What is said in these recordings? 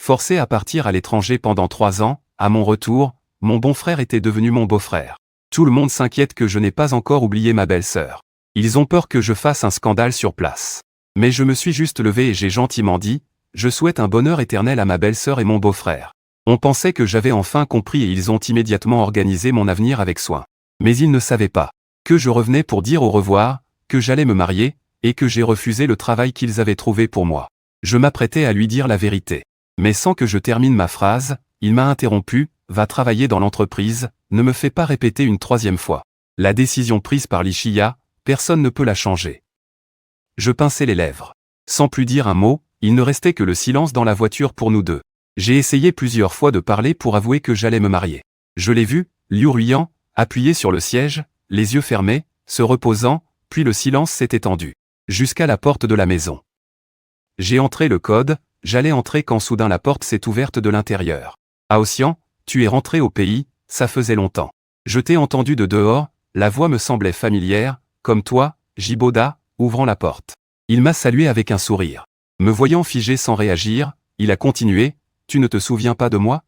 Forcé à partir à l'étranger pendant 3 ans, à mon retour, mon bon frère était devenu mon beau-frère. Tout le monde s'inquiète que je n'ai pas encore oublié ma belle-sœur. Ils ont peur que je fasse un scandale sur place. Mais je me suis juste levé et j'ai gentiment dit, je souhaite un bonheur éternel à ma belle-sœur et mon beau-frère. On pensait que j'avais enfin compris et ils ont immédiatement organisé mon avenir avec soin. Mais ils ne savaient pas que je revenais pour dire au revoir, que j'allais me marier, et que j'ai refusé le travail qu'ils avaient trouvé pour moi. Je m'apprêtais à lui dire la vérité. Mais sans que je termine ma phrase, il m'a interrompu, va travailler dans l'entreprise, ne me fais pas répéter une 3e fois. La décision prise par l'Ishiya, personne ne peut la changer. Je pinçais les lèvres. Sans plus dire un mot, il ne restait que le silence dans la voiture pour nous deux. J'ai essayé plusieurs fois de parler pour avouer que j'allais me marier. Je l'ai vu, Liu Ruiyan, appuyé sur le siège, les yeux fermés, se reposant, puis le silence s'est étendu. Jusqu'à la porte de la maison. J'ai entré le code, j'allais entrer quand soudain la porte s'est ouverte de l'intérieur. Aossian, tu es rentré au pays, ça faisait longtemps. Je t'ai entendu de dehors, la voix me semblait familière, comme toi, Jiboda, ouvrant la porte. Il m'a salué avec un sourire. Me voyant figé sans réagir, il a continué, tu ne te souviens pas de moi?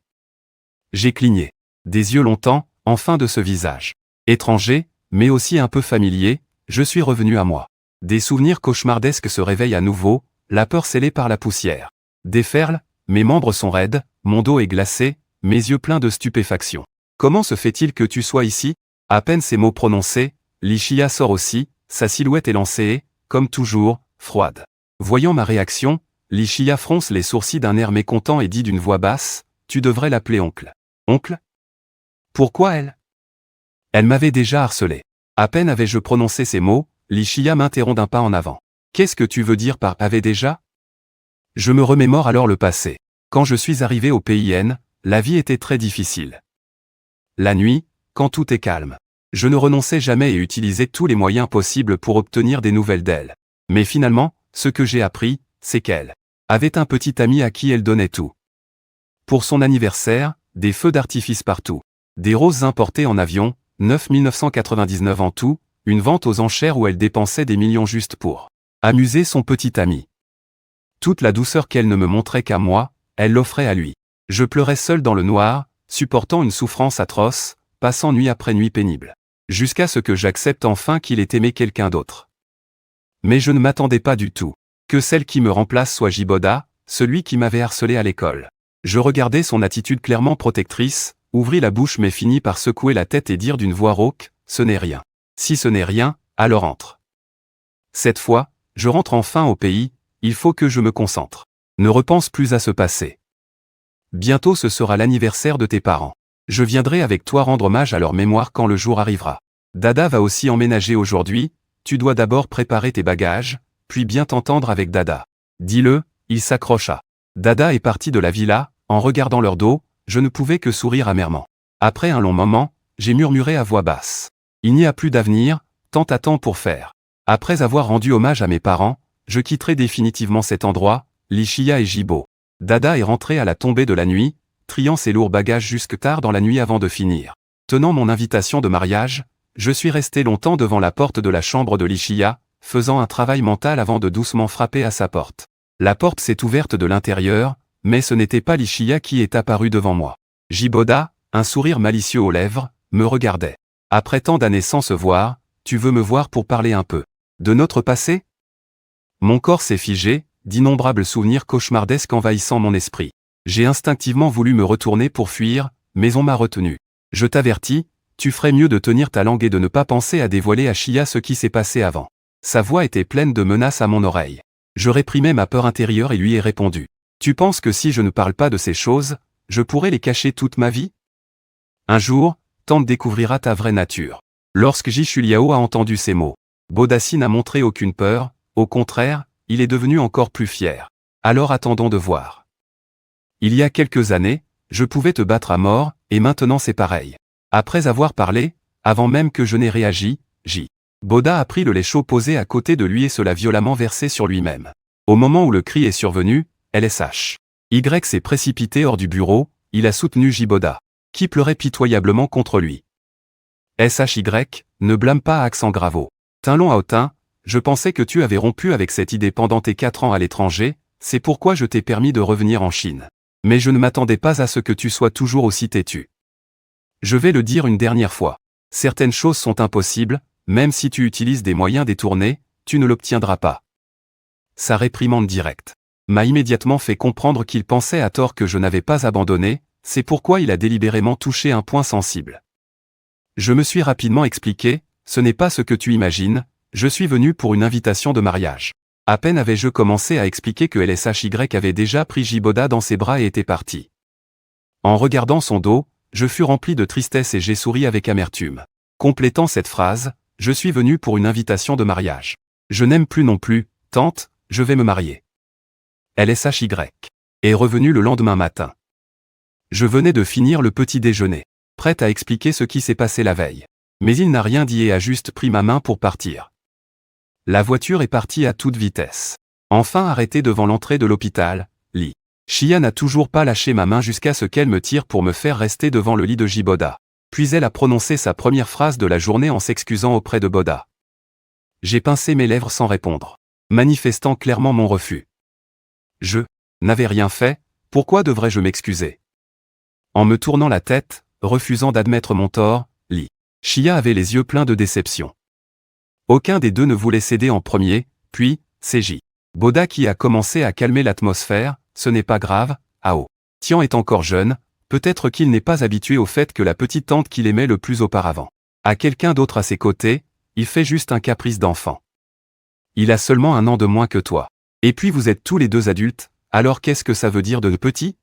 J'ai cligné. Des yeux longtemps, enfin de ce visage. Étranger, mais aussi un peu familier, je suis revenu à moi. Des souvenirs cauchemardesques se réveillent à nouveau, la peur scellée par la poussière. Déferle, mes membres sont raides, mon dos est glacé, mes yeux pleins de stupéfaction. Comment se fait-il que tu sois ici? À peine ces mots prononcés, l'Ishiya sort aussi, sa silhouette élancée, comme toujours, froide. Voyant ma réaction, l'Ishiya fronce les sourcils d'un air mécontent et dit d'une voix basse, tu devrais l'appeler oncle. Oncle? Pourquoi elle? Elle m'avait déjà harcelé. À peine avais-je prononcé ces mots, l'Ishiya m'interrompt d'un pas en avant. Qu'est-ce que tu veux dire par avait déjà? Je me remémore alors le passé. Quand je suis arrivé au pays N, la vie était très difficile. La nuit, quand tout est calme. Je ne renonçais jamais et utilisais tous les moyens possibles pour obtenir des nouvelles d'elle. Mais finalement, ce que j'ai appris, c'est qu'elle avait un petit ami à qui elle donnait tout. Pour son anniversaire, des feux d'artifice partout. Des roses importées en avion, 9 999 en tout, une vente aux enchères où elle dépensait des millions juste pour amuser son petit ami. Toute la douceur qu'elle ne me montrait qu'à moi, elle l'offrait à lui. Je pleurais seul dans le noir, supportant une souffrance atroce, passant nuit après nuit pénible. Jusqu'à ce que j'accepte enfin qu'il ait aimé quelqu'un d'autre. Mais je ne m'attendais pas du tout que celle qui me remplace soit Jiboda, celui qui m'avait harcelé à l'école. Je regardais son attitude clairement protectrice, ouvris la bouche mais finis par secouer la tête et dire d'une voix rauque, ce n'est rien. Si ce n'est rien, alors entre. Cette fois, je rentre enfin au pays, il faut que je me concentre. Ne repense plus à ce passé. Bientôt ce sera l'anniversaire de tes parents. Je viendrai avec toi rendre hommage à leur mémoire quand le jour arrivera. Dada va aussi emménager aujourd'hui, tu dois d'abord préparer tes bagages, puis bien t'entendre avec Dada. Dis-le, il s'accrocha. Dada est parti de la villa, en regardant leur dos, je ne pouvais que sourire amèrement. Après un long moment, j'ai murmuré à voix basse. Il n'y a plus d'avenir, tant à temps pour faire. Après avoir rendu hommage à mes parents, je quitterai définitivement cet endroit, l'Ishiya et Jibo. Dada est rentré à la tombée de la nuit, triant ses lourds bagages jusque tard dans la nuit avant de finir. Tenant mon invitation de mariage, je suis resté longtemps devant la porte de la chambre de l'Ishiya, faisant un travail mental avant de doucement frapper à sa porte. La porte s'est ouverte de l'intérieur, mais ce n'était pas l'Ishiya qui est apparu devant moi. Jiboda, un sourire malicieux aux lèvres, me regardait. Après tant d'années sans se voir, tu veux me voir pour parler un peu de notre passé? Mon corps s'est figé, d'innombrables souvenirs cauchemardesques envahissant mon esprit. J'ai instinctivement voulu me retourner pour fuir, mais on m'a retenu. Je t'avertis, tu ferais mieux de tenir ta langue et de ne pas penser à dévoiler à Shia ce qui s'est passé avant. Sa voix était pleine de menaces à mon oreille. Je réprimais ma peur intérieure et lui ai répondu. Tu penses que si je ne parle pas de ces choses, je pourrais les cacher toute ma vie? Un jour, découvrira ta vraie nature. Lorsque Jishuliao a entendu ces mots, Bodassi n'a montré aucune peur, au contraire, il est devenu encore plus fier. Alors attendons de voir. Il y a quelques années, je pouvais te battre à mort, et maintenant c'est pareil. Après avoir parlé, avant même que je n'ai réagi, Boda a pris le lait chaud posé à côté de lui et se l'a violemment versé sur lui-même. Au moment où le cri est survenu, LSH. Y s'est précipité hors du bureau, il a soutenu Jiboda, qui pleurait pitoyablement contre lui. SHY, ne blâme pas à accent gravo. Tinlon Aotin, je pensais que tu avais rompu avec cette idée pendant tes 4 ans à l'étranger, c'est pourquoi je t'ai permis de revenir en Chine. Mais je ne m'attendais pas à ce que tu sois toujours aussi têtu. Je vais le dire une dernière fois. Certaines choses sont impossibles, même si tu utilises des moyens détournés, tu ne l'obtiendras pas. Sa réprimande directe m'a immédiatement fait comprendre qu'il pensait à tort que je n'avais pas abandonné, c'est pourquoi il a délibérément touché un point sensible. Je me suis rapidement expliqué, ce n'est pas ce que tu imagines, je suis venu pour une invitation de mariage. À peine avais-je commencé à expliquer que LSHY avait déjà pris Jiboda dans ses bras et était parti. En regardant son dos, je fus rempli de tristesse et j'ai souri avec amertume. Complétant cette phrase, je suis venu pour une invitation de mariage. Je n'aime plus non plus, tante, je vais me marier. LSHY est revenu le lendemain matin. Je venais de finir le petit déjeuner, prête à expliquer ce qui s'est passé la veille. Mais il n'a rien dit et a juste pris ma main pour partir. La voiture est partie à toute vitesse. Enfin arrêtée devant l'entrée de l'hôpital, Li Shia n'a toujours pas lâché ma main jusqu'à ce qu'elle me tire pour me faire rester devant le lit de Jiboda. Puis elle a prononcé sa première phrase de la journée en s'excusant auprès de Boda. J'ai pincé mes lèvres sans répondre, manifestant clairement mon refus. Je n'avais rien fait, pourquoi devrais-je m'excuser? En me tournant la tête, refusant d'admettre mon tort, Li Shia avait les yeux pleins de déception. Aucun des deux ne voulait céder en premier, puis, c'est Boda qui a commencé à calmer l'atmosphère. Ce n'est pas grave, Ao Tian est encore jeune, peut-être qu'il n'est pas habitué au fait que la petite tante qu'il aimait le plus auparavant a quelqu'un d'autre à ses côtés, il fait juste un caprice d'enfant. Il a seulement 1 an de moins que toi. Et puis vous êtes tous les deux adultes, alors qu'est-ce que ça veut dire de petit?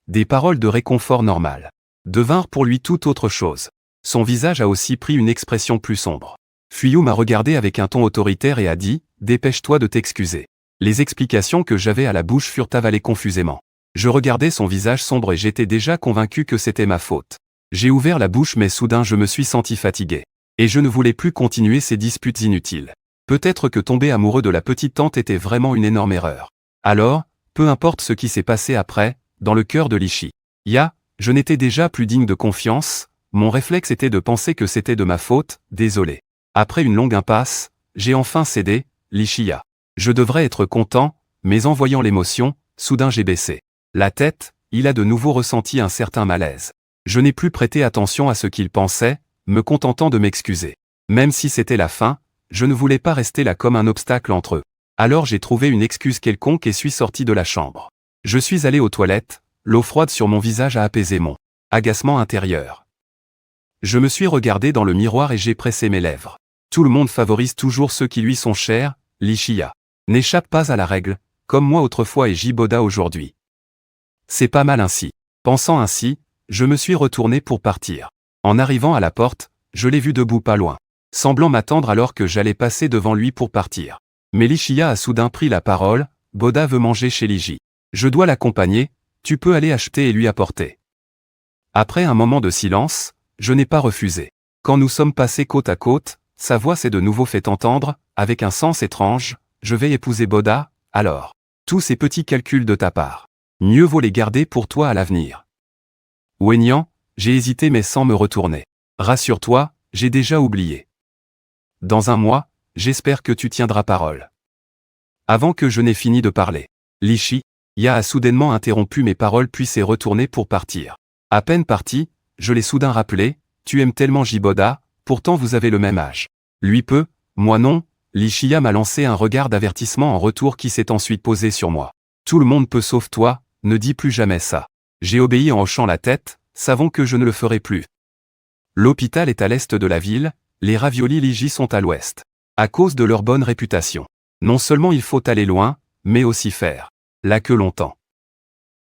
Des paroles de réconfort normal devinrent pour lui tout autre chose. Son visage a aussi pris une expression plus sombre. Fuyou m'a regardé avec un ton autoritaire et a dit « Dépêche-toi de t'excuser ». Les explications que j'avais à la bouche furent avalées confusément. Je regardais son visage sombre et j'étais déjà convaincu que c'était ma faute. J'ai ouvert la bouche mais soudain je me suis senti fatigué. Et je ne voulais plus continuer ces disputes inutiles. Peut-être que tomber amoureux de la petite tante était vraiment une énorme erreur. Alors, peu importe ce qui s'est passé après, dans le cœur de Li Shia, je n'étais déjà plus digne de confiance, mon réflexe était de penser que c'était de ma faute, désolé. Après une longue impasse, j'ai enfin cédé, Li Shia. Je devrais être content, mais en voyant l'émotion, soudain j'ai baissé la tête, il a de nouveau ressenti un certain malaise. Je n'ai plus prêté attention à ce qu'il pensait, me contentant de m'excuser. Même si c'était la fin, je ne voulais pas rester là comme un obstacle entre eux. Alors j'ai trouvé une excuse quelconque et suis sorti de la chambre. Je suis allé aux toilettes, l'eau froide sur mon visage a apaisé mon agacement intérieur. Je me suis regardé dans le miroir et j'ai pressé mes lèvres. Tout le monde favorise toujours ceux qui lui sont chers, Li Shia n'échappe pas à la règle, comme moi autrefois et Jiboda aujourd'hui. C'est pas mal ainsi. Pensant ainsi, je me suis retourné pour partir. En arrivant à la porte, je l'ai vu debout pas loin, semblant m'attendre alors que j'allais passer devant lui pour partir. Mais Li Shia a soudain pris la parole, Boda veut manger chez Li. Je dois l'accompagner, tu peux aller acheter et lui apporter. Après un moment de silence, je n'ai pas refusé. Quand nous sommes passés côte à côte, sa voix s'est de nouveau fait entendre, avec un sens étrange, je vais épouser Boda, alors. Tous ces petits calculs de ta part. Mieux vaut les garder pour toi à l'avenir. Wenyan, j'ai hésité mais sans me retourner. Rassure-toi, j'ai déjà oublié. Dans 1 mois, j'espère que tu tiendras parole. Avant que je n'ai fini de parler, Li Shia a soudainement interrompu mes paroles puis s'est retourné pour partir. À peine parti, je l'ai soudain rappelé, tu aimes tellement Jiboda, pourtant vous avez le même âge. Lui peut, moi non. Li Shia m'a lancé un regard d'avertissement en retour qui s'est ensuite posé sur moi. Tout le monde peut sauf toi, ne dis plus jamais ça. J'ai obéi en hochant la tête, savant que je ne le ferai plus. L'hôpital est à l'est de la ville, les raviolis Li sont à l'ouest. À cause de leur bonne réputation. Non seulement il faut aller loin, mais aussi faire la queue longtemps.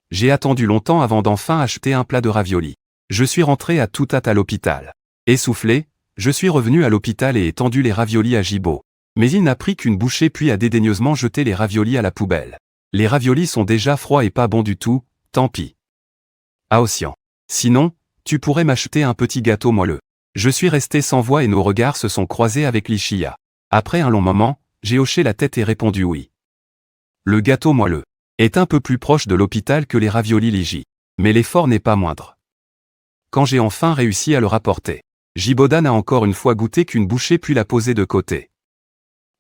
J'ai attendu longtemps avant d'enfin acheter un plat de raviolis. Je suis rentré à toute hâte à l'hôpital. Essoufflé, je suis revenu à l'hôpital et ai tendu les raviolis à Jibo. Mais il n'a pris qu'une bouchée puis a dédaigneusement jeté les raviolis à la poubelle. Les raviolis sont déjà froids et pas bons du tout, tant pis. Aosian. Sinon, tu pourrais m'acheter un petit gâteau moelleux. Je suis resté sans voix et nos regards se sont croisés avec Li Shia. Après un long moment, j'ai hoché la tête et répondu oui. Le gâteau moelleux est un peu plus proche de l'hôpital que les raviolis Li, mais l'effort n'est pas moindre. Quand j'ai enfin réussi à le rapporter, Jiboda n'a encore une fois goûté qu'une bouchée puis l'a posée de côté.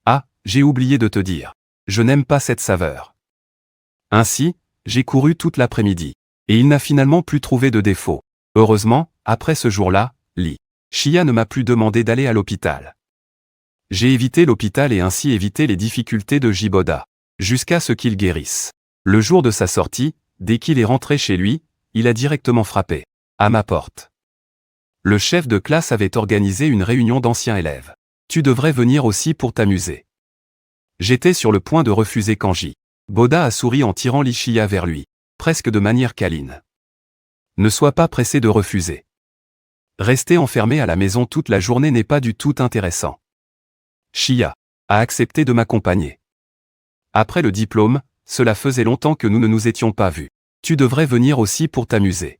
Ah, j'ai oublié de te dire. Je n'aime pas cette saveur. Ainsi, j'ai couru toute l'après-midi. Et il n'a finalement plus trouvé de défaut. Heureusement, après ce jour-là, Lee Chia ne m'a plus demandé d'aller à l'hôpital. J'ai évité l'hôpital et ainsi évité les difficultés de Jiboda. Jusqu'à ce qu'il guérisse. Le jour de sa sortie, dès qu'il est rentré chez lui, il a directement frappé à ma porte. Le chef de classe avait organisé une réunion d'anciens élèves. Tu devrais venir aussi pour t'amuser. J'étais sur le point de refuser quand Jiboda a souri en tirant Lee Chia vers lui, presque de manière câline. Ne sois pas pressé de refuser. Rester enfermé à la maison toute la journée n'est pas du tout intéressant. Chia a accepté de m'accompagner. Après le diplôme, cela faisait longtemps que nous ne nous étions pas vus. Tu devrais venir aussi pour t'amuser.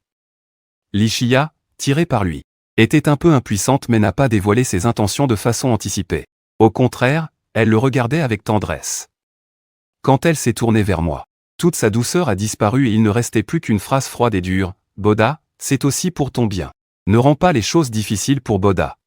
Lee Chia, tirée par lui, était un peu impuissante mais n'a pas dévoilé ses intentions de façon anticipée. Au contraire, elle le regardait avec tendresse. Quand elle s'est tournée vers moi, toute sa douceur a disparu et il ne restait plus qu'une phrase froide et dure. Boda, c'est aussi pour ton bien. Ne rends pas les choses difficiles pour Boda.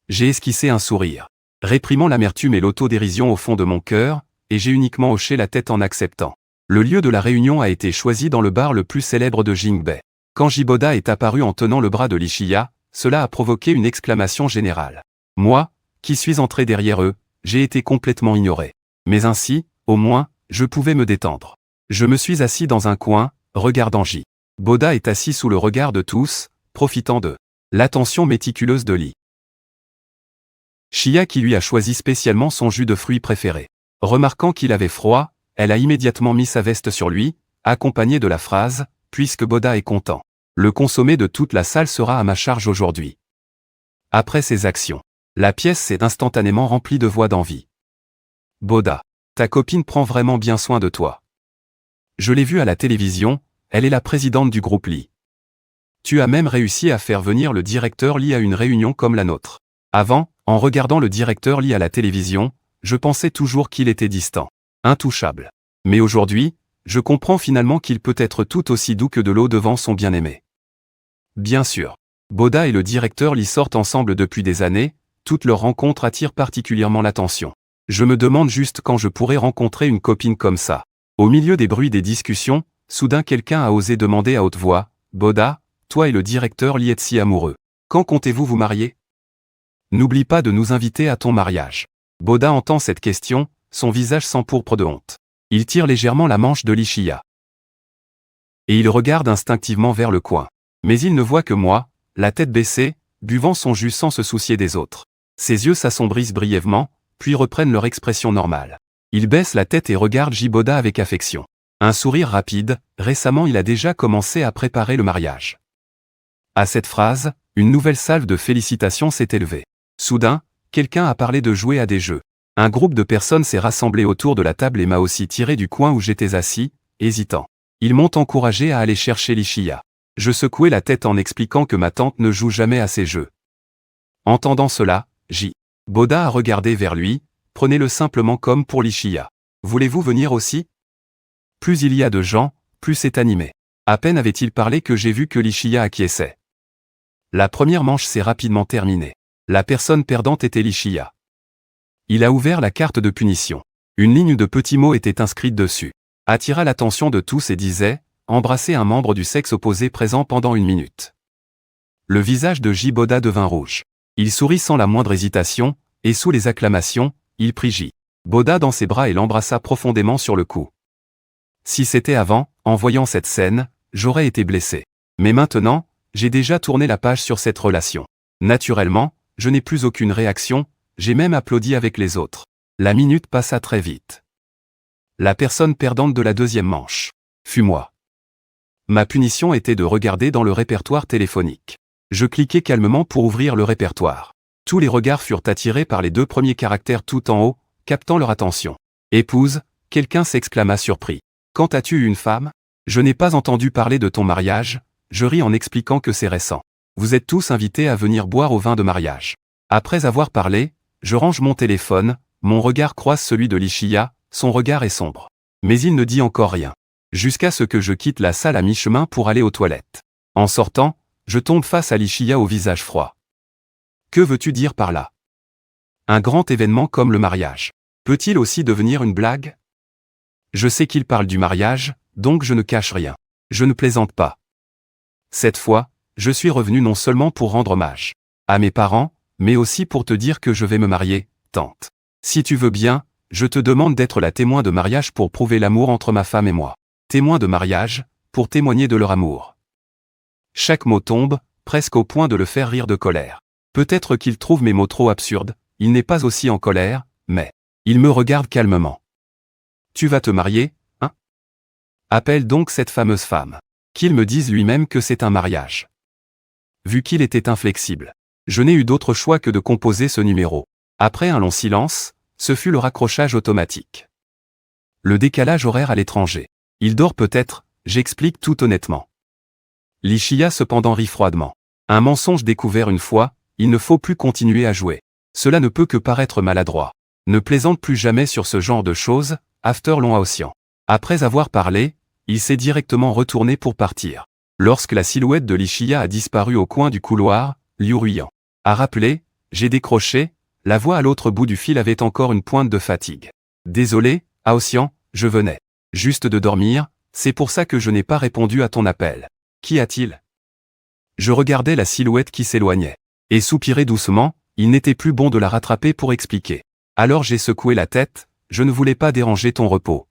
J'ai esquissé un sourire, réprimant l'amertume et l'autodérision au fond de mon cœur, et j'ai uniquement hoché la tête en acceptant. Le lieu de la réunion a été choisi dans le bar le plus célèbre de Jingbei. Quand Jiboda est apparu en tenant le bras de Lee Chia, cela a provoqué une exclamation générale. Moi, qui suis entré derrière eux, j'ai été complètement ignoré. Mais ainsi, au moins, je pouvais me détendre. Je me suis assis dans un coin, regardant Jiboda est assis sous le regard de tous, profitant de l'attention méticuleuse de Lee Chia qui lui a choisi spécialement son jus de fruits préféré. Remarquant qu'il avait froid, elle a immédiatement mis sa veste sur lui, accompagnée de la phrase « Puisque Boda est content, le consommé de toute la salle sera à ma charge aujourd'hui. » Après ces actions, la pièce s'est instantanément remplie de voix d'envie. « Boda, ta copine prend vraiment bien soin de toi. Je l'ai vue à la télévision, elle est la présidente du groupe Lee. Tu as même réussi à faire venir le directeur Lee à une réunion comme la nôtre. Avant, en regardant le directeur Lee à la télévision, je pensais toujours qu'il était distant, intouchable. Mais aujourd'hui, je comprends finalement qu'il peut être tout aussi doux que de l'eau devant son bien-aimé. Bien sûr, Boda et le directeur Lee sortent ensemble depuis des années, toute leur rencontre attire particulièrement l'attention. Je me demande juste quand je pourrais rencontrer une copine comme ça. Au milieu des bruits des discussions, soudain quelqu'un a osé demander à haute voix, « Boda, toi et le directeur Lee êtes si amoureux. Quand comptez-vous vous marier ? N'oublie pas de nous inviter à ton mariage. » Boda entend cette question, son visage s'empourpre de honte. Il tire légèrement la manche de Lee Chia. Et il regarde instinctivement vers le coin. Mais il ne voit que moi, la tête baissée, buvant son jus sans se soucier des autres. Ses yeux s'assombrissent brièvement, puis reprennent leur expression normale. Il baisse la tête et regarde Jiboda avec affection. Un sourire rapide, récemment il a déjà commencé à préparer le mariage. À cette phrase, une nouvelle salve de félicitations s'est élevée. Soudain, quelqu'un a parlé de jouer à des jeux. Un groupe de personnes s'est rassemblé autour de la table et m'a aussi tiré du coin où j'étais assis, hésitant. Ils m'ont encouragé à aller chercher Lee Chia. Je secouai la tête en expliquant que ma tante ne joue jamais à ces jeux. Entendant cela, Boda a regardé vers lui, prenez-le simplement comme pour Lee Chia. Voulez-vous venir aussi ? Plus il y a de gens, plus c'est animé. À peine avait-il parlé que j'ai vu que Lee Chia acquiesçait. La première manche s'est rapidement terminée. La personne perdante était Lee Chia. Il a ouvert la carte de punition. Une ligne de petits mots était inscrite dessus. Attira l'attention de tous et disait « Embrasser un membre du sexe opposé présent pendant 1 minute ». Le visage de Jiboda devint rouge. Il sourit sans la moindre hésitation, et sous les acclamations, il prit Jiboda dans ses bras et l'embrassa profondément sur le cou. Si c'était avant, en voyant cette scène, j'aurais été blessé. Mais maintenant, j'ai déjà tourné la page sur cette relation. Naturellement, je n'ai plus aucune réaction, j'ai même applaudi avec les autres. La minute passa très vite. La personne perdante de la deuxième manche fut moi. Ma punition était de regarder dans le répertoire téléphonique. Je cliquai calmement pour ouvrir le répertoire. Tous les regards furent attirés par les 2 premiers caractères tout en haut, captant leur attention. « Épouse », quelqu'un s'exclama surpris. « Quand as-tu eu une femme ? Je n'ai pas entendu parler de ton mariage », je ris en expliquant que c'est récent. Vous êtes tous invités à venir boire au vin de mariage. Après avoir parlé, je range mon téléphone, mon regard croise celui de Lee Chia, son regard est sombre. Mais il ne dit encore rien. Jusqu'à ce que je quitte la salle à mi-chemin pour aller aux toilettes. En sortant, je tombe face à Lee Chia au visage froid. Que veux-tu dire par là ? Un grand événement comme le mariage. Peut-il aussi devenir une blague ? Je sais qu'il parle du mariage, donc je ne cache rien. Je ne plaisante pas. Cette fois, je suis revenu non seulement pour rendre hommage à mes parents, mais aussi pour te dire que je vais me marier, tante. Si tu veux bien, je te demande d'être la témoin de mariage pour prouver l'amour entre ma femme et moi. Témoin de mariage, pour témoigner de leur amour. Chaque mot tombe, presque au point de le faire rire de colère. Peut-être qu'il trouve mes mots trop absurdes, il n'est pas aussi en colère, mais il me regarde calmement. Tu vas te marier, hein? Appelle donc cette fameuse femme. Qu'il me dise lui-même que c'est un mariage. Vu qu'il était inflexible, je n'ai eu d'autre choix que de composer ce numéro. Après un long silence, ce fut le raccrochage automatique. Le décalage horaire à l'étranger. Il dort peut-être, j'explique tout honnêtement. Lichia cependant rit froidement. Un mensonge découvert une fois, il ne faut plus continuer à jouer. Cela ne peut que paraître maladroit. Ne plaisante plus jamais sur ce genre de choses, After Long Ocean. Après avoir parlé, il s'est directement retourné pour partir. Lorsque la silhouette de Lichia a disparu au coin du couloir, Liu Ruyan a rappelé, j'ai décroché, la voix à l'autre bout du fil avait encore une pointe de fatigue. Désolé, Aotian, je venais juste de dormir, c'est pour ça que je n'ai pas répondu à ton appel. Qu'y a-t-il? Je regardais la silhouette qui s'éloignait. Et soupirai doucement, il n'était plus bon de la rattraper pour expliquer. Alors j'ai secoué la tête, je ne voulais pas déranger ton repos.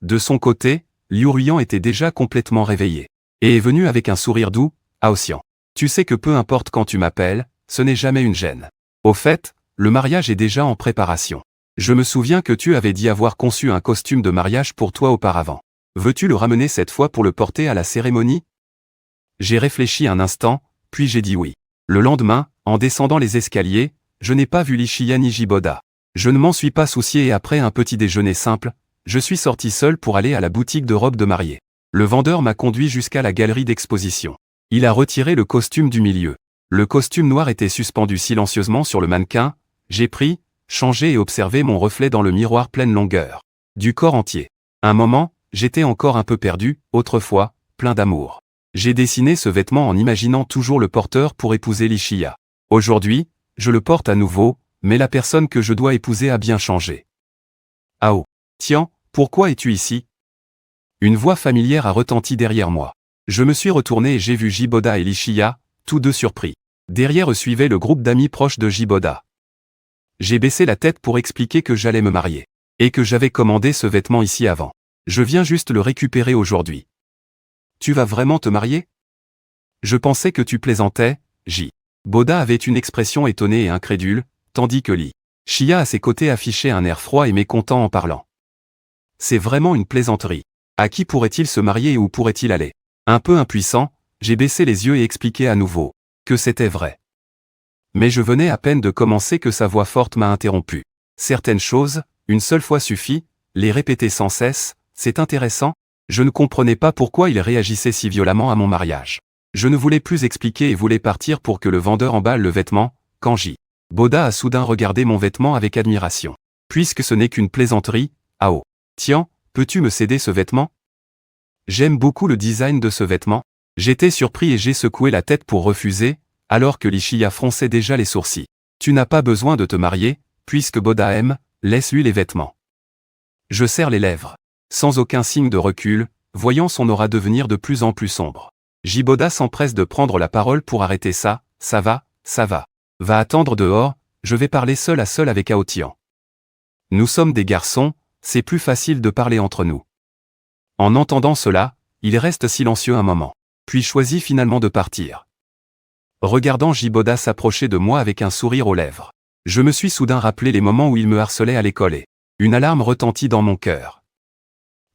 De son côté, Liu Ruyan était déjà complètement réveillé. Et est venu avec un sourire doux, Aotian. Tu sais que peu importe quand tu m'appelles, ce n'est jamais une gêne. Au fait, le mariage est déjà en préparation. Je me souviens que tu avais dit avoir conçu un costume de mariage pour toi auparavant. Veux-tu le ramener cette fois pour le porter à la cérémonie? J'ai réfléchi un instant, puis j'ai dit oui. Le lendemain, en descendant les escaliers, je n'ai pas vu Lichia ni Jiboda. Je ne m'en suis pas soucié et après un petit déjeuner simple, je suis sorti seul pour aller à la boutique de robes de mariée. Le vendeur m'a conduit jusqu'à la galerie d'exposition. Il a retiré le costume du milieu. Le costume noir était suspendu silencieusement sur le mannequin, j'ai pris, changé et observé mon reflet dans le miroir pleine longueur. Du corps entier. Un moment, j'étais encore un peu perdu, autrefois, plein d'amour. J'ai dessiné ce vêtement en imaginant toujours le porteur pour épouser Lichia. Aujourd'hui, je le porte à nouveau, mais la personne que je dois épouser a bien changé. Ao. Tiens, pourquoi es-tu ici? Une voix familière a retenti derrière moi. Je me suis retourné et j'ai vu Jiboda et Lichia, tous deux surpris. Derrière eux suivait le groupe d'amis proches de Jiboda. J'ai baissé la tête pour expliquer que j'allais me marier. Et que j'avais commandé ce vêtement ici avant. Je viens juste le récupérer aujourd'hui. Tu vas vraiment te marier? Je pensais que tu plaisantais, J. Boda avait une expression étonnée et incrédule, tandis que Li Chia à ses côtés affichait un air froid et mécontent en parlant. C'est vraiment une plaisanterie. À qui pourrait-il se marier et où pourrait-il aller? Un peu impuissant, j'ai baissé les yeux et expliqué à nouveau que c'était vrai. Mais je venais à peine de commencer que sa voix forte m'a interrompu. Certaines choses, une seule fois suffit, les répéter sans cesse, c'est intéressant. Je ne comprenais pas pourquoi il réagissait si violemment à mon mariage. Je ne voulais plus expliquer et voulais partir pour que le vendeur emballe le vêtement, quand J. Boda a soudain regardé mon vêtement avec admiration. Puisque ce n'est qu'une plaisanterie, Ao. Tiens, peux-tu me céder ce vêtement? J'aime beaucoup le design de ce vêtement. J'étais surpris et j'ai secoué la tête pour refuser, alors que Lichia fronçait déjà les sourcils. Tu n'as pas besoin de te marier, puisque Boda aime, laisse-lui les vêtements. Je serre les lèvres. Sans aucun signe de recul, voyant son aura devenir de plus en plus sombre. Jiboda s'empresse de prendre la parole pour arrêter ça, ça va. Va attendre dehors, je vais parler seul à seul avec Aotian. Nous sommes des garçons, c'est plus facile de parler entre nous. En entendant cela, il reste silencieux un moment, puis choisit finalement de partir. Regardant Jiboda s'approcher de moi avec un sourire aux lèvres, je me suis soudain rappelé les moments où il me harcelait à l'école et une alarme retentit dans mon cœur.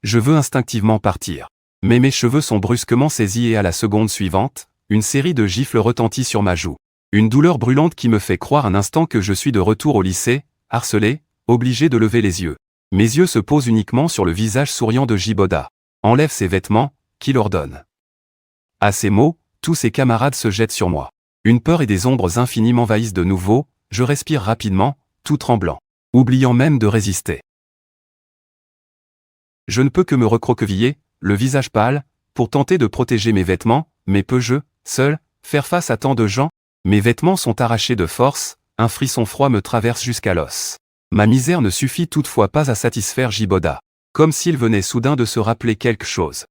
Je veux instinctivement partir. Mais mes cheveux sont brusquement saisis et à la seconde suivante, une série de gifles retentit sur ma joue. Une douleur brûlante qui me fait croire un instant que je suis de retour au lycée, harcelé, obligé de lever les yeux. Mes yeux se posent uniquement sur le visage souriant de Jiboda. Enlève ses vêtements, qu'il ordonne. À ces mots, tous ses camarades se jettent sur moi. Une peur et des ombres infinies m'envahissent de nouveau, je respire rapidement, tout tremblant, oubliant même de résister. Je ne peux que me recroqueviller, le visage pâle, pour tenter de protéger mes vêtements, mais peux-je, seul, faire face à tant de gens? Mes vêtements sont arrachés de force, un frisson froid me traverse jusqu'à l'os. Ma misère ne suffit toutefois pas à satisfaire Jiboda. Comme s'il venait soudain de se rappeler quelque chose.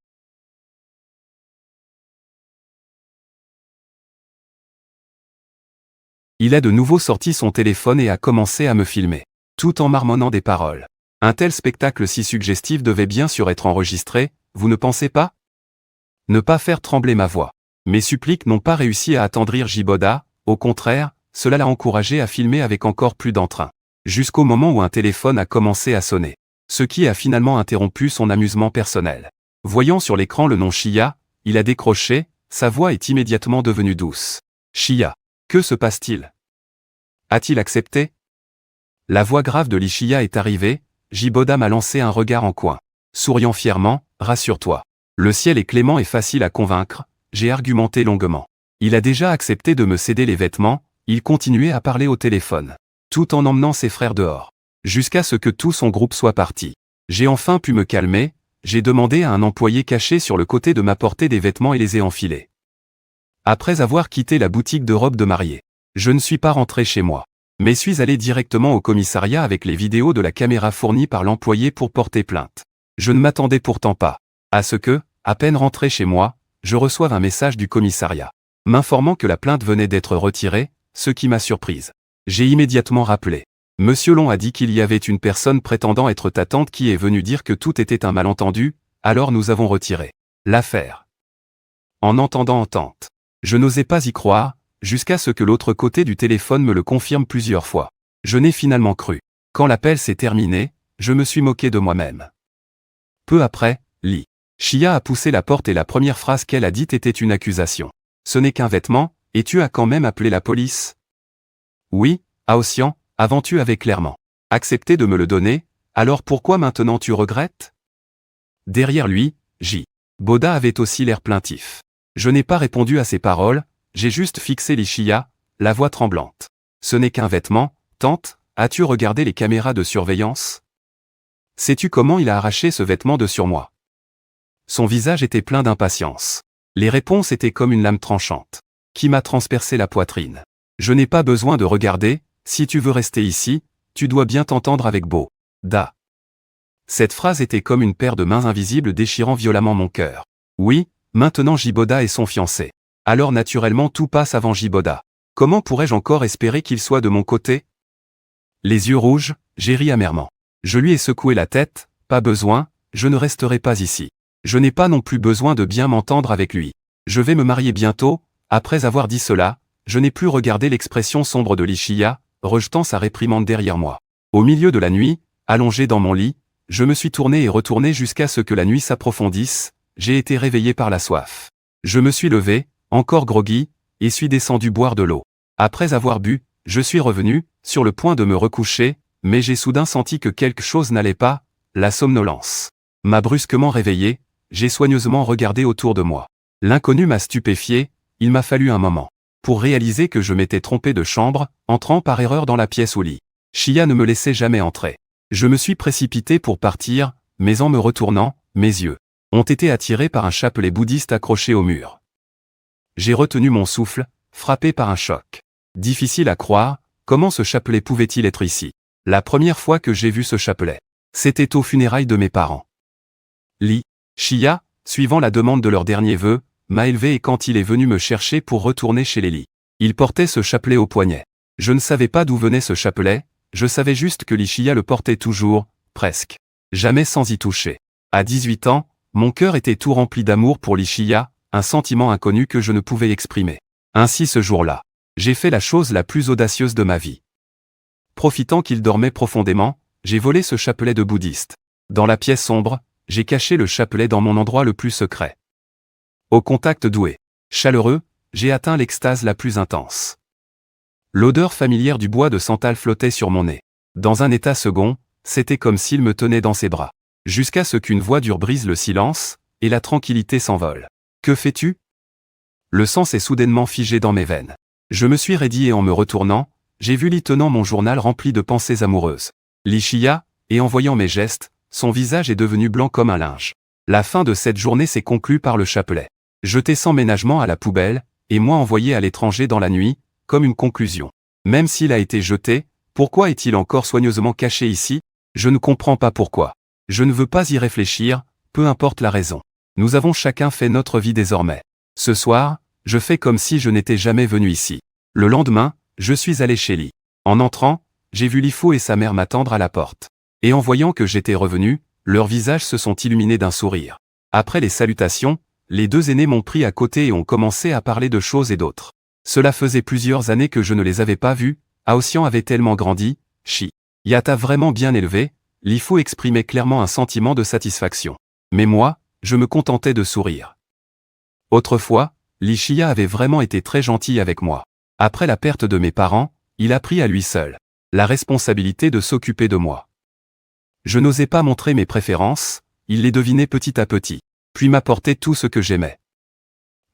Il a de nouveau sorti son téléphone et a commencé à me filmer, tout en marmonnant des paroles. Un tel spectacle si suggestif devait bien sûr être enregistré, vous ne pensez pas? Ne pas faire trembler ma voix. Mes suppliques n'ont pas réussi à attendrir Jiboda, au contraire, cela l'a encouragé à filmer avec encore plus d'entrain. Jusqu'au moment où un téléphone a commencé à sonner. Ce qui a finalement interrompu son amusement personnel. Voyant sur l'écran le nom Chia, il a décroché, sa voix est immédiatement devenue douce. Chia. Que se passe-t-il? A-t-il accepté? La voix grave de Chia est arrivée, Jiboda m'a lancé un regard en coin. Souriant fièrement, rassure-toi. Le ciel est clément et facile à convaincre, j'ai argumenté longuement. Il a déjà accepté de me céder les vêtements, il continuait à parler au téléphone. Tout en emmenant ses frères dehors. Jusqu'à ce que tout son groupe soit parti. J'ai enfin pu me calmer, j'ai demandé à un employé caché sur le côté de m'apporter des vêtements et les ai enfilés. Après avoir quitté la boutique de robes de mariée, je ne suis pas rentré chez moi, mais suis allé directement au commissariat avec les vidéos de la caméra fournies par l'employé pour porter plainte. Je ne m'attendais pourtant pas à ce que, à peine rentré chez moi, je reçoive un message du commissariat, m'informant que la plainte venait d'être retirée, ce qui m'a surprise. J'ai immédiatement rappelé. Monsieur Long a dit qu'il y avait une personne prétendant être ta tante qui est venue dire que tout était un malentendu, alors nous avons retiré l'affaire. En entendant tante, je n'osais pas y croire, jusqu'à ce que l'autre côté du téléphone me le confirme plusieurs fois. Je n'ai finalement cru. Quand l'appel s'est terminé, je me suis moqué de moi-même. Peu après, Chia a poussé la porte et la première phrase qu'elle a dite était une accusation. Ce n'est qu'un vêtement, et tu as quand même appelé la police? Oui, Aosian, avant tu avais clairement accepté de me le donner, alors pourquoi maintenant tu regrettes? Derrière lui, Boda avait aussi l'air plaintif. Je n'ai pas répondu à ses paroles, j'ai juste fixé Chia, la voix tremblante. Ce n'est qu'un vêtement, tante, as-tu regardé les caméras de surveillance? Sais-tu comment il a arraché ce vêtement de sur moi? Son visage était plein d'impatience. Les réponses étaient comme une lame tranchante, qui m'a transpercé la poitrine. Je n'ai pas besoin de regarder, si tu veux rester ici, tu dois bien t'entendre avec Boda. Cette phrase était comme une paire de mains invisibles déchirant violemment mon cœur. Oui, maintenant Jiboda est son fiancé. Alors naturellement tout passe avant Jiboda. Comment pourrais-je encore espérer qu'il soit de mon côté? Les yeux rouges, j'ai ri amèrement. Je lui ai secoué la tête, pas besoin, je ne resterai pas ici. Je n'ai pas non plus besoin de bien m'entendre avec lui. Je vais me marier bientôt, après avoir dit cela, je n'ai plus regardé l'expression sombre de Chia, rejetant sa réprimande derrière moi. Au milieu de la nuit, allongé dans mon lit, je me suis tourné et retourné jusqu'à ce que la nuit s'approfondisse, j'ai été réveillé par la soif. Je me suis levé, encore groggy, et suis descendu boire de l'eau. Après avoir bu, je suis revenu, sur le point de me recoucher, mais j'ai soudain senti que quelque chose n'allait pas, la somnolence m'a brusquement réveillé, j'ai soigneusement regardé autour de moi. L'inconnu m'a stupéfié, il m'a fallu un moment pour réaliser que je m'étais trompé de chambre, entrant par erreur dans la pièce au lit. Chia ne me laissait jamais entrer. Je me suis précipité pour partir, mais en me retournant, mes yeux ont été attirés par un chapelet bouddhiste accroché au mur. J'ai retenu mon souffle, frappé par un choc. Difficile à croire, comment ce chapelet pouvait-il être ici? La première fois que j'ai vu ce chapelet, c'était aux funérailles de mes parents. Chia, suivant la demande de leur dernier vœu, m'a élevé et quand il est venu me chercher pour retourner chez les il portait ce chapelet au poignet. Je ne savais pas d'où venait ce chapelet, je savais juste que Chia le portait toujours, presque. Jamais sans y toucher. À 18 ans, mon cœur était tout rempli d'amour pour Chia, un sentiment inconnu que je ne pouvais exprimer. Ainsi ce jour-là, j'ai fait la chose la plus audacieuse de ma vie. Profitant qu'il dormait profondément, j'ai volé ce chapelet de bouddhiste. Dans la pièce sombre, j'ai caché le chapelet dans mon endroit le plus secret. Au contact doué, chaleureux, j'ai atteint l'extase la plus intense. L'odeur familière du bois de santal flottait sur mon nez. Dans un état second, c'était comme s'il me tenait dans ses bras. Jusqu'à ce qu'une voix dure brise le silence, et la tranquillité s'envole. Que fais-tu? Le sang s'est soudainement figé dans mes veines. Je me suis raidi et en me retournant, j'ai vu tenant mon journal rempli de pensées amoureuses. Chia, et en voyant mes gestes, son visage est devenu blanc comme un linge. La fin de cette journée s'est conclue par le chapelet. Jeté sans ménagement à la poubelle, et moi envoyé à l'étranger dans la nuit, comme une conclusion. Même s'il a été jeté, pourquoi est-il encore soigneusement caché ici? Je ne comprends pas pourquoi. Je ne veux pas y réfléchir, peu importe la raison. Nous avons chacun fait notre vie désormais. Ce soir, je fais comme si je n'étais jamais venu ici. Le lendemain, je suis allé chez Li. En entrant, j'ai vu Li Fu et sa mère m'attendre à la porte. Et en voyant que j'étais revenu, leurs visages se sont illuminés d'un sourire. Après les salutations, les deux aînés m'ont pris à côté et ont commencé à parler de choses et d'autres. Cela faisait plusieurs années que je ne les avais pas vus, Aoxian avait tellement grandi, Ya t'a vraiment bien élevé, Li Fu exprimait clairement un sentiment de satisfaction. Mais moi, je me contentais de sourire. Autrefois, Li Xia avait vraiment été très gentil avec moi. Après la perte de mes parents, il a pris à lui seul la responsabilité de s'occuper de moi. Je n'osais pas montrer mes préférences, il les devinait petit à petit, puis m'apportait tout ce que j'aimais.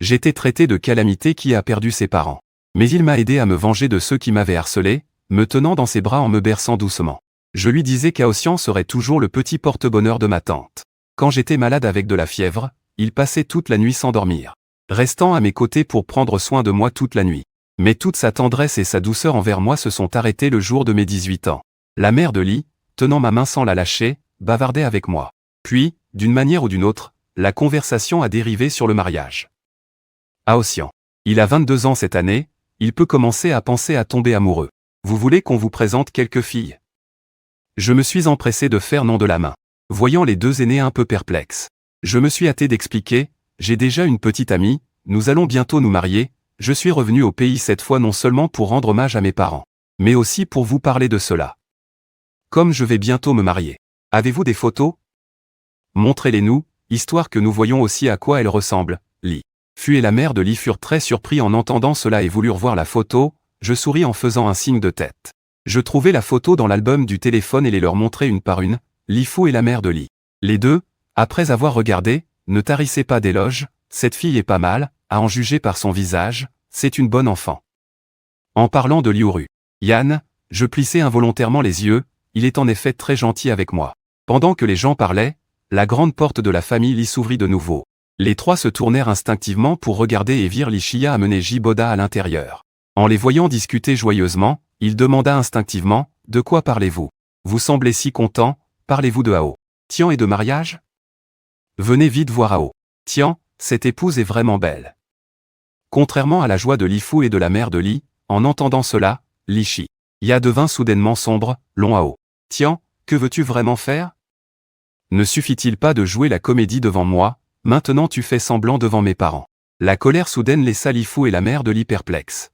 J'étais traité de calamité qui a perdu ses parents. Mais il m'a aidé à me venger de ceux qui m'avaient harcelé, me tenant dans ses bras en me berçant doucement. Je lui disais qu'Aoxian serait toujours le petit porte-bonheur de ma tante. Quand j'étais malade avec de la fièvre, il passait toute la nuit sans dormir, restant à mes côtés pour prendre soin de moi toute la nuit. Mais toute sa tendresse et sa douceur envers moi se sont arrêtées le jour de mes 18 ans. La mère de Li, tenant ma main sans la lâcher, bavardait avec moi. Puis, d'une manière ou d'une autre, la conversation a dérivé sur le mariage. Aoxian. Il a 22 ans cette année, il peut commencer à penser à tomber amoureux. Vous voulez qu'on vous présente quelques filles? Je me suis empressé de faire non de la main. Voyant les deux aînés un peu perplexes, je me suis hâté d'expliquer, j'ai déjà une petite amie, nous allons bientôt nous marier, je suis revenu au pays cette fois non seulement pour rendre hommage à mes parents, mais aussi pour vous parler de cela. Comme je vais bientôt me marier. Avez-vous des photos? Montrez-les-nous, histoire que nous voyions aussi à quoi elles ressemblent. Li Fu et la mère de Li furent très surpris en entendant cela et voulurent voir la photo, je souris en faisant un signe de tête. Je trouvai la photo dans l'album du téléphone et les leur montrai une par une, Li Fu et la mère de Li. Les deux, après avoir regardé, ne tarissaient pas d'éloges, cette fille est pas mal, à en juger par son visage, c'est une bonne enfant. En parlant de Liu Yan, je plissai involontairement les yeux, il est en effet très gentil avec moi. Pendant que les gens parlaient, la grande porte de la famille Li s'ouvrit de nouveau. Les trois se tournèrent instinctivement pour regarder et virent Li Xia amener Jiboda à l'intérieur. En les voyant discuter joyeusement, il demanda instinctivement, « De quoi parlez-vous? Vous semblez si content, parlez-vous de Hao Tian et de mariage? Venez vite voir Hao Tian, cette épouse est vraiment belle. » Contrairement à la joie de Li Fu et de la mère de Li, en entendant cela, Li Xia devint soudainement sombre, long Hao Tian, que veux-tu vraiment faire? Ne suffit-il pas de jouer la comédie devant moi, maintenant tu fais semblant devant mes parents. La colère soudaine laissa Li Fu et la mère de Li perplexes.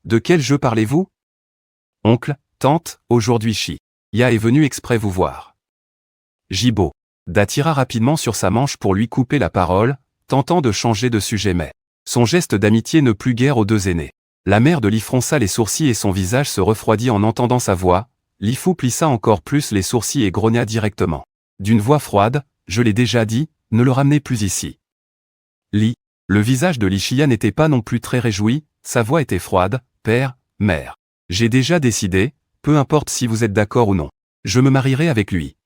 De quel jeu parlez-vous? Oncle, tante, aujourd'hui Xia est venu exprès vous voir. Jiboda tira rapidement sur sa manche pour lui couper la parole, tentant de changer de sujet mais son geste d'amitié ne plut guère aux deux aînés. La mère de Li fronça les sourcils et son visage se refroidit en entendant sa voix, Li Fu plissa encore plus les sourcils et grogna directement. D'une voix froide, je l'ai déjà dit, ne le ramenez plus ici. Le visage de Li Xia n'était pas non plus très réjoui, sa voix était froide, père, mère. J'ai déjà décidé, peu importe si vous êtes d'accord ou non. Je me marierai avec lui.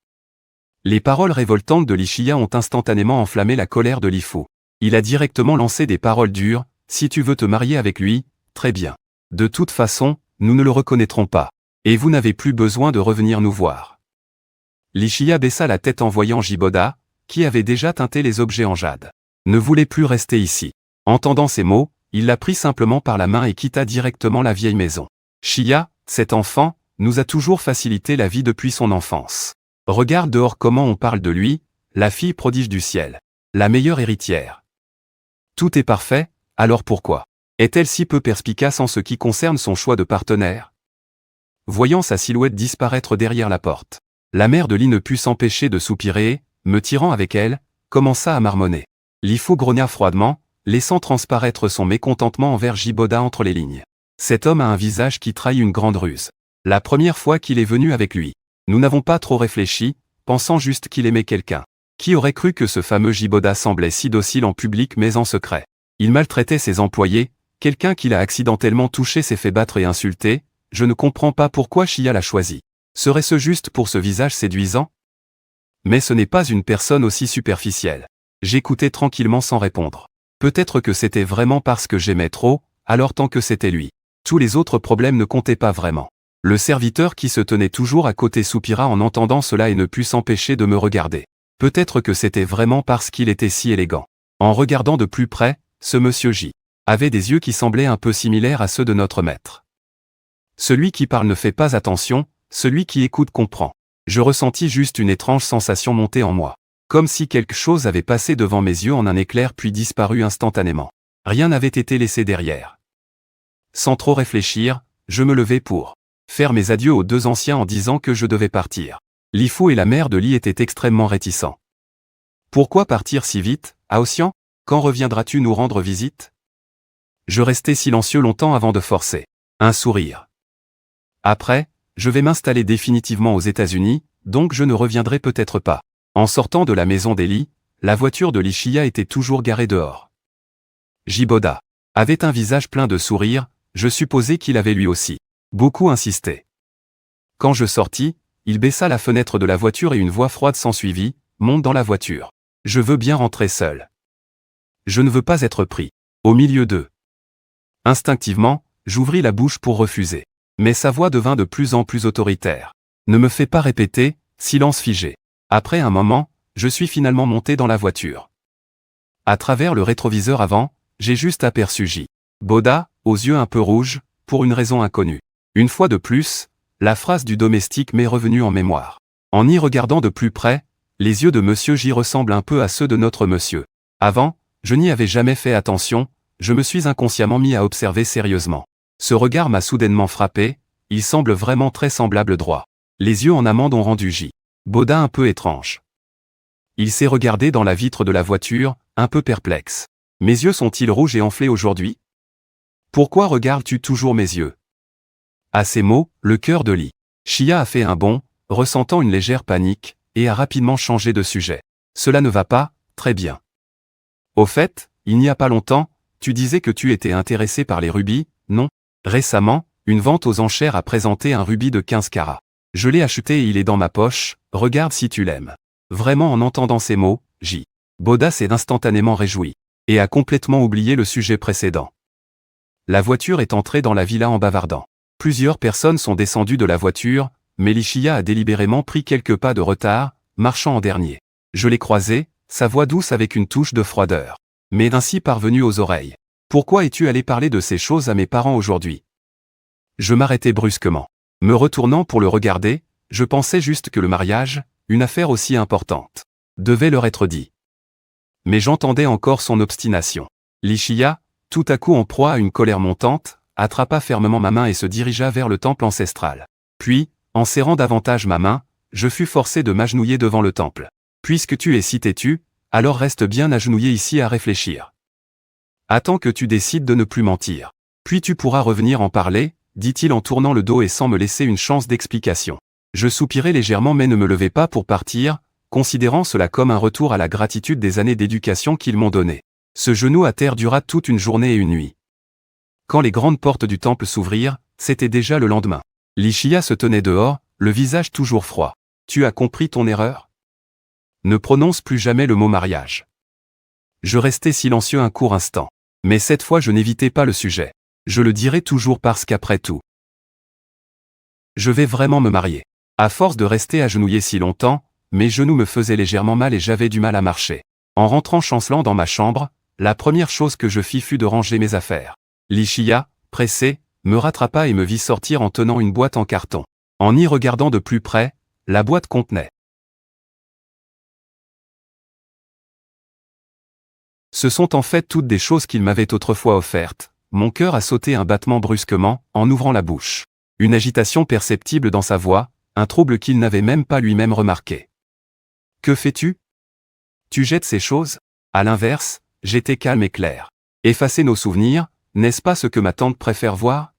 Les paroles révoltantes de Li Xia ont instantanément enflammé la colère de Li Fu. Il a directement lancé des paroles dures, si tu veux te marier avec lui, très bien. De toute façon, nous ne le reconnaîtrons pas. Et vous n'avez plus besoin de revenir nous voir. Li Xia baissa la tête en voyant Jiboda, qui avait déjà teinté les objets en jade. Ne voulait plus rester ici. Entendant ces mots, il la prit simplement par la main et quitta directement la vieille maison. Xia, cet enfant, nous a toujours facilité la vie depuis son enfance. Regarde dehors comment on parle de lui, la fille prodige du ciel. La meilleure héritière. Tout est parfait, alors pourquoi est-elle si peu perspicace en ce qui concerne son choix de partenaire? Voyant sa silhouette disparaître derrière la porte, la mère de Li ne put s'empêcher de soupirer et, me tirant avec elle, commença à marmonner. Li Fu grogna froidement, laissant transparaître son mécontentement envers Jiboda entre les lignes. Cet homme a un visage qui trahit une grande ruse. La première fois qu'il est venu avec lui, nous n'avons pas trop réfléchi, pensant juste qu'il aimait quelqu'un. Qui aurait cru que ce fameux Jiboda semblait si docile en public mais en secret? Il maltraitait ses employés, quelqu'un qui l'a accidentellement touché s'est fait battre et insulter, je ne comprends pas pourquoi Xia l'a choisi. Serait-ce juste pour ce visage séduisant? Mais ce n'est pas une personne aussi superficielle. J'écoutais tranquillement sans répondre. Peut-être que c'était vraiment parce que j'aimais trop, alors tant que c'était lui. Tous les autres problèmes ne comptaient pas vraiment. Le serviteur qui se tenait toujours à côté soupira en entendant cela et ne put s'empêcher de me regarder. Peut-être que c'était vraiment parce qu'il était si élégant. En regardant de plus près, ce monsieur J avait des yeux qui semblaient un peu similaires à ceux de notre maître. Celui qui parle ne fait pas attention, celui qui écoute comprend. Je ressentis juste une étrange sensation monter en moi. Comme si quelque chose avait passé devant mes yeux en un éclair puis disparu instantanément. Rien n'avait été laissé derrière. Sans trop réfléchir, je me levai pour faire mes adieux aux deux anciens en disant que je devais partir. Li Fu et la mère de Li étaient extrêmement réticents. Pourquoi partir si vite, Aosian? Quand reviendras-tu nous rendre visite? Je restai silencieux longtemps avant de forcer un sourire. Après, je vais m'installer définitivement aux États-Unis, donc je ne reviendrai peut-être pas. En sortant de la maison d'Eli, la voiture de Li Shia était toujours garée dehors. Jiboda avait un visage plein de sourires, je supposais qu'il avait lui aussi beaucoup insisté. Quand je sortis, il baissa la fenêtre de la voiture et une voix froide s'ensuivit, monte dans la voiture. Je veux bien rentrer seul. Je ne veux pas être pris au milieu d'eux. Instinctivement, j'ouvris la bouche pour refuser. Mais sa voix devint de plus en plus autoritaire. Ne me fais pas répéter, silence figé. Après un moment, je suis finalement monté dans la voiture. À travers le rétroviseur avant, j'ai juste aperçu J. Boda, aux yeux un peu rouges, pour une raison inconnue. Une fois de plus, la phrase du domestique m'est revenue en mémoire. En y regardant de plus près, les yeux de Monsieur J ressemblent un peu à ceux de notre monsieur. Avant, je n'y avais jamais fait attention, je me suis inconsciemment mis à observer sérieusement. Ce regard m'a soudainement frappé, il semble vraiment très semblable droit. Les yeux en amande ont rendu J. Boda un peu étrange. Il s'est regardé dans la vitre de la voiture, un peu perplexe. Mes yeux sont-ils rouges et enflés aujourd'hui? Pourquoi regardes-tu toujours mes yeux? À ces mots, le cœur de Li Shia a fait un bond, ressentant une légère panique, et a rapidement changé de sujet. Cela ne va pas, très bien. Au fait, il n'y a pas longtemps, tu disais que tu étais intéressé par les rubis, non? Récemment, une vente aux enchères a présenté un rubis de 15 carats. Je l'ai acheté et il est dans ma poche, regarde si tu l'aimes. Vraiment en entendant ces mots, J. Boda s'est instantanément réjoui, et a complètement oublié le sujet précédent. La voiture est entrée dans la villa en bavardant. Plusieurs personnes sont descendues de la voiture, mais Li Shia a délibérément pris quelques pas de retard, marchant en dernier. Je l'ai croisé, sa voix douce avec une touche de froideur, mais ainsi parvenue aux oreilles. Pourquoi es-tu allé parler de ces choses à mes parents aujourd'hui? Je m'arrêtai brusquement. Me retournant pour le regarder, je pensais juste que le mariage, une affaire aussi importante, devait leur être dit. Mais j'entendais encore son obstination. Li Shia, tout à coup en proie à une colère montante, attrapa fermement ma main et se dirigea vers le temple ancestral. Puis, en serrant davantage ma main, je fus forcé de m'agenouiller devant le temple. Puisque tu es si têtu, alors reste bien agenouillé ici à réfléchir. Attends que tu décides de ne plus mentir. Puis tu pourras revenir en parler, dit-il en tournant le dos et sans me laisser une chance d'explication. Je soupirai légèrement mais ne me levai pas pour partir, considérant cela comme un retour à la gratitude des années d'éducation qu'ils m'ont données. Ce genou à terre dura toute une journée et une nuit. Quand les grandes portes du temple s'ouvrirent, c'était déjà le lendemain. Li Shia se tenait dehors, le visage toujours froid. Tu as compris ton erreur? Ne prononce plus jamais le mot mariage. Je restai silencieux un court instant. Mais cette fois je n'évitais pas le sujet. Je le dirai toujours parce qu'après tout, je vais vraiment me marier. À force de rester agenouillé si longtemps, mes genoux me faisaient légèrement mal et j'avais du mal à marcher. En rentrant chancelant dans ma chambre, la première chose que je fis fut de ranger mes affaires. Li Shia, pressé, me rattrapa et me vit sortir en tenant une boîte en carton. En y regardant de plus près, la boîte contenait. Ce sont en fait toutes des choses qu'il m'avait autrefois offertes. Mon cœur a sauté un battement brusquement, en ouvrant la bouche. Une agitation perceptible dans sa voix, un trouble qu'il n'avait même pas lui-même remarqué. Que fais-tu? Tu jettes ces choses? À l'inverse, j'étais calme et clair. Effacer nos souvenirs, n'est-ce pas ce que ma tante préfère voir?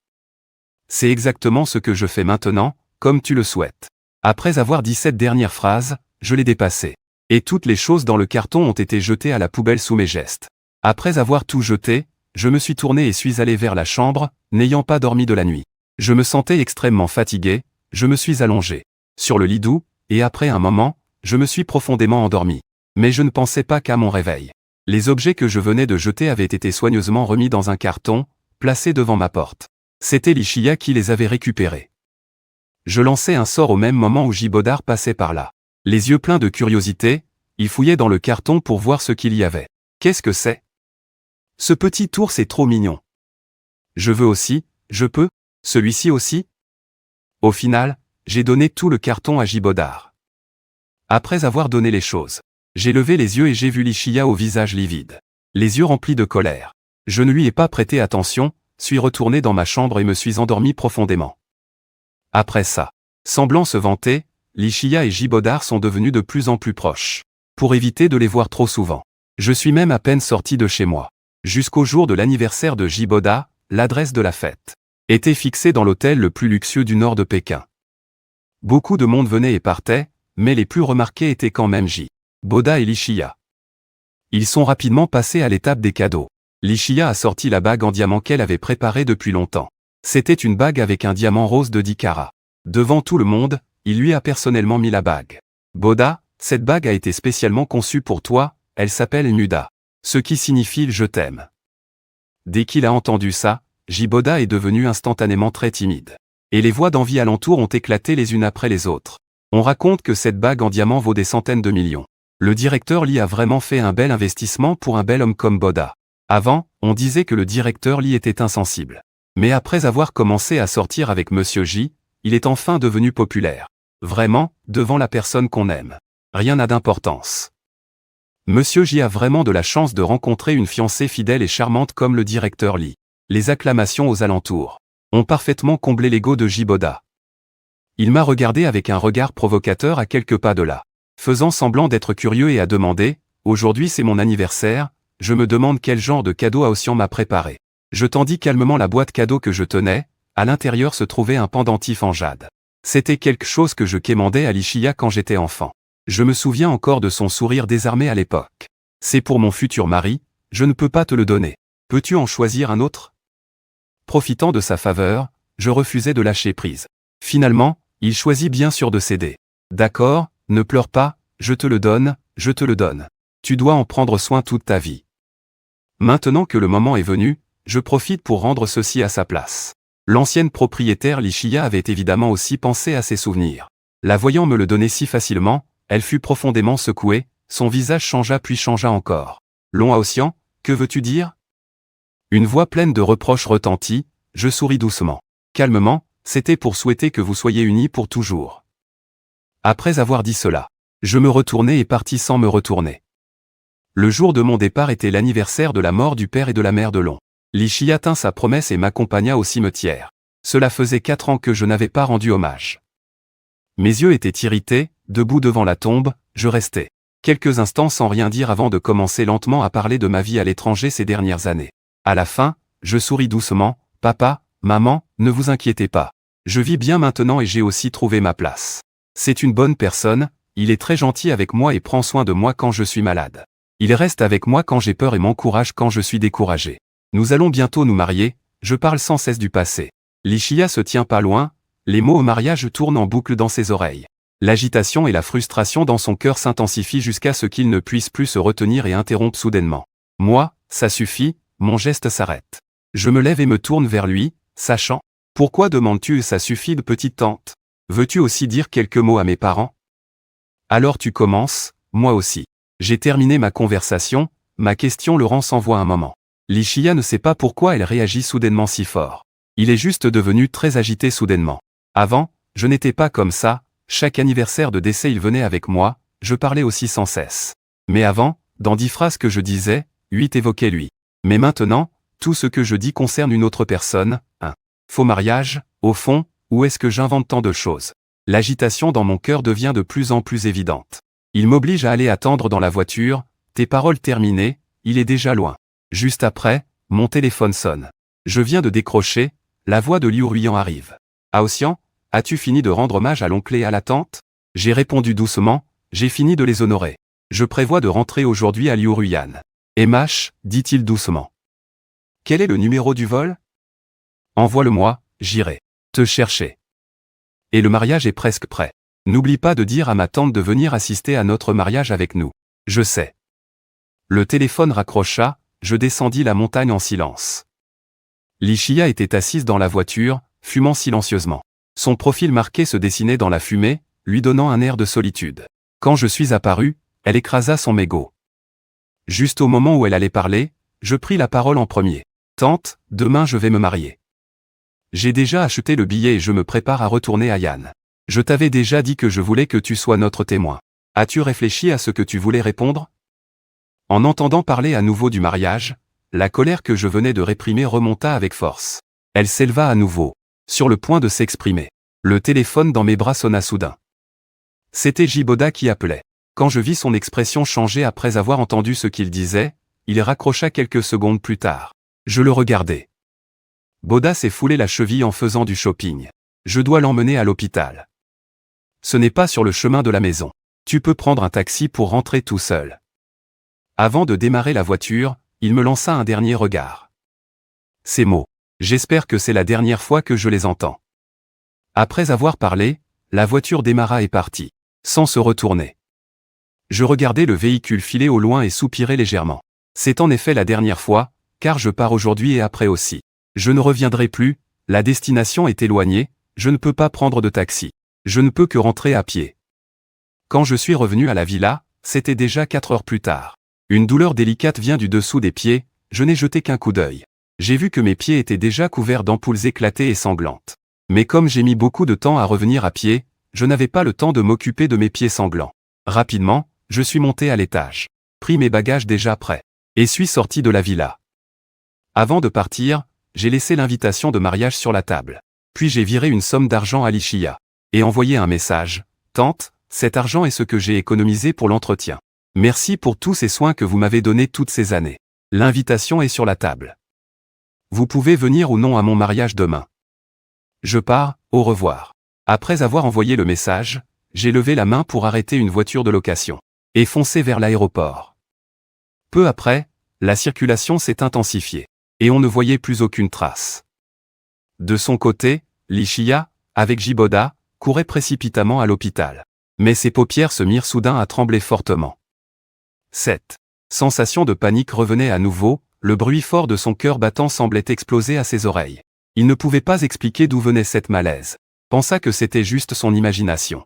C'est exactement ce que je fais maintenant, comme tu le souhaites. Après avoir dit cette dernière phrase, je l'ai dépassée. Et toutes les choses dans le carton ont été jetées à la poubelle sous mes gestes. Après avoir tout jeté, je me suis tourné et suis allé vers la chambre, n'ayant pas dormi de la nuit. Je me sentais extrêmement fatigué, je me suis allongé sur le lit doux, et après un moment, je me suis profondément endormi. Mais je ne pensais pas qu'à mon réveil. Les objets que je venais de jeter avaient été soigneusement remis dans un carton, placé devant ma porte. C'était Li Shia qui les avait récupérés. Je lançai un sort au même moment où Gibodar passait par là. Les yeux pleins de curiosité, il fouillait dans le carton pour voir ce qu'il y avait. Qu'est-ce que c'est? Ce petit ours est trop mignon. Je veux aussi, je peux? Celui-ci aussi? Au final, j'ai donné tout le carton à Gibodar. Après avoir donné les choses, j'ai levé les yeux et j'ai vu Lichia au visage livide, les yeux remplis de colère. Je ne lui ai pas prêté attention, suis retourné dans ma chambre et me suis endormi profondément. Après ça, semblant se vanter, Lichia et Gibodar sont devenus de plus en plus proches. Pour éviter de les voir trop souvent, je suis même à peine sorti de chez moi. Jusqu'au jour de l'anniversaire de Gibodar, l'adresse de la fête était fixée dans l'hôtel le plus luxueux du nord de Pékin. Beaucoup de monde venait et partait, mais les plus remarqués étaient quand même Giboda et Lichia. Ils sont rapidement passés à l'étape des cadeaux. Lichia a sorti la bague en diamant qu'elle avait préparée depuis longtemps. C'était une bague avec un diamant rose de 10 carats. Devant tout le monde, il lui a personnellement mis la bague. Boda, cette bague a été spécialement conçue pour toi, elle s'appelle Nuda. Ce qui signifie je t'aime. Dès qu'il a entendu ça, Giboda est devenu instantanément très timide. Et les voix d'envie alentour ont éclaté les unes après les autres. On raconte que cette bague en diamant vaut des centaines de millions. Le directeur Li a vraiment fait un bel investissement pour un bel homme comme Boda. Avant, on disait que le directeur Li était insensible. Mais après avoir commencé à sortir avec Monsieur J, il est enfin devenu populaire. Vraiment, devant la personne qu'on aime. Rien n'a d'importance. Monsieur J a vraiment de la chance de rencontrer une fiancée fidèle et charmante comme le directeur Li. Les acclamations aux alentours ont parfaitement comblé l'ego de Giboda. Il m'a regardé avec un regard provocateur à quelques pas de là, faisant semblant d'être curieux et a demandé « Aujourd'hui c'est mon anniversaire, je me demande quel genre de cadeau Aossian m'a préparé. » Je tendis calmement la boîte cadeau que je tenais, à l'intérieur se trouvait un pendentif en jade. C'était quelque chose que je quémandais à Lichia quand j'étais enfant. Je me souviens encore de son sourire désarmé à l'époque. C'est pour mon futur mari, je ne peux pas te le donner. Peux-tu en choisir un autre? Profitant de sa faveur, je refusais de lâcher prise. Finalement, il choisit bien sûr de céder. D'accord, ne pleure pas, je te le donne, je te le donne. Tu dois en prendre soin toute ta vie. Maintenant que le moment est venu, je profite pour rendre ceci à sa place. L'ancienne propriétaire Lichia avait évidemment aussi pensé à ses souvenirs. La voyant me le donner si facilement, elle fut profondément secouée, son visage changea puis changea encore. Long Aossian, que veux-tu dire? Une voix pleine de reproches retentit, je souris doucement. Calmement, c'était pour souhaiter que vous soyez unis pour toujours. Après avoir dit cela, je me retournai et partis sans me retourner. Le jour de mon départ était l'anniversaire de la mort du père et de la mère de Long. Lichia tint sa promesse et m'accompagna au cimetière. Cela faisait 4 ans que je n'avais pas rendu hommage. Mes yeux étaient irrités, debout devant la tombe, je restai quelques instants sans rien dire avant de commencer lentement à parler de ma vie à l'étranger ces dernières années. À la fin, je souris doucement, « Papa, maman, ne vous inquiétez pas. Je vis bien maintenant et j'ai aussi trouvé ma place. C'est une bonne personne, il est très gentil avec moi et prend soin de moi quand je suis malade. Il reste avec moi quand j'ai peur et m'encourage quand je suis découragé. Nous allons bientôt nous marier, je parle sans cesse du passé. » Lichia se tient pas loin, les mots au mariage tournent en boucle dans ses oreilles. L'agitation et la frustration dans son cœur s'intensifient jusqu'à ce qu'il ne puisse plus se retenir et interrompt soudainement. Moi, ça suffit, mon geste s'arrête. Je me lève et me tourne vers lui, sachant. Pourquoi demandes-tu ça suffit de petite tante? Veux-tu aussi dire quelques mots à mes parents? Alors tu commences, moi aussi. J'ai terminé ma conversation, ma question le rend sans voix un moment. Lichia ne sait pas pourquoi elle réagit soudainement si fort. Il est juste devenu très agité soudainement. Avant, je n'étais pas comme ça, chaque anniversaire de décès il venait avec moi, je parlais aussi sans cesse. Mais avant, dans 10 phrases que je disais, 8 évoquaient lui. Mais maintenant, tout ce que je dis concerne une autre personne, un faux mariage, au fond, où est-ce que j'invente tant de choses? L'agitation dans mon cœur devient de plus en plus évidente. Il m'oblige à aller attendre dans la voiture, tes paroles terminées, il est déjà loin. Juste après, mon téléphone sonne. Je viens de décrocher, la voix de Liu Ruyan arrive. Aossian, as-tu fini de rendre hommage à l'oncle et à la tante? J'ai répondu doucement, j'ai fini de les honorer. Je prévois de rentrer aujourd'hui à Liu Ruyan. Emash, dit-il doucement. Quel est le numéro du vol? Envoie-le-moi, j'irai te chercher. Et le mariage est presque prêt. N'oublie pas de dire à ma tante de venir assister à notre mariage avec nous. Je sais. Le téléphone raccrocha, je descendis la montagne en silence. Lichia était assise dans la voiture, fumant silencieusement. Son profil marqué se dessinait dans la fumée, lui donnant un air de solitude. Quand je suis apparu, elle écrasa son mégot. Juste au moment où elle allait parler, je pris la parole en premier. « Tante, demain je vais me marier. J'ai déjà acheté le billet et je me prépare à retourner à Yann. Je t'avais déjà dit que je voulais que tu sois notre témoin. As-tu réfléchi à ce que tu voulais répondre ?» En entendant parler à nouveau du mariage, la colère que je venais de réprimer remonta avec force. Elle s'éleva à nouveau, sur le point de s'exprimer. Le téléphone dans mes bras sonna soudain. C'était Jiboda qui appelait. Quand je vis son expression changer après avoir entendu ce qu'il disait, il raccrocha quelques secondes plus tard. Je le regardais. Boda s'est foulé la cheville en faisant du shopping. Je dois l'emmener à l'hôpital. Ce n'est pas sur le chemin de la maison. Tu peux prendre un taxi pour rentrer tout seul. Avant de démarrer la voiture, il me lança un dernier regard. Ces mots. J'espère que c'est la dernière fois que je les entends. Après avoir parlé, la voiture démarra et partit, sans se retourner. Je regardais le véhicule filer au loin et soupirais légèrement. C'est en effet la dernière fois, car je pars aujourd'hui et après aussi. Je ne reviendrai plus, la destination est éloignée, je ne peux pas prendre de taxi. Je ne peux que rentrer à pied. Quand je suis revenu à la villa, c'était déjà 4 heures plus tard. Une douleur délicate vient du dessous des pieds, je n'ai jeté qu'un coup d'œil. J'ai vu que mes pieds étaient déjà couverts d'ampoules éclatées et sanglantes. Mais comme j'ai mis beaucoup de temps à revenir à pied, je n'avais pas le temps de m'occuper de mes pieds sanglants. Rapidement, je suis monté à l'étage, pris mes bagages déjà prêts, et suis sorti de la villa. Avant de partir, j'ai laissé l'invitation de mariage sur la table. Puis j'ai viré une somme d'argent à Lichia, et envoyé un message. « Tante, cet argent est ce que j'ai économisé pour l'entretien. Merci pour tous ces soins que vous m'avez donnés toutes ces années. L'invitation est sur la table. Vous pouvez venir ou non à mon mariage demain. Je pars, au revoir. » Après avoir envoyé le message, j'ai levé la main pour arrêter une voiture de location, et foncé vers l'aéroport. Peu après, la circulation s'est intensifiée, et on ne voyait plus aucune trace. De son côté, Lichia, avec Jiboda, courait précipitamment à l'hôpital. Mais ses paupières se mirent soudain à trembler fortement. Cette sensation de panique revenait à nouveau, le bruit fort de son cœur battant semblait exploser à ses oreilles. Il ne pouvait pas expliquer d'où venait cette malaise. Pensa que c'était juste son imagination.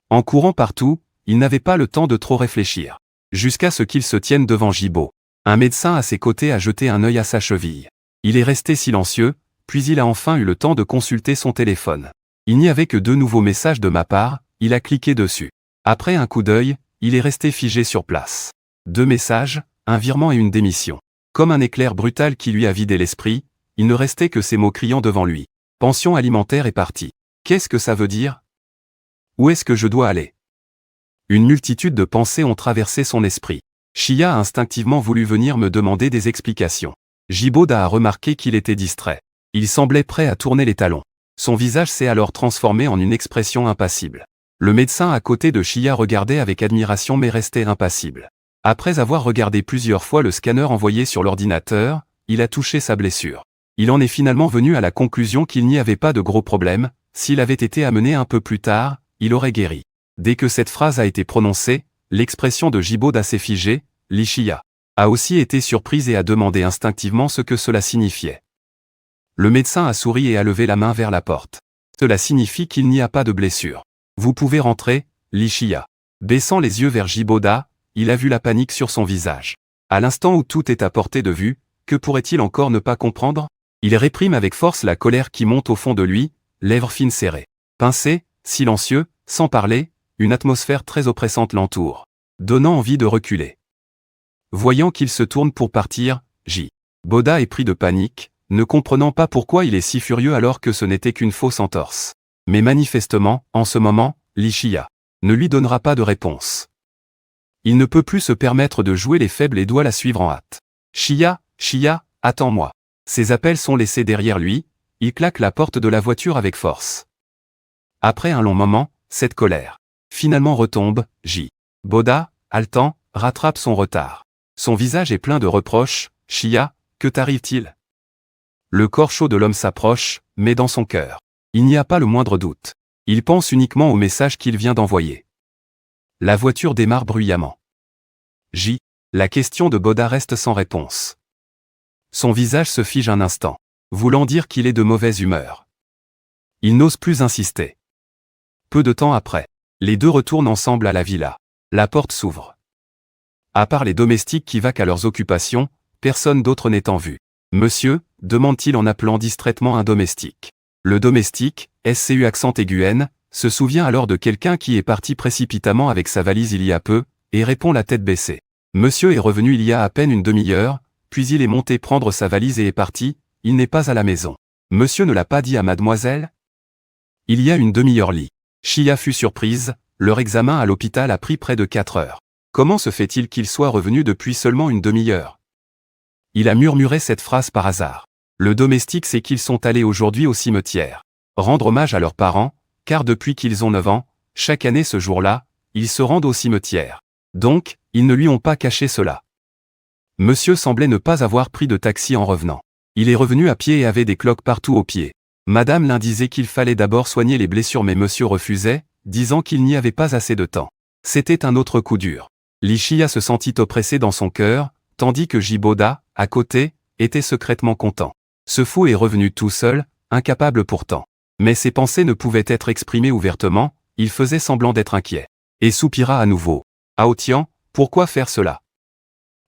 En courant partout, il n'avait pas le temps de trop réfléchir. Jusqu'à ce qu'il se tienne devant Jibo. Un médecin à ses côtés a jeté un œil à sa cheville. Il est resté silencieux, puis il a enfin eu le temps de consulter son téléphone. Il n'y avait que 2 nouveaux messages de ma part, il a cliqué dessus. Après un coup d'œil, il est resté figé sur place. 2 messages, un virement et une démission. Comme un éclair brutal qui lui a vidé l'esprit, il ne restait que ces mots criants devant lui. Pension alimentaire est partie. Qu'est-ce que ça veut dire? Où est-ce que je dois aller? Une multitude de pensées ont traversé son esprit. Chia a instinctivement voulu venir me demander des explications. Jiboda a remarqué qu'il était distrait. Il semblait prêt à tourner les talons. Son visage s'est alors transformé en une expression impassible. Le médecin à côté de Chia regardait avec admiration mais restait impassible. Après avoir regardé plusieurs fois le scanner envoyé sur l'ordinateur, il a touché sa blessure. Il en est finalement venu à la conclusion qu'il n'y avait pas de gros problème, s'il avait été amené un peu plus tard, il aurait guéri. Dès que cette phrase a été prononcée, l'expression de Jiboda s'est figée, Lichia a aussi été surprise et a demandé instinctivement ce que cela signifiait. Le médecin a souri et a levé la main vers la porte. Cela signifie qu'il n'y a pas de blessure. Vous pouvez rentrer, Lichia. Baissant les yeux vers Jiboda, il a vu la panique sur son visage. À l'instant où tout est à portée de vue, que pourrait-il encore ne pas comprendre? Il réprime avec force la colère qui monte au fond de lui, lèvres fines serrées. Pincé, silencieux, sans parler, une atmosphère très oppressante l'entoure, donnant envie de reculer. Voyant qu'il se tourne pour partir, Boda est pris de panique, ne comprenant pas pourquoi il est si furieux alors que ce n'était qu'une fausse entorse. Mais manifestement, en ce moment, Lichia ne lui donnera pas de réponse. Il ne peut plus se permettre de jouer les faibles et doit la suivre en hâte. Chia, attends-moi. Ses appels sont laissés derrière lui, il claque la porte de la voiture avec force. Après un long moment, cette colère finalement retombe, Boda, haletant, rattrape son retard. Son visage est plein de reproches. Chia, que t'arrive-t-il? Le corps chaud de l'homme s'approche, mais dans son cœur, il n'y a pas le moindre doute. Il pense uniquement au message qu'il vient d'envoyer. La voiture démarre bruyamment. La question de Boda reste sans réponse. Son visage se fige un instant, voulant dire qu'il est de mauvaise humeur. Il n'ose plus insister. Peu de temps après, les deux retournent ensemble à la villa. La porte s'ouvre. À part les domestiques qui vaquent à leurs occupations, personne d'autre n'est en vue. Monsieur, demande-t-il en appelant distraitement un domestique. Le domestique, SCU accent aigu N, se souvient alors de quelqu'un qui est parti précipitamment avec sa valise il y a peu, et répond la tête baissée. Monsieur est revenu il y a à peine une demi-heure, puis il est monté prendre sa valise et est parti, il n'est pas à la maison. Monsieur ne l'a pas dit à mademoiselle? Il y a une demi-heure lit. Chia fut surprise, leur examen à l'hôpital a pris près de 4 heures. Comment se fait-il qu'il soit revenu depuis seulement une demi-heure? Il a murmuré cette phrase par hasard. Le domestique sait qu'ils sont allés aujourd'hui au cimetière rendre hommage à leurs parents, car depuis qu'ils ont 9 ans, chaque année ce jour-là, ils se rendent au cimetière. Donc, ils ne lui ont pas caché cela. Monsieur semblait ne pas avoir pris de taxi en revenant. Il est revenu à pied et avait des cloques partout aux pieds. Madame Lin disait qu'il fallait d'abord soigner les blessures mais monsieur refusait, disant qu'il n'y avait pas assez de temps. C'était un autre coup dur. Li Chia se sentit oppressé dans son cœur, tandis que Jiboda, à côté, était secrètement content. Ce fou est revenu tout seul, incapable pourtant. Mais ses pensées ne pouvaient être exprimées ouvertement, il faisait semblant d'être inquiet. Et soupira à nouveau. Ao Tian, pourquoi faire cela?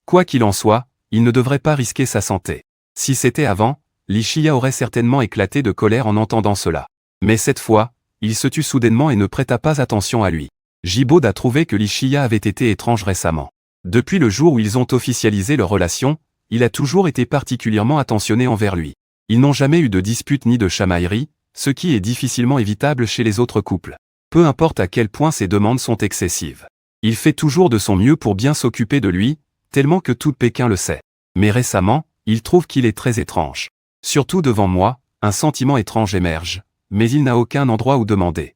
Quoi qu'il en soit, il ne devrait pas risquer sa santé. Si c'était avant, Li Chia aurait certainement éclaté de colère en entendant cela. Mais cette fois, il se tut soudainement et ne prêta pas attention à lui. Jiboda a trouvé que Li Chia avait été étrange récemment. Depuis le jour où ils ont officialisé leur relation, il a toujours été particulièrement attentionné envers lui. Ils n'ont jamais eu de dispute ni de chamaillerie, ce qui est difficilement évitable chez les autres couples. Peu importe à quel point ses demandes sont excessives. Il fait toujours de son mieux pour bien s'occuper de lui, tellement que tout Pékin le sait. Mais récemment, il trouve qu'il est très étrange. Surtout devant moi, un sentiment étrange émerge, mais il n'a aucun endroit où demander.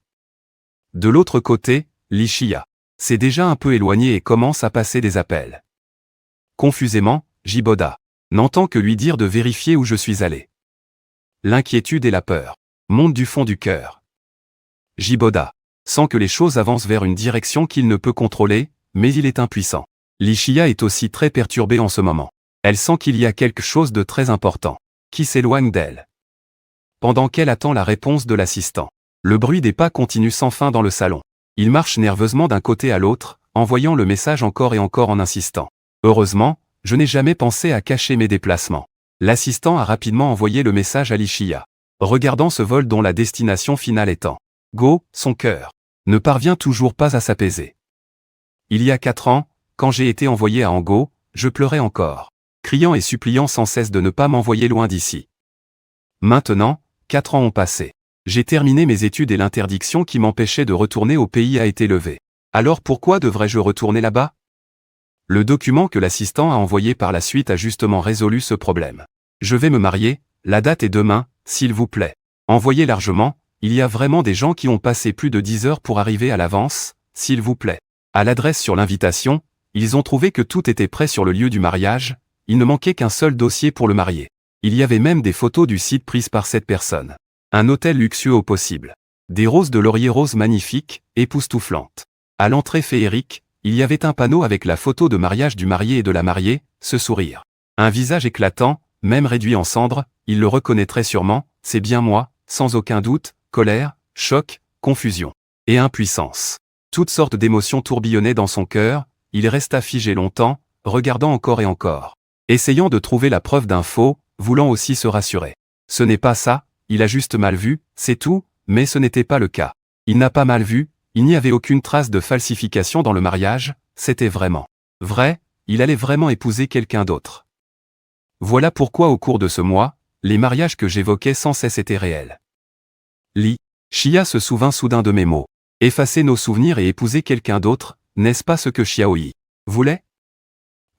De l'autre côté, Li Chia s'est déjà un peu éloigné et commence à passer des appels. Confusément, Jiboda n'entend que lui dire de vérifier où je suis allé. L'inquiétude et la peur montent du fond du cœur. Jiboda sent que les choses avancent vers une direction qu'il ne peut contrôler, mais il est impuissant. Li Chia est aussi très perturbée en ce moment. Elle sent qu'il y a quelque chose de très important qui s'éloigne d'elle. Pendant qu'elle attend la réponse de l'assistant, le bruit des pas continue sans fin dans le salon. Il marche nerveusement d'un côté à l'autre, envoyant le message encore et encore en insistant. Heureusement, je n'ai jamais pensé à cacher mes déplacements. L'assistant a rapidement envoyé le message à Li Chia. Regardant ce vol dont la destination finale étant Go, son cœur ne parvient toujours pas à s'apaiser. Il y a 4 ans, quand j'ai été envoyé à Ango, je pleurais encore, criant et suppliant sans cesse de ne pas m'envoyer loin d'ici. Maintenant, 4 ans ont passé. J'ai terminé mes études et l'interdiction qui m'empêchait de retourner au pays a été levée. Alors pourquoi devrais-je retourner là-bas? Le document que l'assistant a envoyé par la suite a justement résolu ce problème. Je vais me marier, la date est demain, s'il vous plaît. Envoyez largement, il y a vraiment des gens qui ont passé plus de 10 heures pour arriver à l'avance, s'il vous plaît. À l'adresse sur l'invitation, ils ont trouvé que tout était prêt sur le lieu du mariage, il ne manquait qu'un seul dossier pour le marier. Il y avait même des photos du site prises par cette personne. Un hôtel luxueux au possible. Des roses de laurier rose magnifiques, époustouflantes. À l'entrée féerique, il y avait un panneau avec la photo de mariage du marié et de la mariée, ce sourire. Un visage éclatant, même réduit en cendres, il le reconnaîtrait sûrement, c'est bien moi, sans aucun doute, colère, choc, confusion et impuissance. Toutes sortes d'émotions tourbillonnaient dans son cœur, il resta figé longtemps, regardant encore et encore. Essayant de trouver la preuve d'un faux, voulant aussi se rassurer. Ce n'est pas ça, il a juste mal vu, c'est tout, mais ce n'était pas le cas. Il n'a pas mal vu, il n'y avait aucune trace de falsification dans le mariage, c'était vraiment vrai, il allait vraiment épouser quelqu'un d'autre. Voilà pourquoi au cours de ce mois, les mariages que j'évoquais sans cesse étaient réels. Li Chia se souvint soudain de mes mots. Effacer nos souvenirs et épouser quelqu'un d'autre, n'est-ce pas ce que Xiaoyi voulait?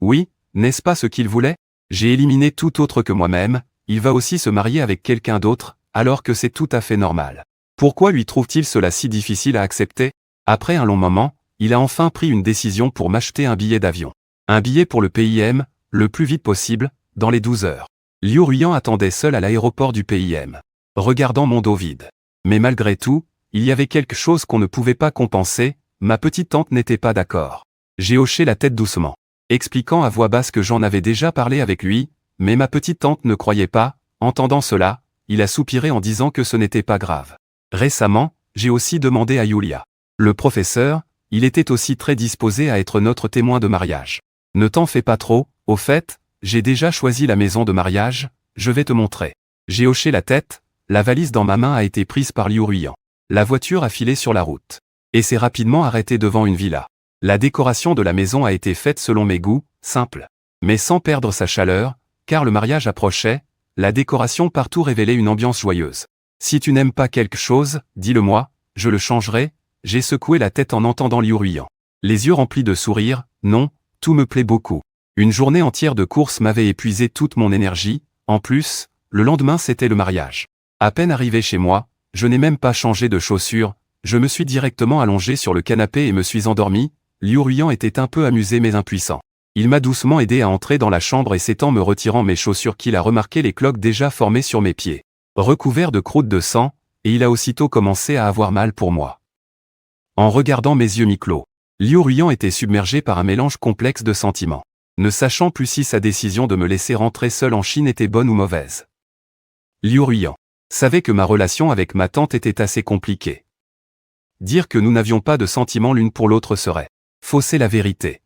Oui, n'est-ce pas ce qu'il voulait? J'ai éliminé tout autre que moi-même, il va aussi se marier avec quelqu'un d'autre, alors que c'est tout à fait normal. Pourquoi lui trouve-t-il cela si difficile à accepter? Après un long moment, il a enfin pris une décision pour m'acheter un billet d'avion. Un billet pour le PIM, le plus vite possible, dans les 12 heures. Liu Ruyan attendait seul à l'aéroport du PIM, regardant mon dos vide. Mais malgré tout, il y avait quelque chose qu'on ne pouvait pas compenser, ma petite tante n'était pas d'accord. J'ai hoché la tête doucement, expliquant à voix basse que j'en avais déjà parlé avec lui, mais ma petite tante ne croyait pas, entendant cela, il a soupiré en disant que ce n'était pas grave. Récemment, j'ai aussi demandé à Yulia. Le professeur, il était aussi très disposé à être notre témoin de mariage. Ne t'en fais pas trop, au fait, j'ai déjà choisi la maison de mariage, je vais te montrer. J'ai hoché la tête, la valise dans ma main a été prise par Liu Ruyan. La voiture a filé sur la route. Et s'est rapidement arrêtée devant une villa. La décoration de la maison a été faite selon mes goûts, simple. Mais sans perdre sa chaleur, car le mariage approchait, la décoration partout révélait une ambiance joyeuse. Si tu n'aimes pas quelque chose, dis-le-moi, je le changerai. J'ai secoué la tête en entendant Liu Ruyan. Les yeux remplis de sourires, non, tout me plaît beaucoup. Une journée entière de course m'avait épuisé toute mon énergie, en plus, le lendemain c'était le mariage. À peine arrivé chez moi, je n'ai même pas changé de chaussures, je me suis directement allongé sur le canapé et me suis endormi. Liu Ruyan était un peu amusé mais impuissant. Il m'a doucement aidé à entrer dans la chambre et c'est en me retirant mes chaussures qu'il a remarqué les cloques déjà formées sur mes pieds, recouverts de croûtes de sang, et il a aussitôt commencé à avoir mal pour moi. En regardant mes yeux mi-clos, Liu Ruyan était submergé par un mélange complexe de sentiments, ne sachant plus si sa décision de me laisser rentrer seul en Chine était bonne ou mauvaise. Liu Ruyan savait que ma relation avec ma tante était assez compliquée. Dire que nous n'avions pas de sentiments l'une pour l'autre serait fausser la vérité.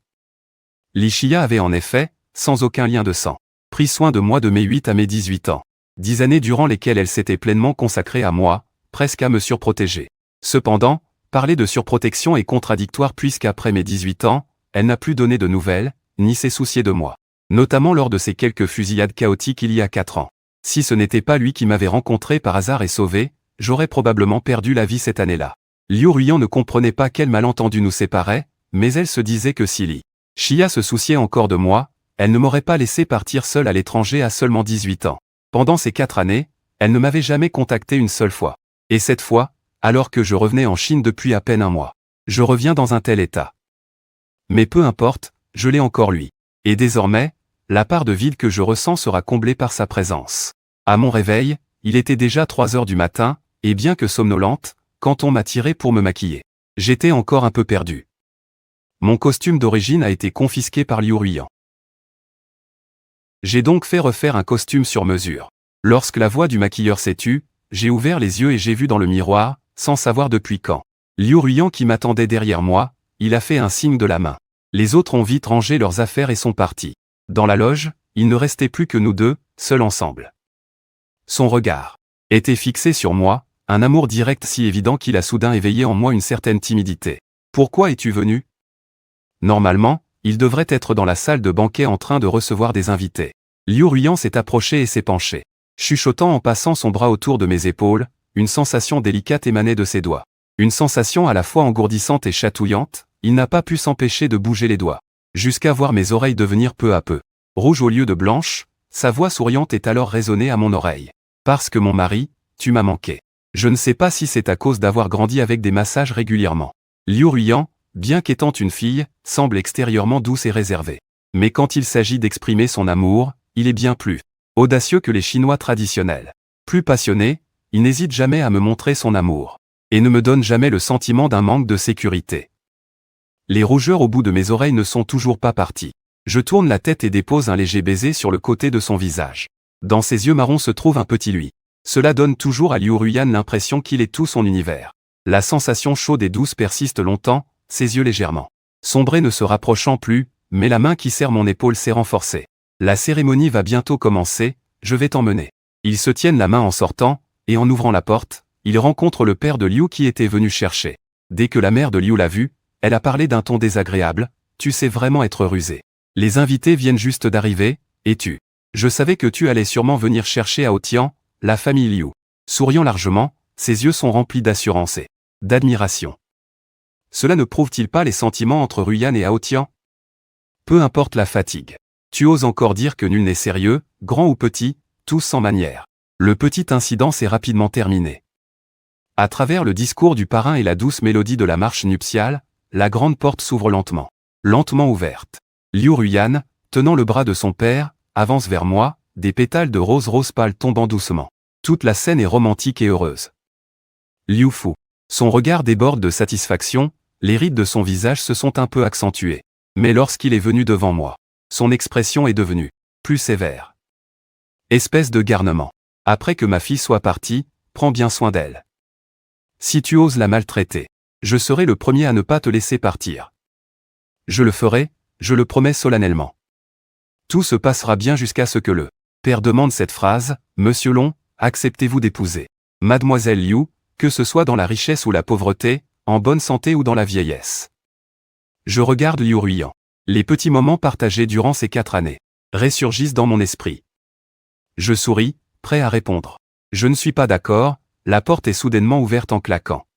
Li Xia avait en effet, sans aucun lien de sang, pris soin de moi de mes 8 à mes 18 ans. 10 années durant lesquelles elle s'était pleinement consacrée à moi, presque à me surprotéger. Cependant, parler de surprotection est contradictoire puisqu'après mes 18 ans, elle n'a plus donné de nouvelles, ni s'est souciée de moi. Notamment lors de ces quelques fusillades chaotiques il y a 4 ans. Si ce n'était pas lui qui m'avait rencontré par hasard et sauvé, j'aurais probablement perdu la vie cette année-là. Liu Ruyan ne comprenait pas quel malentendu nous séparait, mais elle se disait que si Li Xia se souciait encore de moi, elle ne m'aurait pas laissé partir seule à l'étranger à seulement 18 ans. Pendant ces 4 années, elle ne m'avait jamais contacté une seule fois. Et cette fois, alors que je revenais en Chine depuis à peine un mois. Je reviens dans un tel état. Mais peu importe, je l'ai encore lui. Et désormais, la part de vide que je ressens sera comblée par sa présence. À mon réveil, il était déjà 3 heures du matin, et bien que somnolente, quand on m'a tiré pour me maquiller, j'étais encore un peu perdu. Mon costume d'origine a été confisqué par Liu Ruyan. J'ai donc fait refaire un costume sur mesure. Lorsque la voix du maquilleur s'est tue, j'ai ouvert les yeux et j'ai vu dans le miroir, sans savoir depuis quand, Liu Ruyan qui m'attendait derrière moi, il a fait un signe de la main. Les autres ont vite rangé leurs affaires et sont partis. Dans la loge, il ne restait plus que nous deux, seuls ensemble. Son regard était fixé sur moi, un amour direct si évident qu'il a soudain éveillé en moi une certaine timidité. Pourquoi es-tu venu ? Normalement, il devrait être dans la salle de banquet en train de recevoir des invités. Liu Ruyan s'est approché et s'est penché. Chuchotant en passant son bras autour de mes épaules, une sensation délicate émanait de ses doigts. Une sensation à la fois engourdissante et chatouillante, il n'a pas pu s'empêcher de bouger les doigts, jusqu'à voir mes oreilles devenir peu à peu rouges au lieu de blanches. Sa voix souriante est alors résonnée à mon oreille. Parce que mon mari, tu m'as manqué. Je ne sais pas si c'est à cause d'avoir grandi avec des massages régulièrement. Liu Ruyan, bien qu'étant une fille, semble extérieurement douce et réservée. Mais quand il s'agit d'exprimer son amour, il est bien plus audacieux que les Chinois traditionnels. Plus passionné, il n'hésite jamais à me montrer son amour. Et ne me donne jamais le sentiment d'un manque de sécurité. Les rougeurs au bout de mes oreilles ne sont toujours pas parties. Je tourne la tête et dépose un léger baiser sur le côté de son visage. Dans ses yeux marrons se trouve un petit lui. Cela donne toujours à Liu Ruyan l'impression qu'il est tout son univers. La sensation chaude et douce persiste longtemps, ses yeux légèrement sombrés ne se rapprochant plus, mais la main qui serre mon épaule s'est renforcée. La cérémonie va bientôt commencer, je vais t'emmener. Ils se tiennent la main en sortant, et en ouvrant la porte, ils rencontrent le père de Liu qui était venu chercher. Dès que la mère de Liu l'a vu, elle a parlé d'un ton désagréable, tu sais vraiment être rusé. Les invités viennent juste d'arriver, et tu. Je savais que tu allais sûrement venir chercher à Otian, la famille Liu. Souriant largement, ses yeux sont remplis d'assurance et d'admiration. Cela ne prouve-t-il pas les sentiments entre Ruyan et Aotian ? Peu importe la fatigue. Tu oses encore dire que nul n'est sérieux, grand ou petit, tous sans manière. Le petit incident s'est rapidement terminé. À travers le discours du parrain et la douce mélodie de la marche nuptiale, la grande porte s'ouvre lentement. Lentement ouverte. Liu Ruyan, tenant le bras de son père, avance vers moi, des pétales de rose pâle tombant doucement. Toute la scène est romantique et heureuse. Liu Fu. Son regard déborde de satisfaction, les rides de son visage se sont un peu accentuées. Mais lorsqu'il est venu devant moi, son expression est devenue plus sévère. Espèce de garnement. Après que ma fille soit partie, prends bien soin d'elle. Si tu oses la maltraiter, je serai le premier à ne pas te laisser partir. Je le ferai, je le promets solennellement. Tout se passera bien jusqu'à ce que le père demande cette phrase, Monsieur Long, acceptez-vous d'épouser Mademoiselle Liu, que ce soit dans la richesse ou la pauvreté, en bonne santé ou dans la vieillesse. Je regarde Liu Ruiyan. Les petits moments partagés durant ces 4 années ressurgissent dans mon esprit. Je souris, prêt à répondre. Je ne suis pas d'accord, la porte est soudainement ouverte en claquant.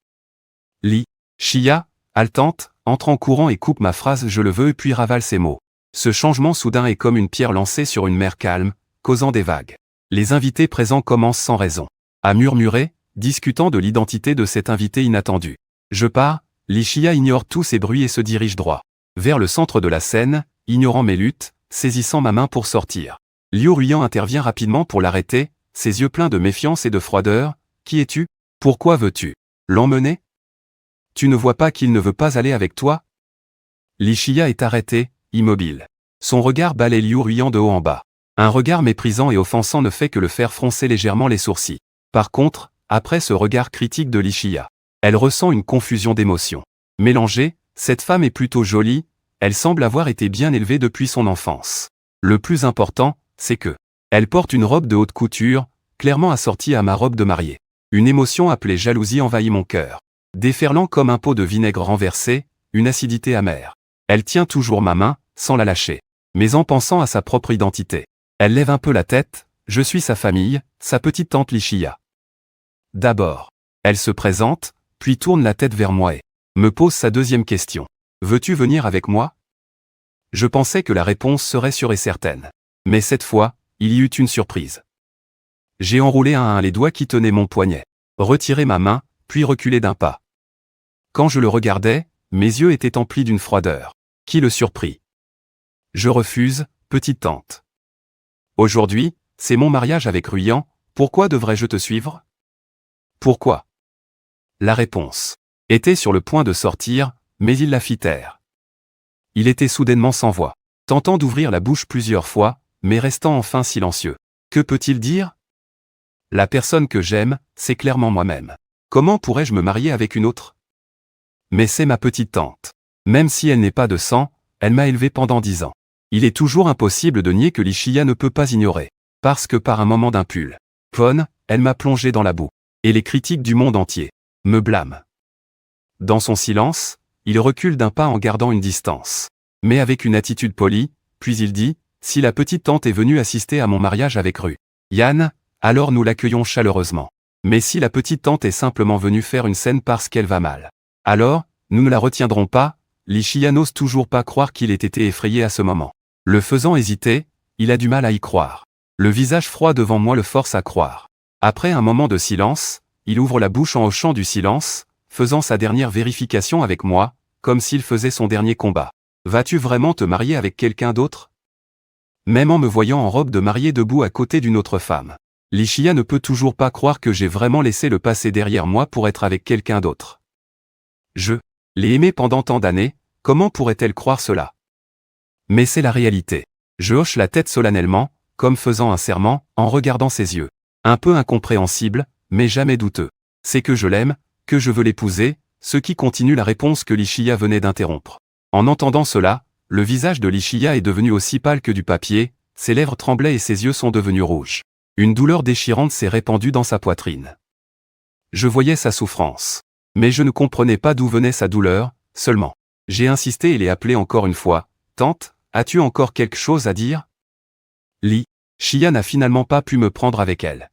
Li Xia, haletante, entre en courant et coupe ma phrase je le veux puis ravale ces mots. Ce changement soudain est comme une pierre lancée sur une mer calme, causant des vagues. Les invités présents commencent sans raison à murmurer, discutant de l'identité de cet invité inattendu. Je pars, Li Xia ignore tous ces bruits et se dirige droit vers le centre de la scène, ignorant mes luttes, saisissant ma main pour sortir. Liu Ruiyan intervient rapidement pour l'arrêter, ses yeux pleins de méfiance et de froideur. Qui es-tu? Pourquoi veux-tu l'emmener? Tu ne vois pas qu'il ne veut pas aller avec toi? Li Xia est arrêté, immobile. Son regard balaie Liu Ruiyan de haut en bas. Un regard méprisant et offensant ne fait que le faire froncer légèrement les sourcils. Par contre, après ce regard critique de Li Xia, elle ressent une confusion d'émotions. Mélangée, cette femme est plutôt jolie, elle semble avoir été bien élevée depuis son enfance. Le plus important, c'est que elle porte une robe de haute couture, clairement assortie à ma robe de mariée. Une émotion appelée jalousie envahit mon cœur. Déferlant comme un pot de vinaigre renversé, une acidité amère. Elle tient toujours ma main, sans la lâcher. Mais en pensant à sa propre identité. Elle lève un peu la tête, je suis sa famille, sa petite tante Li Xia. D'abord, elle se présente, puis tourne la tête vers moi et me pose sa deuxième question. Veux-tu venir avec moi? Je pensais que la réponse serait sûre et certaine. Mais cette fois, il y eut une surprise. J'ai enroulé un à un les doigts qui tenaient mon poignet, retiré ma main, puis reculé d'un pas. Quand je le regardais, mes yeux étaient emplis d'une froideur, qui le surprit. Je refuse, petite tante. Aujourd'hui, c'est mon mariage avec Ruiyan, pourquoi devrais-je te suivre? Pourquoi? La réponse était sur le point de sortir, mais il la fit taire. Il était soudainement sans voix, tentant d'ouvrir la bouche plusieurs fois, mais restant enfin silencieux. Que peut-il dire? La personne que j'aime, c'est clairement moi-même. Comment pourrais-je me marier avec une autre? Mais c'est ma petite tante. Même si elle n'est pas de sang, elle m'a élevé pendant 10 ans. Il est toujours impossible de nier que Li Xia ne peut pas ignorer. Parce que par un moment d'impulsion, elle m'a plongé dans la boue. Et les critiques du monde entier me blâment. Dans son silence, il recule d'un pas en gardant une distance. Mais avec une attitude polie, puis il dit, si la petite tante est venue assister à mon mariage avec Ruiyan, alors nous l'accueillons chaleureusement. Mais si la petite tante est simplement venue faire une scène parce qu'elle va mal, alors, nous ne la retiendrons pas. Li Xia n'ose toujours pas croire qu'il ait été effrayé à ce moment. Le faisant hésiter, il a du mal à y croire. Le visage froid devant moi le force à croire. Après un moment de silence, il ouvre la bouche en hochant du silence, faisant sa dernière vérification avec moi, comme s'il faisait son dernier combat. Vas-tu vraiment te marier avec quelqu'un d'autre? Même en me voyant en robe de mariée debout à côté d'une autre femme, Li Xia ne peut toujours pas croire que j'ai vraiment laissé le passé derrière moi pour être avec quelqu'un d'autre. Je l'ai aimée pendant tant d'années, comment pourrait-elle croire cela? Mais c'est la réalité. Je hoche la tête solennellement, comme faisant un serment, en regardant ses yeux. Un peu incompréhensible, mais jamais douteux. C'est que je l'aime, que je veux l'épouser, ce qui continue la réponse que Li Xia venait d'interrompre. En entendant cela, le visage de Li Xia est devenu aussi pâle que du papier, ses lèvres tremblaient et ses yeux sont devenus rouges. Une douleur déchirante s'est répandue dans sa poitrine. Je voyais sa souffrance. Mais je ne comprenais pas d'où venait sa douleur, seulement. J'ai insisté et l'ai appelé encore une fois. Tante, as-tu encore quelque chose à dire? Li Xia n'a finalement pas pu me prendre avec elle.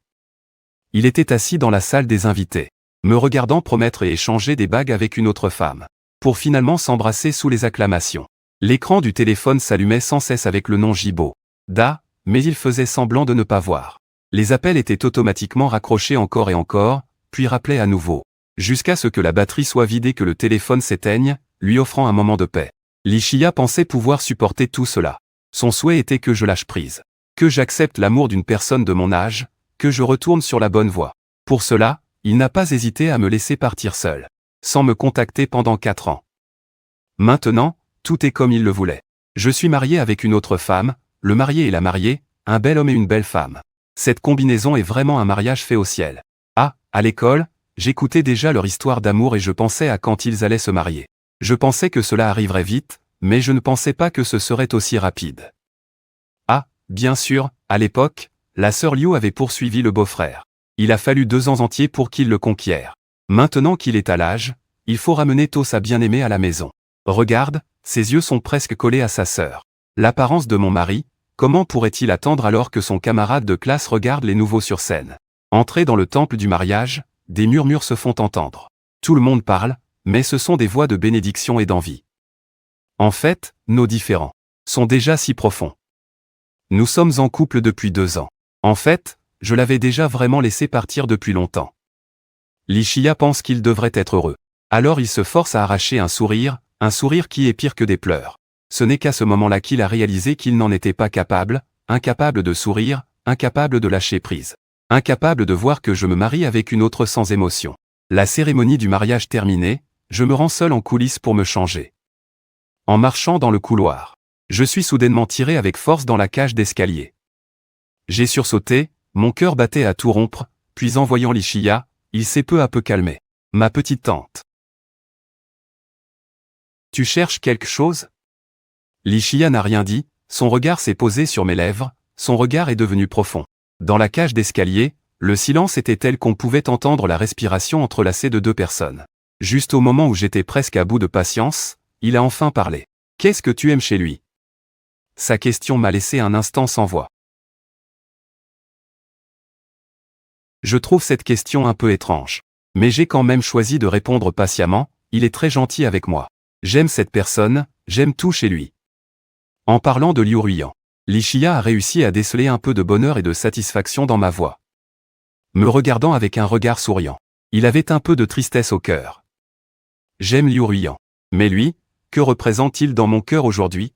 Il était assis dans la salle des invités, me regardant promettre et échanger des bagues avec une autre femme, pour finalement s'embrasser sous les acclamations. L'écran du téléphone s'allumait sans cesse avec le nom Jibo Da, mais il faisait semblant de ne pas voir. Les appels étaient automatiquement raccrochés encore et encore, puis rappelaient à nouveau. Jusqu'à ce que la batterie soit vidée que le téléphone s'éteigne, lui offrant un moment de paix. Li Xia pensait pouvoir supporter tout cela. Son souhait était que je lâche prise. Que j'accepte l'amour d'une personne de mon âge, que je retourne sur la bonne voie. Pour cela, il n'a pas hésité à me laisser partir seul. Sans me contacter pendant 4 ans. Maintenant, tout est comme il le voulait. Je suis marié avec une autre femme, le marié et la mariée, un bel homme et une belle femme. Cette combinaison est vraiment un mariage fait au ciel. Ah, à l'école, j'écoutais déjà leur histoire d'amour et je pensais à quand ils allaient se marier. Je pensais que cela arriverait vite, mais je ne pensais pas que ce serait aussi rapide. Ah, bien sûr, à l'époque, la sœur Liu avait poursuivi le beau-frère. Il a fallu 2 ans entiers pour qu'il le conquiert. Maintenant qu'il est à l'âge, il faut ramener tôt sa bien-aimée à la maison. Regarde, ses yeux sont presque collés à sa sœur. L'apparence de mon mari, comment pourrait-il attendre alors que son camarade de classe regarde les nouveaux sur scène? Entré dans le temple du mariage, des murmures se font entendre. Tout le monde parle, mais ce sont des voix de bénédiction et d'envie. En fait, nos différends sont déjà si profonds. Nous sommes en couple depuis 2 ans. En fait, je l'avais déjà vraiment laissé partir depuis longtemps. Li Shia pense qu'il devrait être heureux. Alors il se force à arracher un sourire qui est pire que des pleurs. Ce n'est qu'à ce moment-là qu'il a réalisé qu'il n'en était pas capable, incapable de sourire, incapable de lâcher prise. Incapable de voir que je me marie avec une autre sans émotion. La cérémonie du mariage terminée, je me rends seul en coulisses pour me changer. En marchant dans le couloir, je suis soudainement tiré avec force dans la cage d'escalier. J'ai sursauté, mon cœur battait à tout rompre, puis en voyant Li Shia, il s'est peu à peu calmé. Ma petite tante. Tu cherches quelque chose? Li Shia n'a rien dit, son regard s'est posé sur mes lèvres, son regard est devenu profond. Dans la cage d'escalier, le silence était tel qu'on pouvait entendre la respiration entrelacée de 2 personnes. Juste au moment où j'étais presque à bout de patience, il a enfin parlé. Qu'est-ce que tu aimes chez lui? Sa question m'a laissé un instant sans voix. Je trouve cette question un peu étrange. Mais j'ai quand même choisi de répondre patiemment, il est très gentil avec moi. J'aime cette personne, j'aime tout chez lui. En parlant de Liu Ruiyan, Li Shia a réussi à déceler un peu de bonheur et de satisfaction dans ma voix. Me regardant avec un regard souriant. Il avait un peu de tristesse au cœur. J'aime Liu Ruiyan. Mais lui, que représente-t-il dans mon cœur aujourd'hui?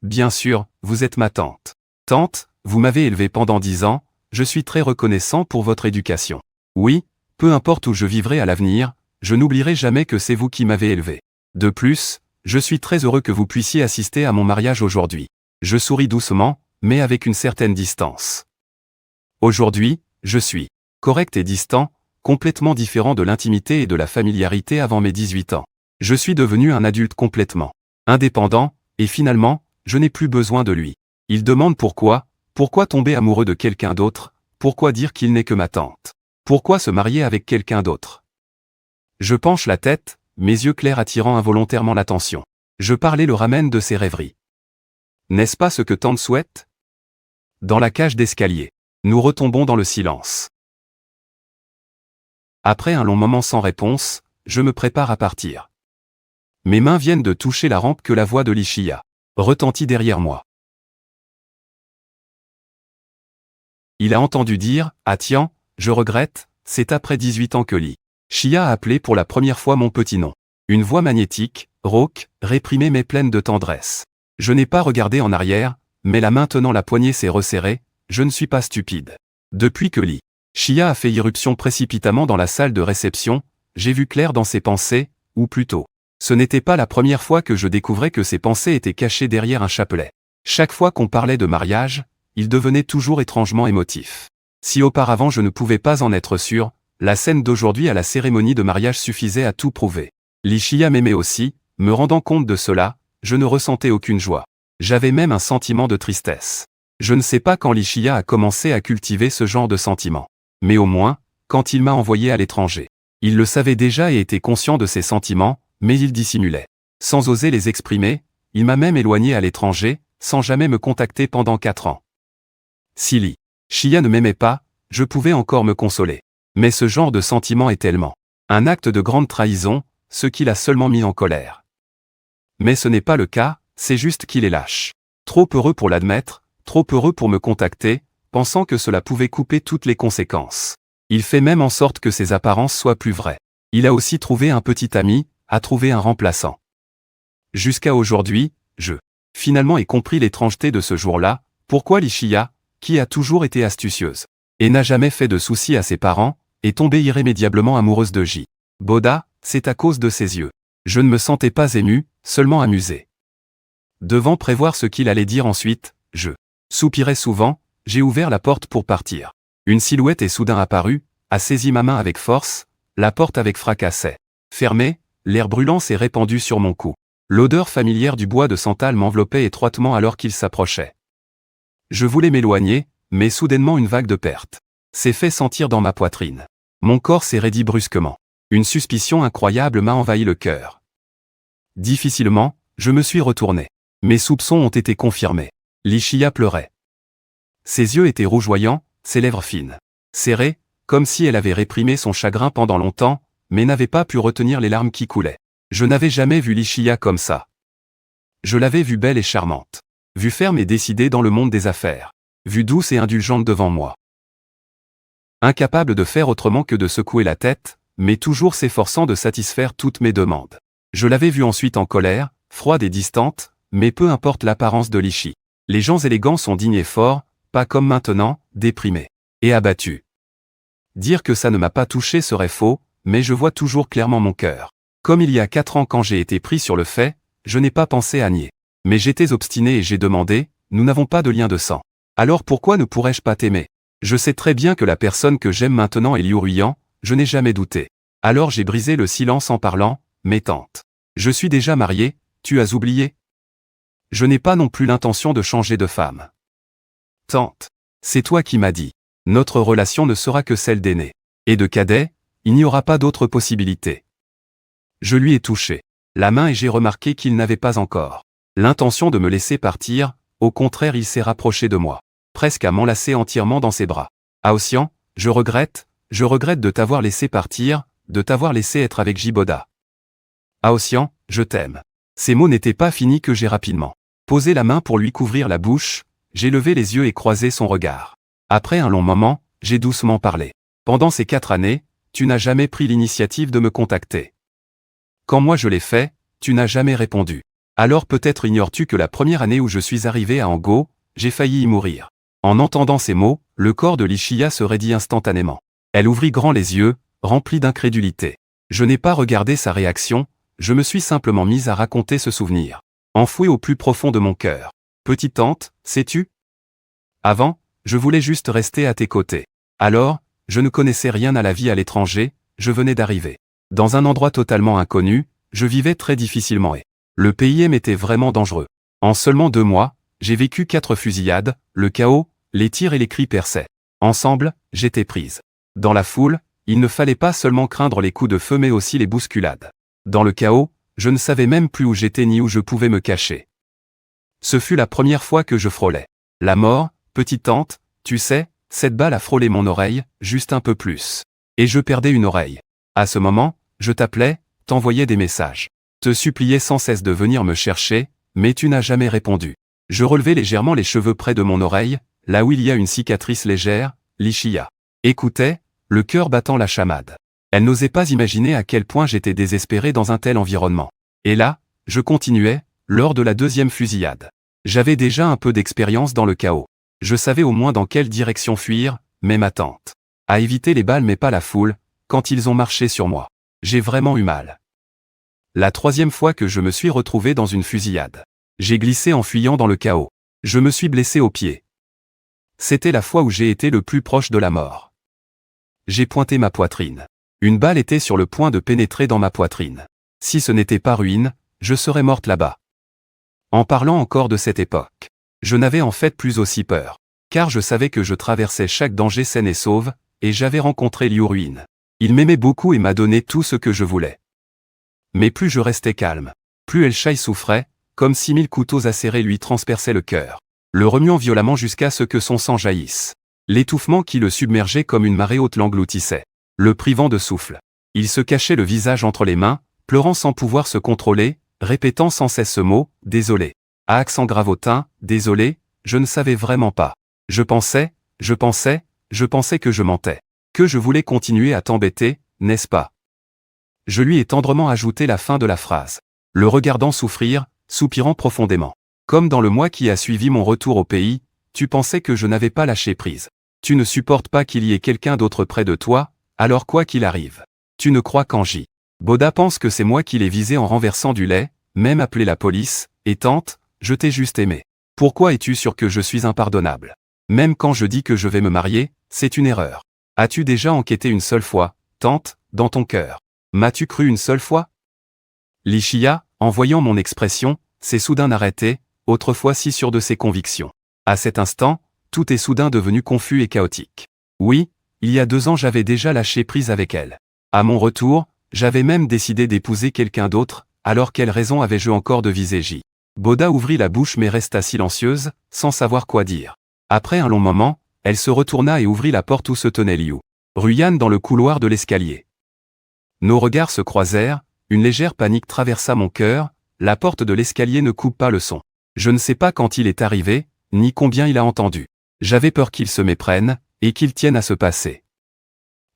Bien sûr, vous êtes ma tante. Tante, vous m'avez élevé pendant 10 ans, je suis très reconnaissant pour votre éducation. Oui, peu importe où je vivrai à l'avenir, je n'oublierai jamais que c'est vous qui m'avez élevé. De plus, je suis très heureux que vous puissiez assister à mon mariage aujourd'hui. Je souris doucement, mais avec une certaine distance. Aujourd'hui, je suis correct et distant, complètement différent de l'intimité et de la familiarité avant mes 18 ans. Je suis devenu un adulte complètement indépendant, et finalement, je n'ai plus besoin de lui. Il demande pourquoi tomber amoureux de quelqu'un d'autre, pourquoi dire qu'il n'est que ma tante. Pourquoi se marier avec quelqu'un d'autre? Je penche la tête, mes yeux clairs attirant involontairement l'attention. Je parle et le ramène de ses rêveries. N'est-ce pas ce que tante souhaite? Dans la cage d'escalier, nous retombons dans le silence. Après un long moment sans réponse, je me prépare à partir. Mes mains viennent de toucher la rampe que la voix de Li Shia retentit derrière moi. Il a entendu dire « Ah tiens, je regrette, c'est après 18 ans que Li Shia a appelé pour la première fois mon petit nom. Une voix magnétique, rauque, réprimée mais pleine de tendresse. Je n'ai pas regardé en arrière, mais la main tenant la poignée s'est resserrée, je ne suis pas stupide. Depuis que Li Shia a fait irruption précipitamment dans la salle de réception, j'ai vu clair dans ses pensées, ou plutôt, ce n'était pas la première fois que je découvrais que ses pensées étaient cachées derrière un chapelet. Chaque fois qu'on parlait de mariage, il devenait toujours étrangement émotif. Si auparavant je ne pouvais pas en être sûr, la scène d'aujourd'hui à la cérémonie de mariage suffisait à tout prouver. Li Shia m'aimait aussi, me rendant compte de cela, je ne ressentais aucune joie. J'avais même un sentiment de tristesse. Je ne sais pas quand Li Shia a commencé à cultiver ce genre de sentiment. Mais au moins, quand il m'a envoyé à l'étranger. Il le savait déjà et était conscient de ses sentiments, mais il dissimulait. Sans oser les exprimer, il m'a même éloigné à l'étranger, sans jamais me contacter pendant 4 ans. Si Li Shia ne m'aimait pas, je pouvais encore me consoler. Mais ce genre de sentiment est tellement un acte de grande trahison, ce qui l'a seulement mis en colère. Mais ce n'est pas le cas, c'est juste qu'il est lâche. Trop heureux pour l'admettre, trop heureux pour me contacter, pensant que cela pouvait couper toutes les conséquences. Il fait même en sorte que ses apparences soient plus vraies. Il a aussi trouvé un petit ami, a trouvé un remplaçant. Jusqu'à aujourd'hui, finalement ai compris l'étrangeté de ce jour-là, pourquoi Li Shia, qui a toujours été astucieuse, et n'a jamais fait de soucis à ses parents, est tombée irrémédiablement amoureuse de J. Boda, c'est à cause de ses yeux. Je ne me sentais pas ému, seulement amusé. Devant prévoir ce qu'il allait dire ensuite, je soupirais souvent, j'ai ouvert la porte pour partir. Une silhouette est soudain apparue, a saisi ma main avec force, La porte avec fracas s'est fermée, l'air brûlant s'est répandu sur mon cou. L'odeur familière du bois de santal m'enveloppait étroitement alors qu'il s'approchait. Je voulais m'éloigner, mais soudainement une vague de perte s'est fait sentir dans ma poitrine. Mon corps s'est raidi brusquement. Une suspicion incroyable m'a envahi le cœur. Difficilement, je me suis retourné. Mes soupçons ont été confirmés. Lichia pleurait. Ses yeux étaient rougeoyants, ses lèvres fines, serrées, comme si elle avait réprimé son chagrin pendant longtemps, mais n'avait pas pu retenir les larmes qui coulaient. Je n'avais jamais vu Lichia comme ça. Je l'avais vue belle et charmante. Vue ferme et décidée dans le monde des affaires. Vue douce et indulgente devant moi. Incapable de faire autrement que de secouer la tête, mais toujours s'efforçant de satisfaire toutes mes demandes. Je l'avais vue ensuite en colère, froide et distante, mais peu importe l'apparence de Lichi. Les gens élégants sont dignes et forts, pas comme maintenant, déprimés et abattus. Dire que ça ne m'a pas touché serait faux, mais je vois toujours clairement mon cœur. Comme il y a 4 ans quand j'ai été pris sur le fait, je n'ai pas pensé à nier. Mais j'étais obstiné et j'ai demandé, nous n'avons pas de lien de sang. Alors pourquoi ne pourrais-je pas t'aimer? Je sais très bien que la personne que j'aime maintenant est Liu Ruiyan, je n'ai jamais douté. Alors j'ai brisé le silence en parlant, mais tante. Je suis déjà marié, tu as oublié? Je n'ai pas non plus l'intention de changer de femme. Tante, c'est toi qui m'as dit. Notre relation ne sera que celle d'aîné. Et de cadet, il n'y aura pas d'autre possibilité. Je lui ai touché la main et j'ai remarqué qu'il n'avait pas encore l'intention de me laisser partir, au contraire il s'est rapproché de moi, presque à m'enlacer entièrement dans ses bras. Aossian, je regrette de t'avoir laissé partir, de t'avoir laissé être avec Jiboda. Aossian, je t'aime. Ces mots n'étaient pas finis que j'ai rapidement posé la main pour lui couvrir la bouche, j'ai levé les yeux et croisé son regard. Après un long moment, j'ai doucement parlé. Pendant ces 4 années, tu n'as jamais pris l'initiative de me contacter. Quand moi je l'ai fait, tu n'as jamais répondu. Alors peut-être ignores-tu que la première année où je suis arrivé à Ango, j'ai failli y mourir. En entendant ces mots, le corps de Lichia se raidit instantanément. Elle ouvrit grand les yeux, remplie d'incrédulité. Je n'ai pas regardé sa réaction, je me suis simplement mise à raconter ce souvenir, enfoui au plus profond de mon cœur. Petite tante, sais-tu? Avant, je voulais juste rester à tes côtés. Alors, je ne connaissais rien à la vie à l'étranger, je venais d'arriver. Dans un endroit totalement inconnu, je vivais très difficilement et le pays m'était vraiment dangereux. En seulement 2 mois, j'ai vécu 4 fusillades, le chaos, les tirs et les cris perçaient. Ensemble, j'étais prise. Dans la foule, il ne fallait pas seulement craindre les coups de feu mais aussi les bousculades. Dans le chaos, je ne savais même plus où j'étais ni où je pouvais me cacher. Ce fut la première fois que je frôlais la mort, petite tante, tu sais, cette balle a frôlé mon oreille, juste un peu plus. Et je perdais une oreille. À ce moment, je t'appelais, t'envoyais des messages. Te suppliais sans cesse de venir me chercher, mais tu n'as jamais répondu. Je relevais légèrement les cheveux près de mon oreille, là où il y a une cicatrice légère, Lichia. Écoutait, le cœur battant la chamade. Elle n'osait pas imaginer à quel point j'étais désespéré dans un tel environnement. Et là, je continuais, lors de la 2e fusillade. J'avais déjà un peu d'expérience dans le chaos. Je savais au moins dans quelle direction fuir, mais ma tante a évité les balles mais pas la foule, quand ils ont marché sur moi. J'ai vraiment eu mal. La 3e fois que je me suis retrouvé dans une fusillade. J'ai glissé en fuyant dans le chaos. Je me suis blessé au pied. C'était la fois où j'ai été le plus proche de la mort. J'ai pointé ma poitrine. Une balle était sur le point de pénétrer dans ma poitrine. Si ce n'était pas ruine, je serais morte là-bas. En parlant encore de cette époque, je n'avais en fait plus aussi peur, car je savais que je traversais chaque danger sain et sauve, et j'avais rencontré Liu Ruiyan. Il m'aimait beaucoup et m'a donné tout ce que je voulais. Mais plus je restais calme, plus El Shai souffrait, comme si 1000 couteaux acérés lui transperçaient le cœur, le remuant violemment jusqu'à ce que son sang jaillisse. L'étouffement qui le submergeait comme une marée haute l'engloutissait, le privant de souffle. Il se cachait le visage entre les mains, pleurant sans pouvoir se contrôler, répétant sans cesse ce mot, désolé. À accent gravotin, désolé, je ne savais vraiment pas. Je pensais que je mentais. Que je voulais continuer à t'embêter, n'est-ce pas? Je lui ai tendrement ajouté la fin de la phrase. Le regardant souffrir, soupirant profondément. Comme dans le mois qui a suivi mon retour au pays, tu pensais que je n'avais pas lâché prise. Tu ne supportes pas qu'il y ait quelqu'un d'autre près de toi, alors quoi qu'il arrive. Tu ne crois qu'en J. Boda pense que c'est moi qui l'ai visé en renversant du lait, même appelé la police, et tante, je t'ai juste aimé. Pourquoi es-tu sûr que je suis impardonnable? Même quand je dis que je vais me marier, c'est une erreur. As-tu déjà enquêté une seule fois, tante, dans ton cœur. M'as-tu cru une seule fois? Lichia, en voyant mon expression, s'est soudain arrêtée, autrefois si sûre de ses convictions. À cet instant, tout est soudain devenu confus et chaotique. Oui, il y a 2 ans j'avais déjà lâché prise avec elle. À mon retour, j'avais même décidé d'épouser quelqu'un d'autre, alors quelle raison avais-je encore de viser J. Boda ouvrit la bouche mais resta silencieuse, sans savoir quoi dire. Après un long moment, elle se retourna et ouvrit la porte où se tenait Liu Ruyan dans le couloir de l'escalier. Nos regards se croisèrent, une légère panique traversa mon cœur, la porte de l'escalier ne coupe pas le son. Je ne sais pas quand il est arrivé, ni combien il a entendu. J'avais peur qu'il se méprenne, et qu'il tienne à se passer.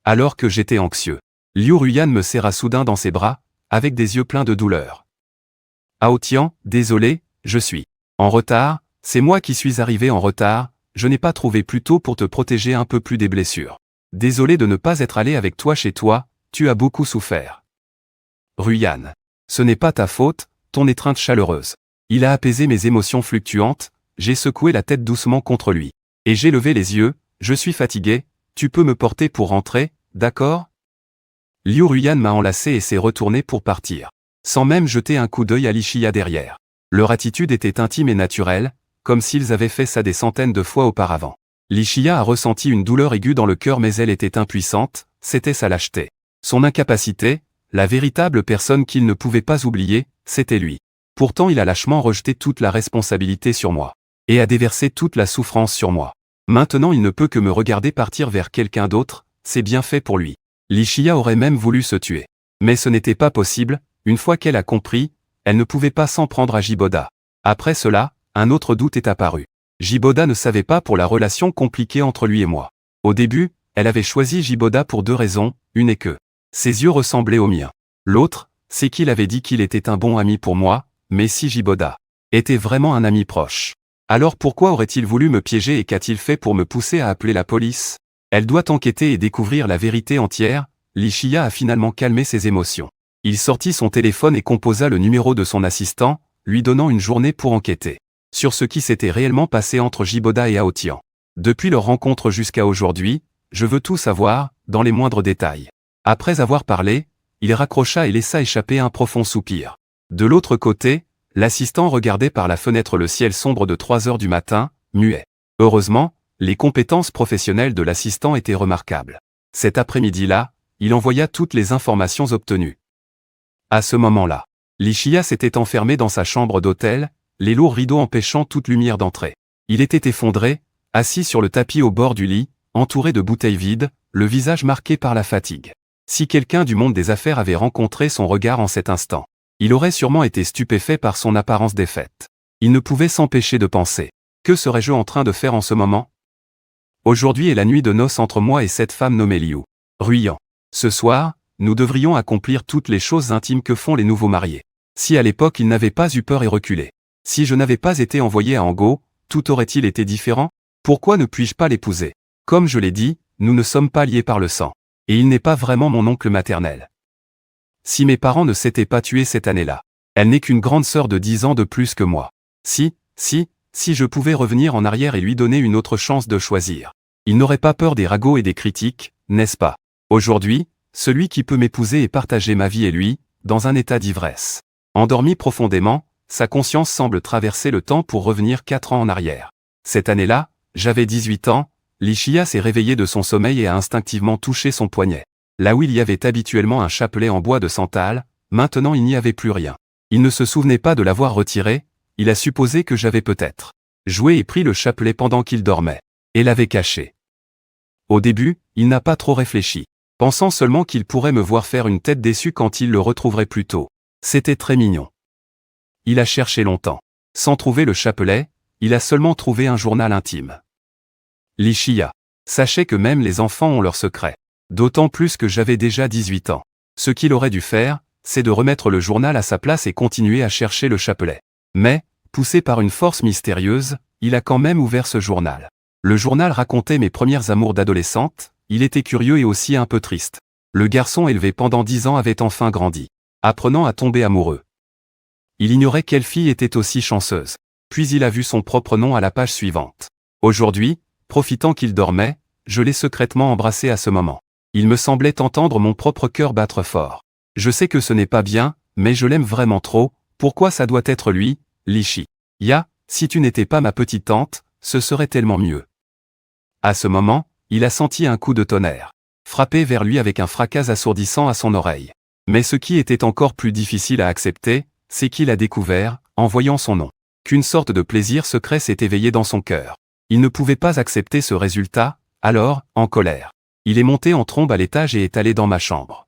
Alors que j'étais anxieux, Liu Ruyan me serra soudain dans ses bras, avec des yeux pleins de douleur. Hao Tian, désolé, je suis en retard, c'est moi qui suis arrivé en retard, je n'ai pas trouvé plus tôt pour te protéger un peu plus des blessures. Désolé de ne pas être allé avec toi chez toi, tu as beaucoup souffert. Ruyan. Ce n'est pas ta faute, ton étreinte chaleureuse. Il a apaisé mes émotions fluctuantes, j'ai secoué la tête doucement contre lui. Et j'ai levé les yeux, je suis fatigué, tu peux me porter pour rentrer, d'accord? Liu Ruyan m'a enlacé et s'est retourné pour partir. Sans même jeter un coup d'œil à Lichia derrière. Leur attitude était intime et naturelle, comme s'ils avaient fait ça des centaines de fois auparavant. Lichia a ressenti une douleur aiguë dans le cœur mais elle était impuissante, c'était sa lâcheté. Son incapacité, la véritable personne qu'il ne pouvait pas oublier, c'était lui. Pourtant il a lâchement rejeté toute la responsabilité sur moi. Et a déversé toute la souffrance sur moi. Maintenant il ne peut que me regarder partir vers quelqu'un d'autre, c'est bien fait pour lui. Lichia aurait même voulu se tuer. Mais ce n'était pas possible, une fois qu'elle a compris, elle ne pouvait pas s'en prendre à Jiboda. Après cela, un autre doute est apparu. Jiboda ne savait pas pour la relation compliquée entre lui et moi. Au début, elle avait choisi Jiboda pour 2 raisons, une est que ses yeux ressemblaient aux miens. L'autre, c'est qu'il avait dit qu'il était un bon ami pour moi, mais si Jiboda était vraiment un ami proche, alors pourquoi aurait-il voulu me piéger et qu'a-t-il fait pour me pousser à appeler la police? Elle doit enquêter et découvrir la vérité entière. Lichia a finalement calmé ses émotions. Il sortit son téléphone et composa le numéro de son assistant, lui donnant une journée pour enquêter sur ce qui s'était réellement passé entre Jiboda et Hao Tian. Depuis leur rencontre jusqu'à aujourd'hui, je veux tout savoir, dans les moindres détails. Après avoir parlé, il raccrocha et laissa échapper un profond soupir. De l'autre côté, l'assistant regardait par la fenêtre le ciel sombre de 3 heures du matin, muet. Heureusement, les compétences professionnelles de l'assistant étaient remarquables. Cet après-midi-là, il envoya toutes les informations obtenues. À ce moment-là, Lichia s'était enfermé dans sa chambre d'hôtel, les lourds rideaux empêchant toute lumière d'entrer. Il était effondré, assis sur le tapis au bord du lit, entouré de bouteilles vides, le visage marqué par la fatigue. Si quelqu'un du monde des affaires avait rencontré son regard en cet instant, il aurait sûrement été stupéfait par son apparence défaite. Il ne pouvait s'empêcher de penser. Que serais-je en train de faire en ce moment? Aujourd'hui est la nuit de noces entre moi et cette femme nommée Liu Ruyan. Ce soir, nous devrions accomplir toutes les choses intimes que font les nouveaux mariés. Si à l'époque il n'avait pas eu peur et reculé. Si je n'avais pas été envoyé à Ango, tout aurait-il été différent? Pourquoi ne puis-je pas l'épouser? Comme je l'ai dit, nous ne sommes pas liés par le sang. Et il n'est pas vraiment mon oncle maternel. Si mes parents ne s'étaient pas tués cette année-là, elle n'est qu'une grande sœur de 10 ans de plus que moi. Si je pouvais revenir en arrière et lui donner une autre chance de choisir. Il n'aurait pas peur des ragots et des critiques, n'est-ce pas? Aujourd'hui, celui qui peut m'épouser et partager ma vie est lui, dans un état d'ivresse. Endormi profondément, sa conscience semble traverser le temps pour revenir 4 ans en arrière. Cette année-là, j'avais 18 ans, Lichia s'est réveillée de son sommeil et a instinctivement touché son poignet. Là où il y avait habituellement un chapelet en bois de santal, maintenant il n'y avait plus rien. Il ne se souvenait pas de l'avoir retiré, il a supposé que j'avais peut-être joué et pris le chapelet pendant qu'il dormait, et l'avait caché. Au début, il n'a pas trop réfléchi, pensant seulement qu'il pourrait me voir faire une tête déçue quand il le retrouverait plus tôt. C'était très mignon. Il a cherché longtemps. Sans trouver le chapelet, il a seulement trouvé un journal intime. Lichia. Sachez que même les enfants ont leurs secrets. D'autant plus que j'avais déjà 18 ans. Ce qu'il aurait dû faire, c'est de remettre le journal à sa place et continuer à chercher le chapelet. Mais, poussé par une force mystérieuse, il a quand même ouvert ce journal. Le journal racontait mes premières amours d'adolescente, il était curieux et aussi un peu triste. Le garçon élevé pendant 10 ans avait enfin grandi, apprenant à tomber amoureux. Il ignorait quelle fille était aussi chanceuse. Puis il a vu son propre nom à la page suivante. Aujourd'hui, profitant qu'il dormait, je l'ai secrètement embrassé à ce moment. Il me semblait entendre mon propre cœur battre fort. Je sais que ce n'est pas bien, mais je l'aime vraiment trop, pourquoi ça doit être lui, Lichia, si tu n'étais pas ma petite tante, ce serait tellement mieux. À ce moment, il a senti un coup de tonnerre, frappé vers lui avec un fracas assourdissant à son oreille. Mais ce qui était encore plus difficile à accepter, c'est qu'il a découvert, en voyant son nom, qu'une sorte de plaisir secret s'est éveillé dans son cœur. Il ne pouvait pas accepter ce résultat, alors, en colère, il est monté en trombe à l'étage et est allé dans ma chambre.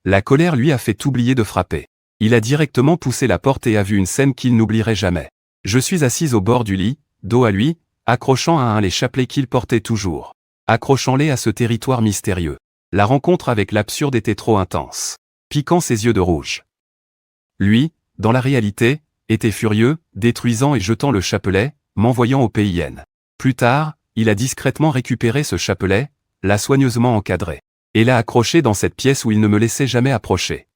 La colère lui a fait oublier de frapper. Il a directement poussé la porte et a vu une scène qu'il n'oublierait jamais. Je suis assise au bord du lit, dos à lui, accrochant à un les chapelets qu'il portait toujours. Accrochant-les à ce territoire mystérieux. La rencontre avec l'absurde était trop intense, piquant ses yeux de rouge. Lui, dans la réalité, était furieux, détruisant et jetant le chapelet, m'envoyant au PIN. Plus tard, il a discrètement récupéré ce chapelet, l'a soigneusement encadré, et l'a accroché dans cette pièce où il ne me laissait jamais approcher.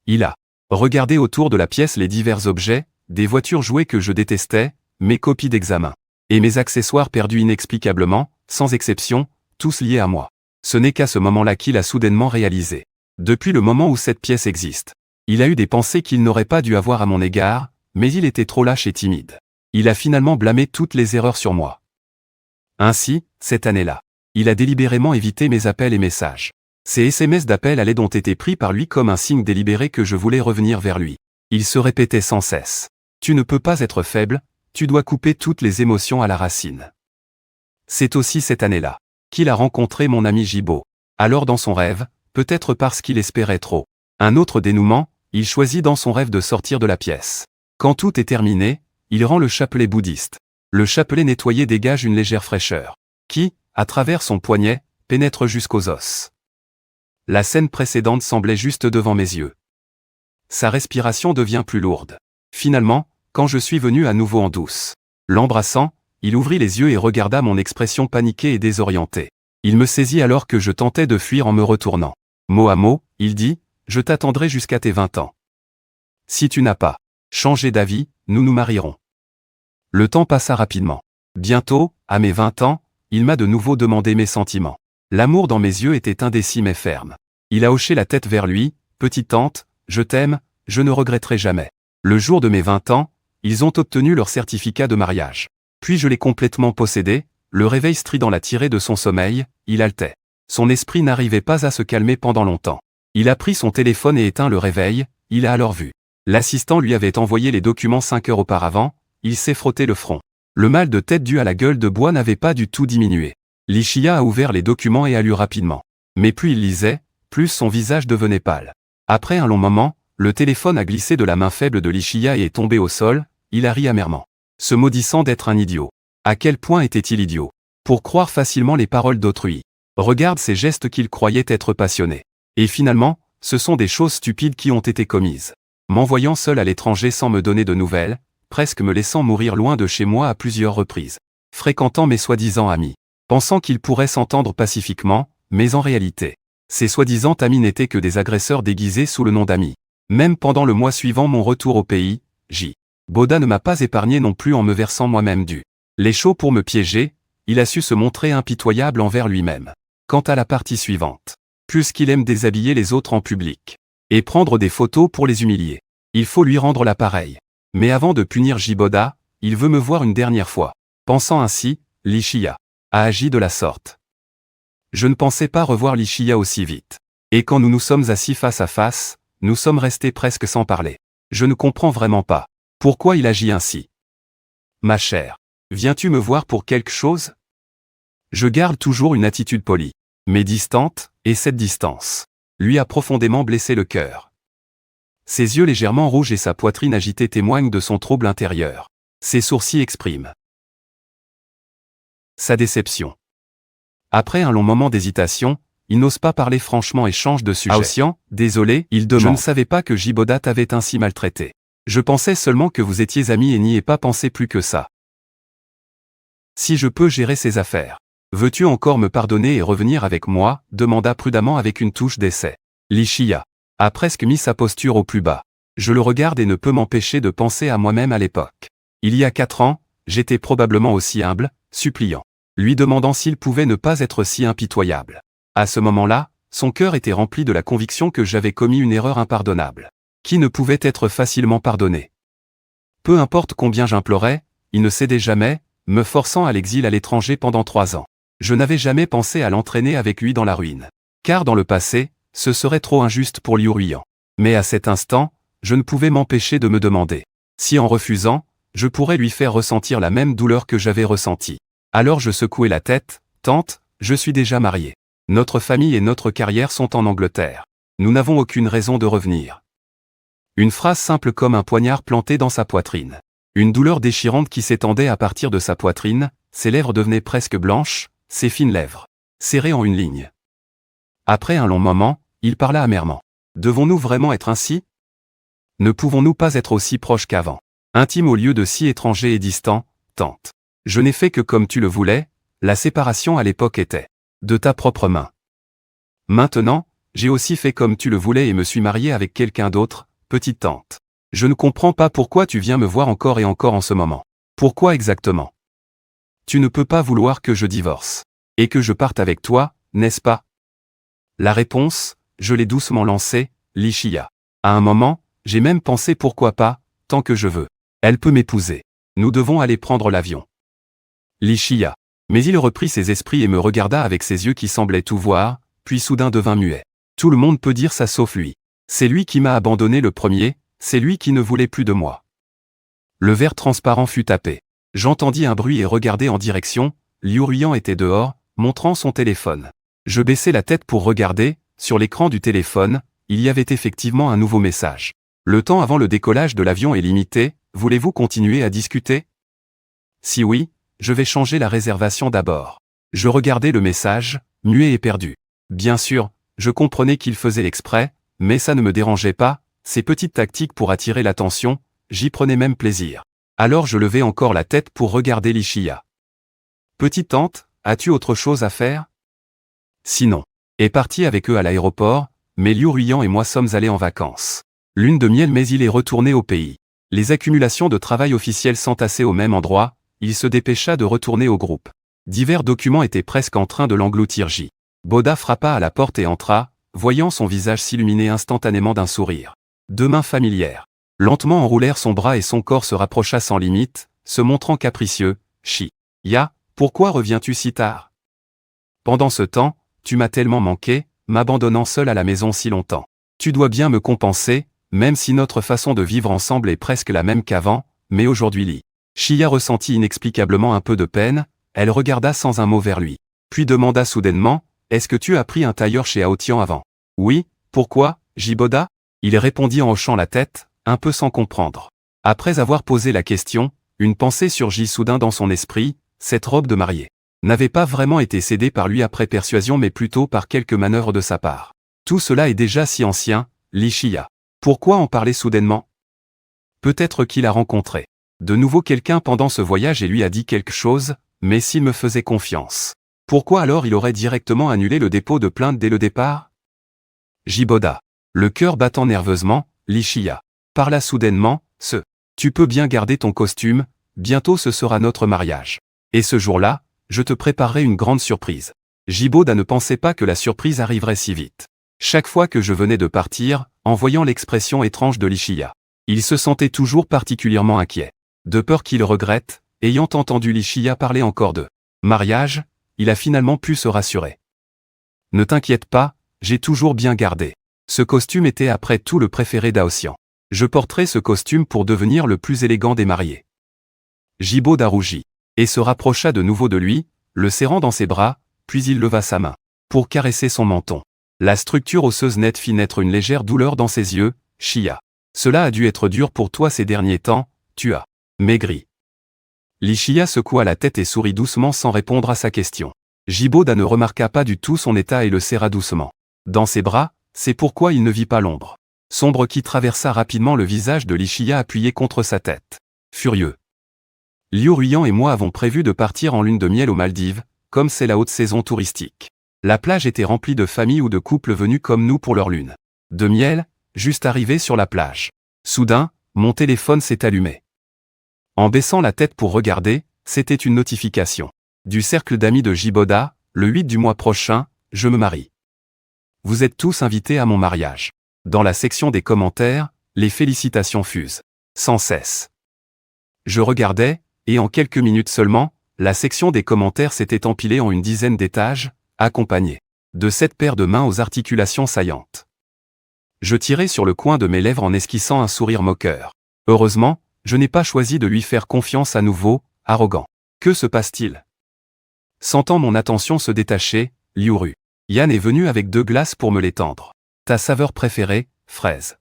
Il a regardé autour de la pièce les divers objets, des voitures jouées que je détestais, mes copies d'examen, et mes accessoires perdus inexplicablement, sans exception, tous liés à moi. Ce n'est qu'à ce moment-là qu'il a soudainement réalisé. Depuis le moment où cette pièce existe, il a eu des pensées qu'il n'aurait pas dû avoir à mon égard, mais il était trop lâche et timide. Il a finalement blâmé toutes les erreurs sur moi. Ainsi, cette année-là, il a délibérément évité mes appels et messages. Ces SMS d'appel allaient ont été pris par lui comme un signe délibéré que je voulais revenir vers lui. Il se répétait sans cesse. Tu ne peux pas être faible, tu dois couper toutes les émotions à la racine. C'est aussi cette année-là qu'il a rencontré mon ami Gibo. Alors dans son rêve, peut-être parce qu'il espérait trop un autre dénouement, il choisit dans son rêve de sortir de la pièce. Quand tout est terminé, il rend le chapelet bouddhiste. Le chapelet nettoyé dégage une légère fraîcheur, qui, à travers son poignet, pénètre jusqu'aux os. La scène précédente semblait juste devant mes yeux. Sa respiration devient plus lourde. Finalement, quand je suis venu à nouveau en douce, l'embrassant, il ouvrit les yeux et regarda mon expression paniquée et désorientée. Il me saisit alors que je tentais de fuir en me retournant. Mot à mot, il dit, « Je t'attendrai jusqu'à tes 20 ans. Si tu n'as pas changé d'avis, nous nous marierons. » Le temps passa rapidement. Bientôt, à mes 20 ans, il m'a de nouveau demandé mes sentiments. L'amour dans mes yeux était indécis mais ferme. Il a hoché la tête vers lui, « Petite tante, je t'aime, je ne regretterai jamais. » Le jour de mes 20 ans, ils ont obtenu leur certificat de mariage. Puis je l'ai complètement possédé, le réveil strident l'a tiré de son sommeil, il haletait. Son esprit n'arrivait pas à se calmer pendant longtemps. Il a pris son téléphone et éteint le réveil, il a alors vu. L'assistant lui avait envoyé les documents 5 heures auparavant, il s'est frotté le front. Le mal de tête dû à la gueule de bois n'avait pas du tout diminué. Lichia a ouvert les documents et a lu rapidement. Mais plus il lisait, plus son visage devenait pâle. Après un long moment, le téléphone a glissé de la main faible de Lichia et est tombé au sol, il a ri amèrement, se maudissant d'être un idiot. À quel point était-il idiot? Pour croire facilement les paroles d'autrui. Regarde ces gestes qu'il croyait être passionnés. Et finalement, ce sont des choses stupides qui ont été commises. M'envoyant seul à l'étranger sans me donner de nouvelles, presque me laissant mourir loin de chez moi à plusieurs reprises. Fréquentant mes soi-disant amis. Pensant qu'ils pourraient s'entendre pacifiquement, mais en réalité, ces soi-disant amis n'étaient que des agresseurs déguisés sous le nom d'amis. Même pendant le mois suivant mon retour au pays, J. Boda ne m'a pas épargné non plus en me versant moi-même du lait chaud pour me piéger, il a su se montrer impitoyable envers lui-même. Quant à la partie suivante, puisqu'il aime déshabiller les autres en public, et prendre des photos pour les humilier, il faut lui rendre l'appareil. Mais avant de punir Jiboda, il veut me voir une dernière fois. Pensant ainsi, Lichia a agi de la sorte. Je ne pensais pas revoir Lichia aussi vite. Et quand nous nous sommes assis face à face, nous sommes restés presque sans parler. Je ne comprends vraiment pas. Pourquoi il agit ainsi? Ma chère, viens-tu me voir pour quelque chose? Je garde toujours une attitude polie, mais distante, et cette distance lui a profondément blessé le cœur. Ses yeux légèrement rouges et sa poitrine agitée témoignent de son trouble intérieur. Ses sourcils expriment sa déception. Après un long moment d'hésitation, il n'ose pas parler franchement et change de sujet. Aossian, désolé, il demande. Je ne savais pas que Jiboda t'avait ainsi maltraité. Je pensais seulement que vous étiez amis et n'y ai pas pensé plus que ça. Si je peux gérer ses affaires. Veux-tu encore me pardonner et revenir avec moi? Demanda prudemment avec une touche d'essai. Lichia a presque mis sa posture au plus bas. Je le regarde et ne peux m'empêcher de penser à moi-même à l'époque. Il y a 4 ans, j'étais probablement aussi humble, suppliant, lui demandant s'il pouvait ne pas être si impitoyable. À ce moment-là, son cœur était rempli de la conviction que j'avais commis une erreur impardonnable, qui ne pouvait être facilement pardonnée. Peu importe combien j'implorais, il ne cédait jamais, me forçant à l'exil à l'étranger pendant 3 ans. Je n'avais jamais pensé à l'entraîner avec lui dans la ruine. Car dans le passé, ce serait trop injuste pour Liu Ruiyan. Mais à cet instant, je ne pouvais m'empêcher de me demander si en refusant, je pourrais lui faire ressentir la même douleur que j'avais ressentie. Alors je secouai la tête, tante, je suis déjà marié. Notre famille et notre carrière sont en Angleterre. Nous n'avons aucune raison de revenir. Une phrase simple comme un poignard planté dans sa poitrine. Une douleur déchirante qui s'étendait à partir de sa poitrine, ses lèvres devenaient presque blanches, ses fines lèvres serrées en une ligne. Après un long moment, il parla amèrement. Devons-nous vraiment être ainsi? Ne pouvons-nous pas être aussi proches qu'avant? Intimes au lieu de si étrangers et distants, tante. Je n'ai fait que comme tu le voulais, la séparation à l'époque était de ta propre main. Maintenant, j'ai aussi fait comme tu le voulais et me suis marié avec quelqu'un d'autre, petite tante. Je ne comprends pas pourquoi tu viens me voir encore et encore en ce moment. Pourquoi exactement? Tu ne peux pas vouloir que je divorce. Et que je parte avec toi, n'est-ce pas? La réponse, je l'ai doucement lancée, Li Shia. À un moment, j'ai même pensé pourquoi pas, tant que je veux. Elle peut m'épouser. Nous devons aller prendre l'avion. Li Shia. Mais il reprit ses esprits et me regarda avec ses yeux qui semblaient tout voir, puis soudain devint muet. Tout le monde peut dire ça sauf lui. C'est lui qui m'a abandonné le premier, c'est lui qui ne voulait plus de moi. Le verre transparent fut tapé. J'entendis un bruit et regardai en direction, Liu Ruiyan était dehors, montrant son téléphone. Je baissai la tête pour regarder, sur l'écran du téléphone, il y avait effectivement un nouveau message. Le temps avant le décollage de l'avion est limité, voulez-vous continuer à discuter? Si oui, je vais changer la réservation d'abord. Je regardais le message, muet et perdu. Bien sûr, je comprenais qu'il faisait exprès, mais ça ne me dérangeait pas, ces petites tactiques pour attirer l'attention, j'y prenais même plaisir. Alors je levai encore la tête pour regarder Li Shia. Petite tante, as-tu autre chose à faire? Sinon. Est parti avec eux à l'aéroport, mais Liu Ruiyan et moi sommes allés en vacances. Lune de miel mais il est retourné au pays. Les accumulations de travail officiel s'entassaient au même endroit, il se dépêcha de retourner au groupe. Divers documents étaient presque en train de l'engloutir. J. Boda frappa à la porte et entra, voyant son visage s'illuminer instantanément d'un sourire. Deux mains familières. Lentement enroulèrent son bras et son corps se rapprocha sans limite, se montrant capricieux. Chi. Ya, pourquoi reviens-tu si tard? Pendant ce temps, tu m'as tellement manqué, m'abandonnant seul à la maison si longtemps. Tu dois bien me compenser, même si notre façon de vivre ensemble est presque la même qu'avant, mais aujourd'hui Li Shia ressentit inexplicablement un peu de peine, elle regarda sans un mot vers lui. Puis demanda soudainement, est-ce que tu as pris un tailleur chez Aotian avant? Oui, pourquoi, Jiboda? Il répondit en hochant la tête, un peu sans comprendre. Après avoir posé la question, une pensée surgit soudain dans son esprit, cette robe de mariée n'avait pas vraiment été cédée par lui après persuasion mais plutôt par quelques manœuvres de sa part. Tout cela est déjà si ancien, Li Shia. Pourquoi en parler soudainement? Peut-être qu'il a rencontré de nouveau quelqu'un pendant ce voyage et lui a dit quelque chose, mais s'il me faisait confiance. Pourquoi alors il aurait directement annulé le dépôt de plainte dès le départ? Jiboda. Le cœur battant nerveusement, Li Shia parla soudainement, tu peux bien garder ton costume, bientôt ce sera notre mariage. Et ce jour-là, je te préparerai une grande surprise. Jiboda ne pensait pas que la surprise arriverait si vite. Chaque fois que je venais de partir, en voyant l'expression étrange de Li Shia, il se sentait toujours particulièrement inquiet. De peur qu'il regrette, ayant entendu Li Shia parler encore de mariage, il a finalement pu se rassurer. Ne t'inquiète pas, j'ai toujours bien gardé. Ce costume était après tout le préféré d'Aotian. Je porterai ce costume pour devenir le plus élégant des mariés. Jiboda rougit et se rapprocha de nouveau de lui, le serrant dans ses bras, puis il leva sa main pour caresser son menton. La structure osseuse nette fit naître une légère douleur dans ses yeux. Shia. Cela a dû être dur pour toi ces derniers temps, tu as maigri. Li Shia secoua la tête et sourit doucement sans répondre à sa question. Jiboda ne remarqua pas du tout son état et le serra doucement dans ses bras, c'est pourquoi il ne vit pas l'ombre sombre qui traversa rapidement le visage de Li Shia appuyé contre sa tête. Furieux. Liu Ruiyan et moi avons prévu de partir en lune de miel aux Maldives, comme c'est la haute saison touristique. La plage était remplie de familles ou de couples venus comme nous pour leur lune de miel, juste arrivés sur la plage. Soudain, mon téléphone s'est allumé. En baissant la tête pour regarder, c'était une notification du cercle d'amis de Jiboda, le 8 du mois prochain, je me marie. vous êtes tous invités à mon mariage. Dans la section des commentaires, les félicitations fusent sans cesse. Je regardais, et en quelques minutes seulement, la section des commentaires s'était empilée en une dizaine d'étages, accompagnée de 7 paires de mains aux articulations saillantes. Je tirai sur le coin de mes lèvres en esquissant un sourire moqueur. Heureusement, je n'ai pas choisi de lui faire confiance à nouveau, arrogant. Que se passe-t-il? Sentant mon attention se détacher, Liuru. Yann est venu avec 2 glaces pour me les tendre. Ta saveur préférée, fraise.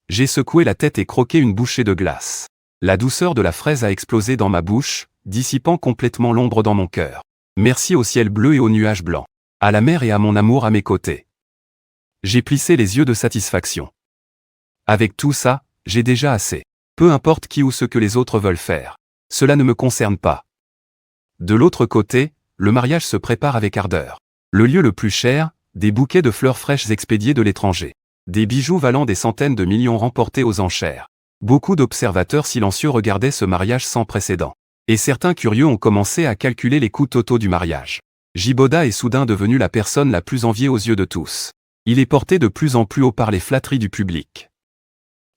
J'ai secoué la tête et croqué une bouchée de glace. La douceur de la fraise a explosé dans ma bouche, dissipant complètement l'ombre dans mon cœur. Merci au ciel bleu et aux nuages blancs. À la mer et à mon amour à mes côtés. J'ai plissé les yeux de satisfaction. Avec tout ça, j'ai déjà assez. Peu importe qui ou ce que les autres veulent faire. Cela ne me concerne pas. De l'autre côté, le mariage se prépare avec ardeur. Le lieu le plus cher, des bouquets de fleurs fraîches expédiés de l'étranger. Des bijoux valant des centaines de millions remportés aux enchères. Beaucoup d'observateurs silencieux regardaient ce mariage sans précédent. Et certains curieux ont commencé à calculer les coûts totaux du mariage. Jiboda est soudain devenu la personne la plus enviée aux yeux de tous. Il est porté de plus en plus haut par les flatteries du public.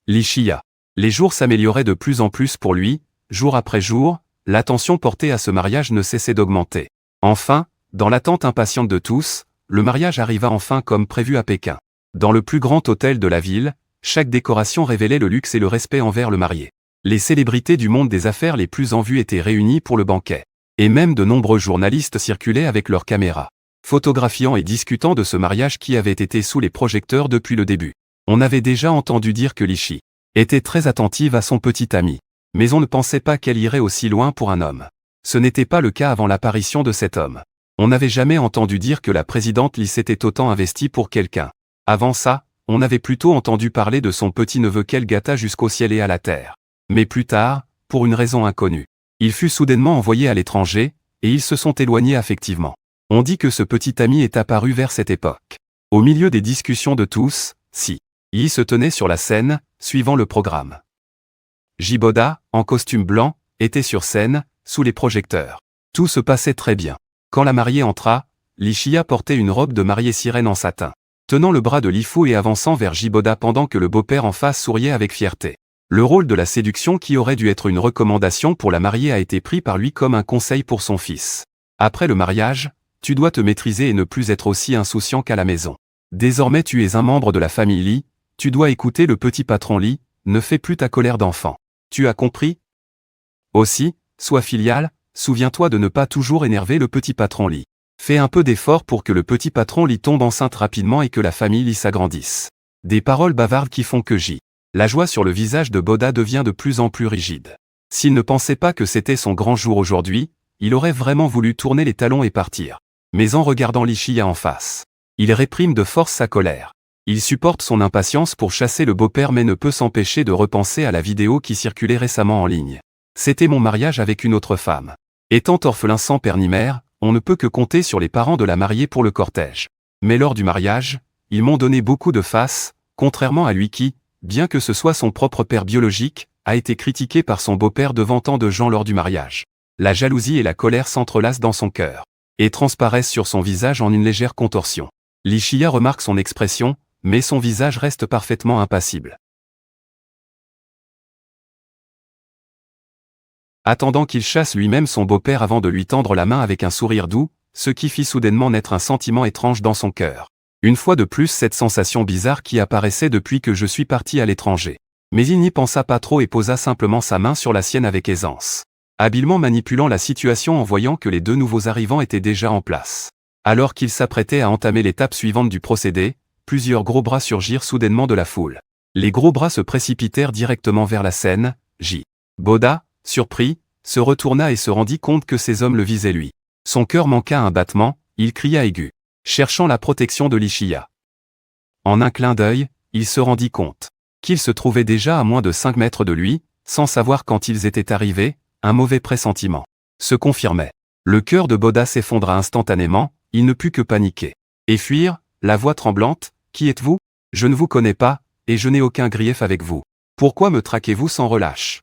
Lishiya. Les jours s'amélioraient de plus en plus pour lui, jour après jour, l'attention portée à ce mariage ne cessait d'augmenter. Enfin, dans l'attente impatiente de tous, le mariage arriva enfin comme prévu à Pékin. Dans le plus grand hôtel de la ville, chaque décoration révélait le luxe et le respect envers le marié. Les célébrités du monde des affaires les plus en vue étaient réunies pour le banquet. Et même de nombreux journalistes circulaient avec leurs caméras, photographiant et discutant de ce mariage qui avait été sous les projecteurs depuis le début. On avait déjà entendu dire que Lishi était très attentive à son petit ami. Mais on ne pensait pas qu'elle irait aussi loin pour un homme. Ce n'était pas le cas avant l'apparition de cet homme. On n'avait jamais entendu dire que la présidente Lee s'était autant investie pour quelqu'un. Avant ça, on avait plutôt entendu parler de son petit-neveu qu'elle gâta jusqu'au ciel et à la terre. Mais plus tard, pour une raison inconnue, il fut soudainement envoyé à l'étranger, et ils se sont éloignés affectivement. On dit que ce petit ami est apparu vers cette époque. Au milieu des discussions de tous, Yi se tenait sur la scène, suivant le programme. Jiboda, en costume blanc, était sur scène, sous les projecteurs. Tout se passait très bien. Quand la mariée entra, Lishiya portait une robe de mariée sirène en satin, tenant le bras de Lifu et avançant vers Jiboda pendant que le beau-père en face souriait avec fierté. Le rôle de la séduction qui aurait dû être une recommandation pour la mariée a été pris par lui comme un conseil pour son fils. Après le mariage, tu dois te maîtriser et ne plus être aussi insouciant qu'à la maison. Désormais tu es un membre de la famille Lee, tu dois écouter le petit patron Lee, ne fais plus ta colère d'enfant. Tu as compris? Aussi, sois filial, souviens-toi de ne pas toujours énerver le petit patron Lee. Fais un peu d'effort pour que le petit patron Lee tombe enceinte rapidement et que la famille Lee s'agrandisse. Des paroles bavardes qui font que la joie sur le visage de Boda devient de plus en plus rigide. S'il ne pensait pas que c'était son grand jour aujourd'hui, il aurait vraiment voulu tourner les talons et partir. Mais en regardant Lishiya en face, il réprime de force sa colère. Il supporte son impatience pour chasser le beau-père mais ne peut s'empêcher de repenser à la vidéo qui circulait récemment en ligne. C'était mon mariage avec une autre femme. Étant orphelin sans père ni mère, on ne peut que compter sur les parents de la mariée pour le cortège. Mais lors du mariage, ils m'ont donné beaucoup de face, contrairement à lui qui, bien que ce soit son propre père biologique, a été critiqué par son beau-père devant tant de gens lors du mariage. La jalousie et la colère s'entrelacent dans son cœur, et transparaissent sur son visage en une légère contorsion. Lishiya remarque son expression, mais son visage reste parfaitement impassible. Attendant qu'il chasse lui-même son beau-père avant de lui tendre la main avec un sourire doux, ce qui fit soudainement naître un sentiment étrange dans son cœur. Une fois de plus cette sensation bizarre qui apparaissait depuis que je suis parti à l'étranger. Mais il n'y pensa pas trop et posa simplement sa main sur la sienne avec aisance, habilement manipulant la situation en voyant que les 2 nouveaux arrivants étaient déjà en place. Alors qu'il s'apprêtait à entamer l'étape suivante du procédé, plusieurs gros bras surgirent soudainement de la foule. Les gros bras se précipitèrent directement vers la scène. Boda, surpris, se retourna et se rendit compte que ces hommes le visaient lui. Son cœur manqua un battement, il cria aigu, cherchant la protection de Lishiya. En un clin d'œil, il se rendit compte qu'il se trouvait déjà à moins de 5 mètres de lui, sans savoir quand ils étaient arrivés, un mauvais pressentiment se confirmait. Le cœur de Boda s'effondra instantanément, il ne put que paniquer et fuir, la voix tremblante. Qui êtes-vous? Je ne vous connais pas, et je n'ai aucun grief avec vous. Pourquoi me traquez-vous sans relâche?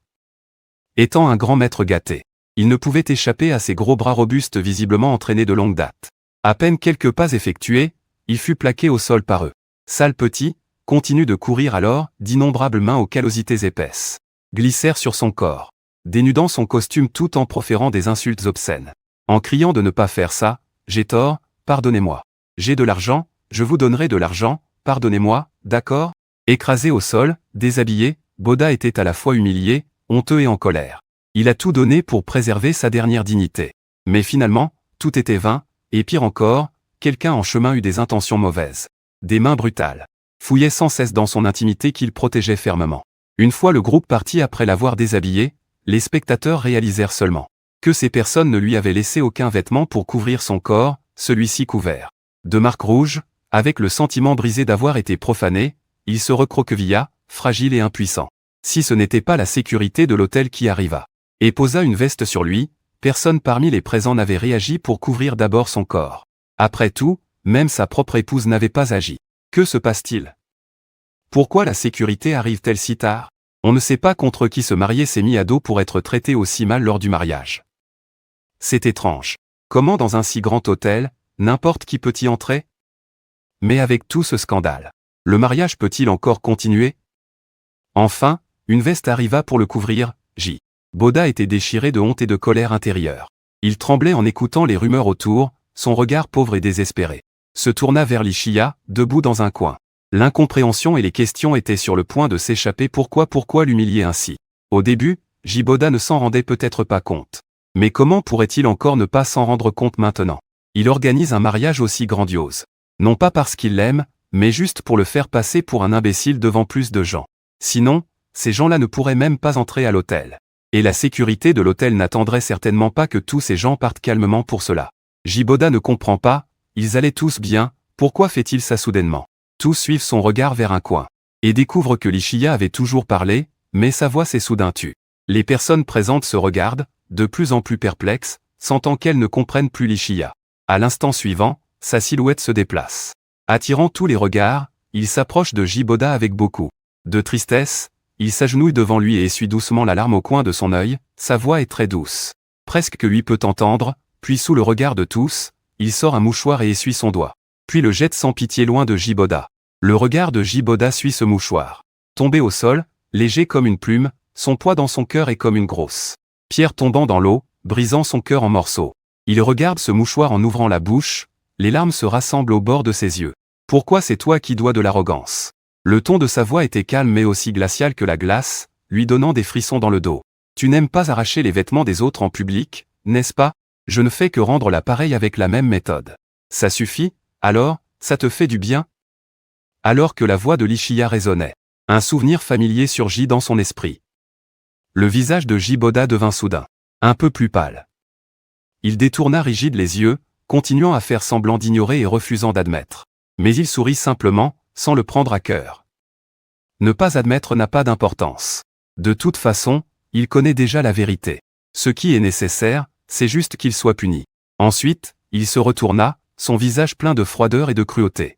Étant un grand maître gâté, il ne pouvait échapper à ces gros bras robustes visiblement entraînés de longue date. À peine quelques pas effectués, il fut plaqué au sol par eux. Sale petit, continue de courir alors, d'innombrables mains aux callosités épaisses glissèrent sur son corps, dénudant son costume tout en proférant des insultes obscènes. En criant de ne pas faire ça, j'ai tort, pardonnez-moi. J'ai de l'argent, je vous donnerai de l'argent, pardonnez-moi, d'accord? Écrasé au sol, déshabillé, Boda était à la fois humilié, honteux et en colère. Il a tout donné pour préserver sa dernière dignité. Mais finalement, tout était vain, et pire encore, quelqu'un en chemin eut des intentions mauvaises. Des mains brutales fouillaient sans cesse dans son intimité qu'il protégeait fermement. Une fois le groupe parti après l'avoir déshabillé, les spectateurs réalisèrent seulement que ces personnes ne lui avaient laissé aucun vêtement pour couvrir son corps, celui-ci couvert de marques rouges, avec le sentiment brisé d'avoir été profané, il se recroquevilla, fragile et impuissant. Si ce n'était pas la sécurité de l'hôtel qui arriva et posa une veste sur lui, personne parmi les présents n'avait réagi pour couvrir d'abord son corps. Après tout, même sa propre épouse n'avait pas agi. Que se passe-t-il? Pourquoi la sécurité arrive-t-elle si tard? On ne sait pas contre qui se marier s'est mis à dos pour être traité aussi mal lors du mariage. C'est étrange. Comment dans un si grand hôtel, n'importe qui peut y entrer? Mais avec tout ce scandale, le mariage peut-il encore continuer? Enfin, une veste arriva pour le couvrir, Boda était déchiré de honte et de colère intérieure. Il tremblait en écoutant les rumeurs autour, son regard pauvre et désespéré se tourna vers Lishiya, debout dans un coin. L'incompréhension et les questions étaient sur le point de s'échapper. Pourquoi l'humilier ainsi? Au début, Boda ne s'en rendait peut-être pas compte. Mais comment pourrait-il encore ne pas s'en rendre compte maintenant? Il organise un mariage aussi grandiose. Non pas parce qu'il l'aime, mais juste pour le faire passer pour un imbécile devant plus de gens. Sinon, ces gens-là ne pourraient même pas entrer à l'hôtel. Et la sécurité de l'hôtel n'attendrait certainement pas que tous ces gens partent calmement pour cela. Boda ne comprend pas, ils allaient tous bien, pourquoi fait-il ça soudainement? Tous suivent son regard vers un coin. Et découvrent que Lishiya avait toujours parlé, mais sa voix s'est soudain tue. Les personnes présentes se regardent, de plus en plus perplexes, sentant qu'elles ne comprennent plus Lishiya. À l'instant suivant, sa silhouette se déplace. Attirant tous les regards, il s'approche de Boda avec beaucoup de tristesse, il s'agenouille devant lui et essuie doucement la larme au coin de son œil, sa voix est très douce. Presque que lui peut entendre, puis sous le regard de tous, il sort un mouchoir et essuie son doigt. Puis le jette sans pitié loin de Boda. Le regard de Boda suit ce mouchoir. Tombé au sol, léger comme une plume, son poids dans son cœur est comme une grosse pierre tombant dans l'eau, brisant son cœur en morceaux. Il regarde ce mouchoir en ouvrant la bouche, les larmes se rassemblent au bord de ses yeux. Pourquoi c'est toi qui dois de l'arrogance? Le ton de sa voix était calme mais aussi glacial que la glace, lui donnant des frissons dans le dos. Tu n'aimes pas arracher les vêtements des autres en public, n'est-ce pas? Je ne fais que rendre la pareille avec la même méthode. Ça suffit, alors, ça te fait du bien? Alors que la voix de Lishiya résonnait, un souvenir familier surgit dans son esprit. Le visage de Boda devint soudain un peu plus pâle. Il détourna rigide les yeux, continuant à faire semblant d'ignorer et refusant d'admettre. Mais il sourit simplement, sans le prendre à cœur. Ne pas admettre n'a pas d'importance. De toute façon, il connaît déjà la vérité. Ce qui est nécessaire, c'est juste qu'il soit puni. Ensuite, il se retourna, son visage plein de froideur et de cruauté.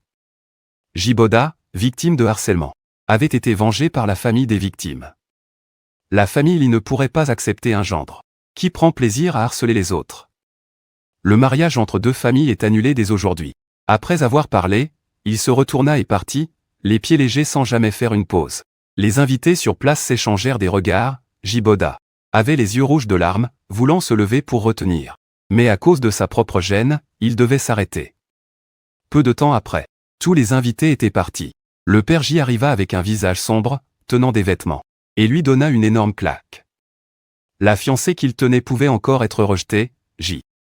Boda, victime de harcèlement, avait été vengé par la famille des victimes. La famille ne pourrait pas accepter un gendre qui prend plaisir à harceler les autres. Le mariage entre deux familles est annulé dès aujourd'hui. Après avoir parlé, il se retourna et partit, les pieds légers sans jamais faire une pause. Les invités sur place s'échangèrent des regards, Boda avait les yeux rouges de larmes, voulant se lever pour retenir. Mais à cause de sa propre gêne, il devait s'arrêter. Peu de temps après, tous les invités étaient partis. Le père arriva avec un visage sombre, tenant des vêtements, et lui donna une énorme claque. La fiancée qu'il tenait pouvait encore être rejetée,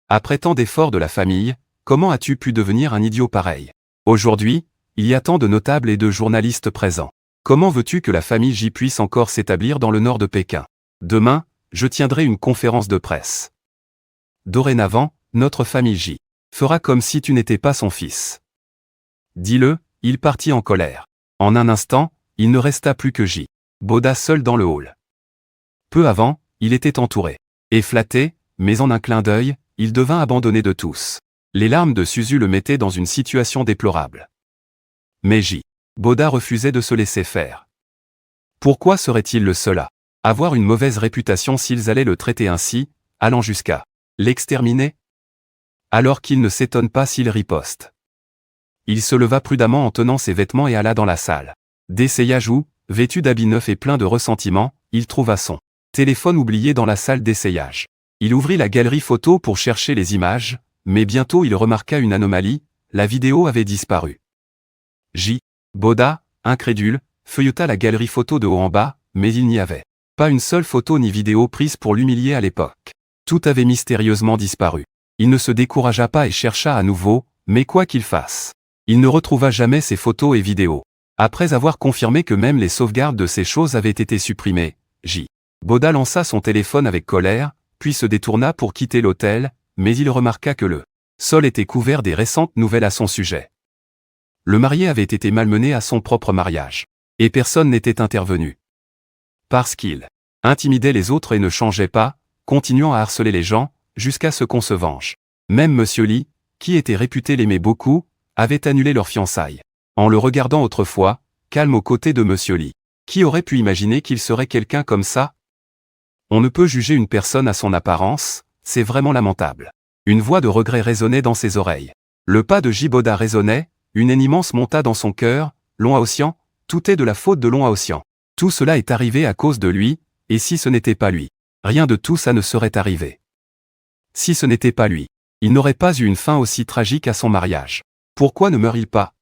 Après tant d'efforts de la famille, comment as-tu pu devenir un idiot pareil? Aujourd'hui, il y a tant de notables et de journalistes présents. Comment veux-tu que la famille puisse encore s'établir dans le nord de Pékin? Demain, je tiendrai une conférence de presse. Dorénavant, notre famille fera comme si tu n'étais pas son fils. Dis-le, il partit en colère. En un instant, il ne resta plus que Boda seul dans le hall. Peu avant, il était entouré et flatté, mais en un clin d'œil, il devint abandonné de tous. Les larmes de Suzu le mettaient dans une situation déplorable. Mais Boda refusait de se laisser faire. Pourquoi serait-il le seul à avoir une mauvaise réputation s'ils allaient le traiter ainsi, allant jusqu'à l'exterminer? Alors qu'il ne s'étonne pas s'il riposte. Il se leva prudemment en tenant ses vêtements et alla dans la salle d'essayage où, vêtu d'habits neufs et plein de ressentiment, il trouva son téléphone oublié dans la salle d'essayage. Il ouvrit la galerie photo pour chercher les images, mais bientôt il remarqua une anomalie, la vidéo avait disparu. J. Boda, incrédule, feuilleta la galerie photo de haut en bas, mais il n'y avait pas une seule photo ni vidéo prise pour l'humilier à l'époque. Tout avait mystérieusement disparu. Il ne se découragea pas et chercha à nouveau, mais quoi qu'il fasse, il ne retrouva jamais ces photos et vidéos. Après avoir confirmé que même les sauvegardes de ces choses avaient été supprimées, J. Boda lança son téléphone avec colère, puis se détourna pour quitter l'hôtel, mais il remarqua que le sol était couvert des récentes nouvelles à son sujet. Le marié avait été malmené à son propre mariage. Et personne n'était intervenu. Parce qu'il intimidait les autres et ne changeait pas, continuant à harceler les gens, jusqu'à ce qu'on se venge. Même Monsieur Lee, qui était réputé l'aimer beaucoup, avait annulé leur fiançailles. En le regardant autrefois, calme aux côtés de Monsieur Lee. Qui aurait pu imaginer qu'il serait quelqu'un comme ça? On ne peut juger une personne à son apparence, c'est vraiment lamentable. Une voix de regret résonnait dans ses oreilles. Le pas de Jiboda résonnait, une haine immense monta dans son cœur, Long Aotian, tout est de la faute de Long Aotian. Tout cela est arrivé à cause de lui, et si ce n'était pas lui, rien de tout ça ne serait arrivé. Si ce n'était pas lui, il n'aurait pas eu une fin aussi tragique à son mariage. Pourquoi ne meurt-il pas?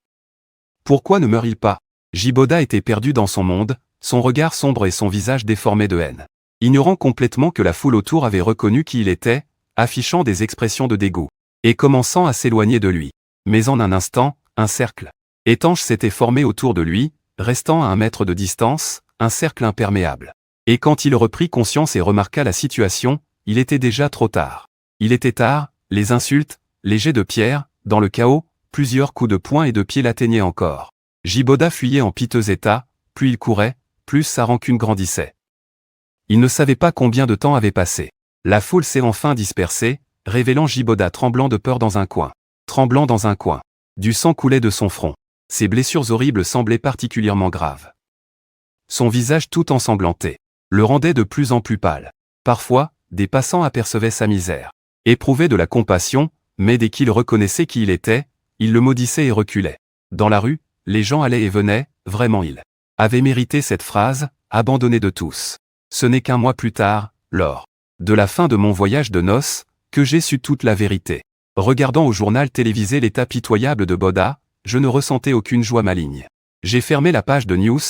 Pourquoi ne meurt-il pas? Jiboda était perdu dans son monde, son regard sombre et son visage déformé de haine. Ignorant complètement que la foule autour avait reconnu qui il était, affichant des expressions de dégoût, et commençant à s'éloigner de lui. Mais en un instant, un cercle étanche s'était formé autour de lui, restant à 1 mètre de distance, un cercle imperméable. Et quand il reprit conscience et remarqua la situation, il était déjà trop tard. Il était tard, les insultes, les jets de pierre, dans le chaos, plusieurs coups de poing et de pied l'atteignaient encore. Jiboda fuyait en piteux état, plus il courait, plus sa rancune grandissait. Il ne savait pas combien de temps avait passé. La foule s'est enfin dispersée, révélant Jiboda tremblant de peur dans un coin. Tremblant dans un coin. Du sang coulait de son front. Ses blessures horribles semblaient particulièrement graves. Son visage tout ensanglanté le rendait de plus en plus pâle. Parfois, des passants apercevaient sa misère, éprouvaient de la compassion, mais dès qu'ils reconnaissaient qui il était, ils le maudissaient et reculaient. Dans la rue, les gens allaient et venaient, vraiment il avait mérité cette phrase, abandonné de tous. Ce n'est qu'un mois plus tard, lors de la fin de mon voyage de noces, que j'ai su toute la vérité. Regardant au journal télévisé l'état pitoyable de Boda, je ne ressentais aucune joie maligne. J'ai fermé la page de news,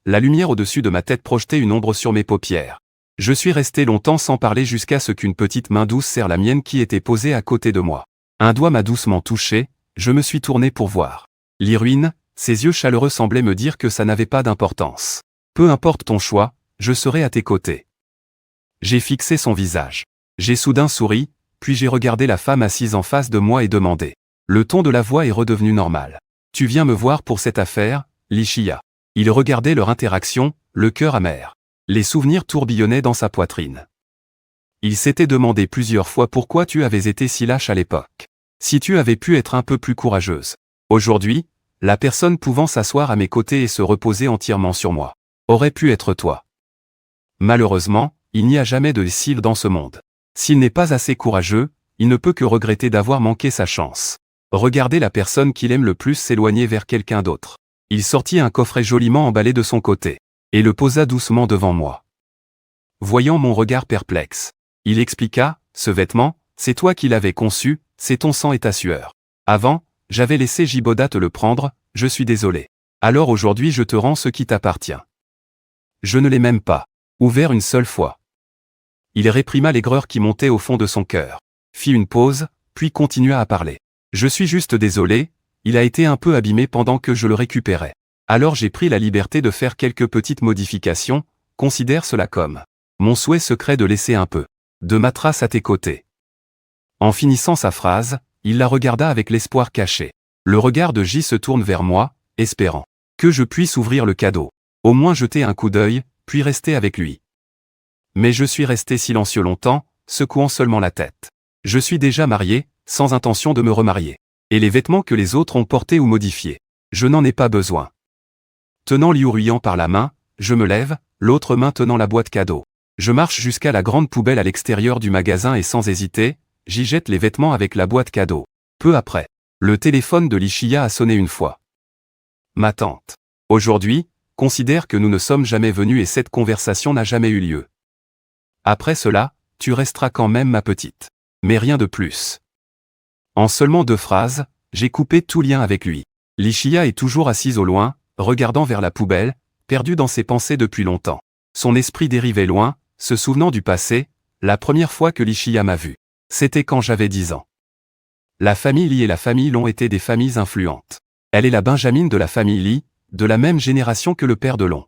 la lumière au-dessus de ma tête projetait une ombre sur mes paupières. Je suis resté longtemps sans parler jusqu'à ce qu'une petite main douce serre la mienne qui était posée à côté de moi. Un doigt m'a doucement touché, je me suis tourné pour voir l'Irwin, ses yeux chaleureux semblaient me dire que ça n'avait pas d'importance. Peu importe ton choix, je serai à tes côtés. J'ai fixé son visage. J'ai soudain souri, puis j'ai regardé la femme assise en face de moi et demandé. Le ton de la voix est redevenu normal. Tu viens me voir pour cette affaire, Lichia. Il regardait leur interaction, le cœur amer. Les souvenirs tourbillonnaient dans sa poitrine. Il s'était demandé plusieurs fois pourquoi tu avais été si lâche à l'époque. Si tu avais pu être un peu plus courageuse. Aujourd'hui, la personne pouvant s'asseoir à mes côtés et se reposer entièrement sur moi, aurait pu être toi. Malheureusement, il n'y a jamais de cible dans ce monde. S'il n'est pas assez courageux, il ne peut que regretter d'avoir manqué sa chance. Regardez la personne qu'il aime le plus s'éloigner vers quelqu'un d'autre. Il sortit un coffret joliment emballé de son côté, et le posa doucement devant moi. Voyant mon regard perplexe, il expliqua, ce vêtement, c'est toi qui l'avais conçu, c'est ton sang et ta sueur. Avant, j'avais laissé Jiboda te le prendre, je suis désolé. Alors aujourd'hui je te rends ce qui t'appartient. Je ne l'ai même pas ouvert une seule fois. Il réprima l'aigreur qui montait au fond de son cœur, fit une pause, puis continua à parler. Je suis juste désolé, il a été un peu abîmé pendant que je le récupérais. Alors j'ai pris la liberté de faire quelques petites modifications, considère cela comme mon souhait secret de laisser un peu de ma trace à tes côtés. En finissant sa phrase, il la regarda avec l'espoir caché. Le regard de J se tourne vers moi, espérant que je puisse ouvrir le cadeau. Au moins jeter un coup d'œil, puis rester avec lui. Mais je suis resté silencieux longtemps, secouant seulement la tête. Je suis déjà marié, sans intention de me remarier. Et les vêtements que les autres ont portés ou modifiés, je n'en ai pas besoin. Tenant Liu Ruyan par la main, je me lève, l'autre main tenant la boîte cadeau. Je marche jusqu'à la grande poubelle à l'extérieur du magasin et sans hésiter, j'y jette les vêtements avec la boîte cadeau. Peu après, Le téléphone de Lishiya a sonné une fois. Ma tante. Aujourd'hui, considère que nous ne sommes jamais venus et cette conversation n'a jamais eu lieu. Après cela, tu resteras quand même ma petite. Mais rien de plus. En seulement 2 phrases, j'ai coupé tout lien avec lui. Lishiya est toujours assise au loin, regardant vers la poubelle, perdue dans ses pensées depuis longtemps. Son esprit dérivait loin, se souvenant du passé, la première fois que Lishiya m'a vu. C'était quand j'avais 10 ans. La famille Lee et la famille Long étaient des familles influentes. Elle est la Benjamine de la famille Lee, de la même génération que le père de Long.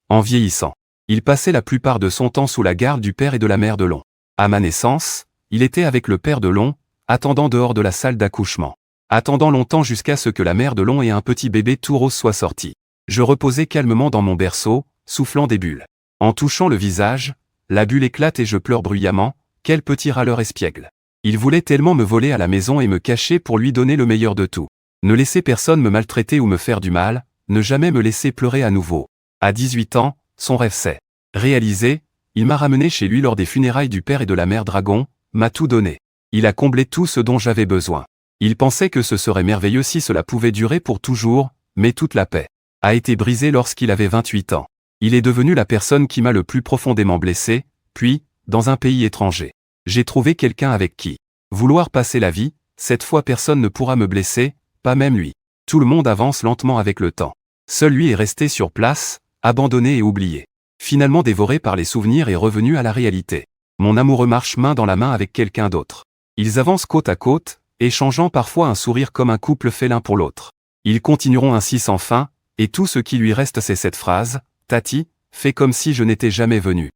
En vieillissant, il passait la plupart de son temps sous la garde du père et de la mère de Long. À ma naissance, il était avec le père de Long, attendant dehors de la salle d'accouchement. Attendant longtemps jusqu'à ce que la mère de Long et un petit bébé tout rose soient sortis. Je reposais calmement dans mon berceau, soufflant des bulles. En touchant le visage, la bulle éclate et je pleure bruyamment, quel petit râleur espiègle. Il voulait tellement me voler à la maison et me cacher pour lui donner le meilleur de tout. Ne laisser personne me maltraiter ou me faire du mal, ne jamais me laisser pleurer à nouveau. À 18 ans, son rêve s'est réalisé, il m'a ramené chez lui lors des funérailles du père et de la mère Dragon, m'a tout donné. Il a comblé tout ce dont j'avais besoin. Il pensait que ce serait merveilleux si cela pouvait durer pour toujours, mais toute la paix a été brisée lorsqu'il avait 28 ans. Il est devenu la personne qui m'a le plus profondément blessé, puis, dans un pays étranger, j'ai trouvé quelqu'un avec qui vouloir passer la vie, cette fois personne ne pourra me blesser, pas même lui. Tout le monde avance lentement avec le temps. Seul lui est resté sur place, abandonné et oublié. Finalement dévoré par les souvenirs et revenu à la réalité. Mon amoureux marche main dans la main avec quelqu'un d'autre. Ils avancent côte à côte, échangeant parfois un sourire comme un couple fait l'un pour l'autre. Ils continueront ainsi sans fin, et tout ce qui lui reste c'est cette phrase, Tati, fais comme si je n'étais jamais venu.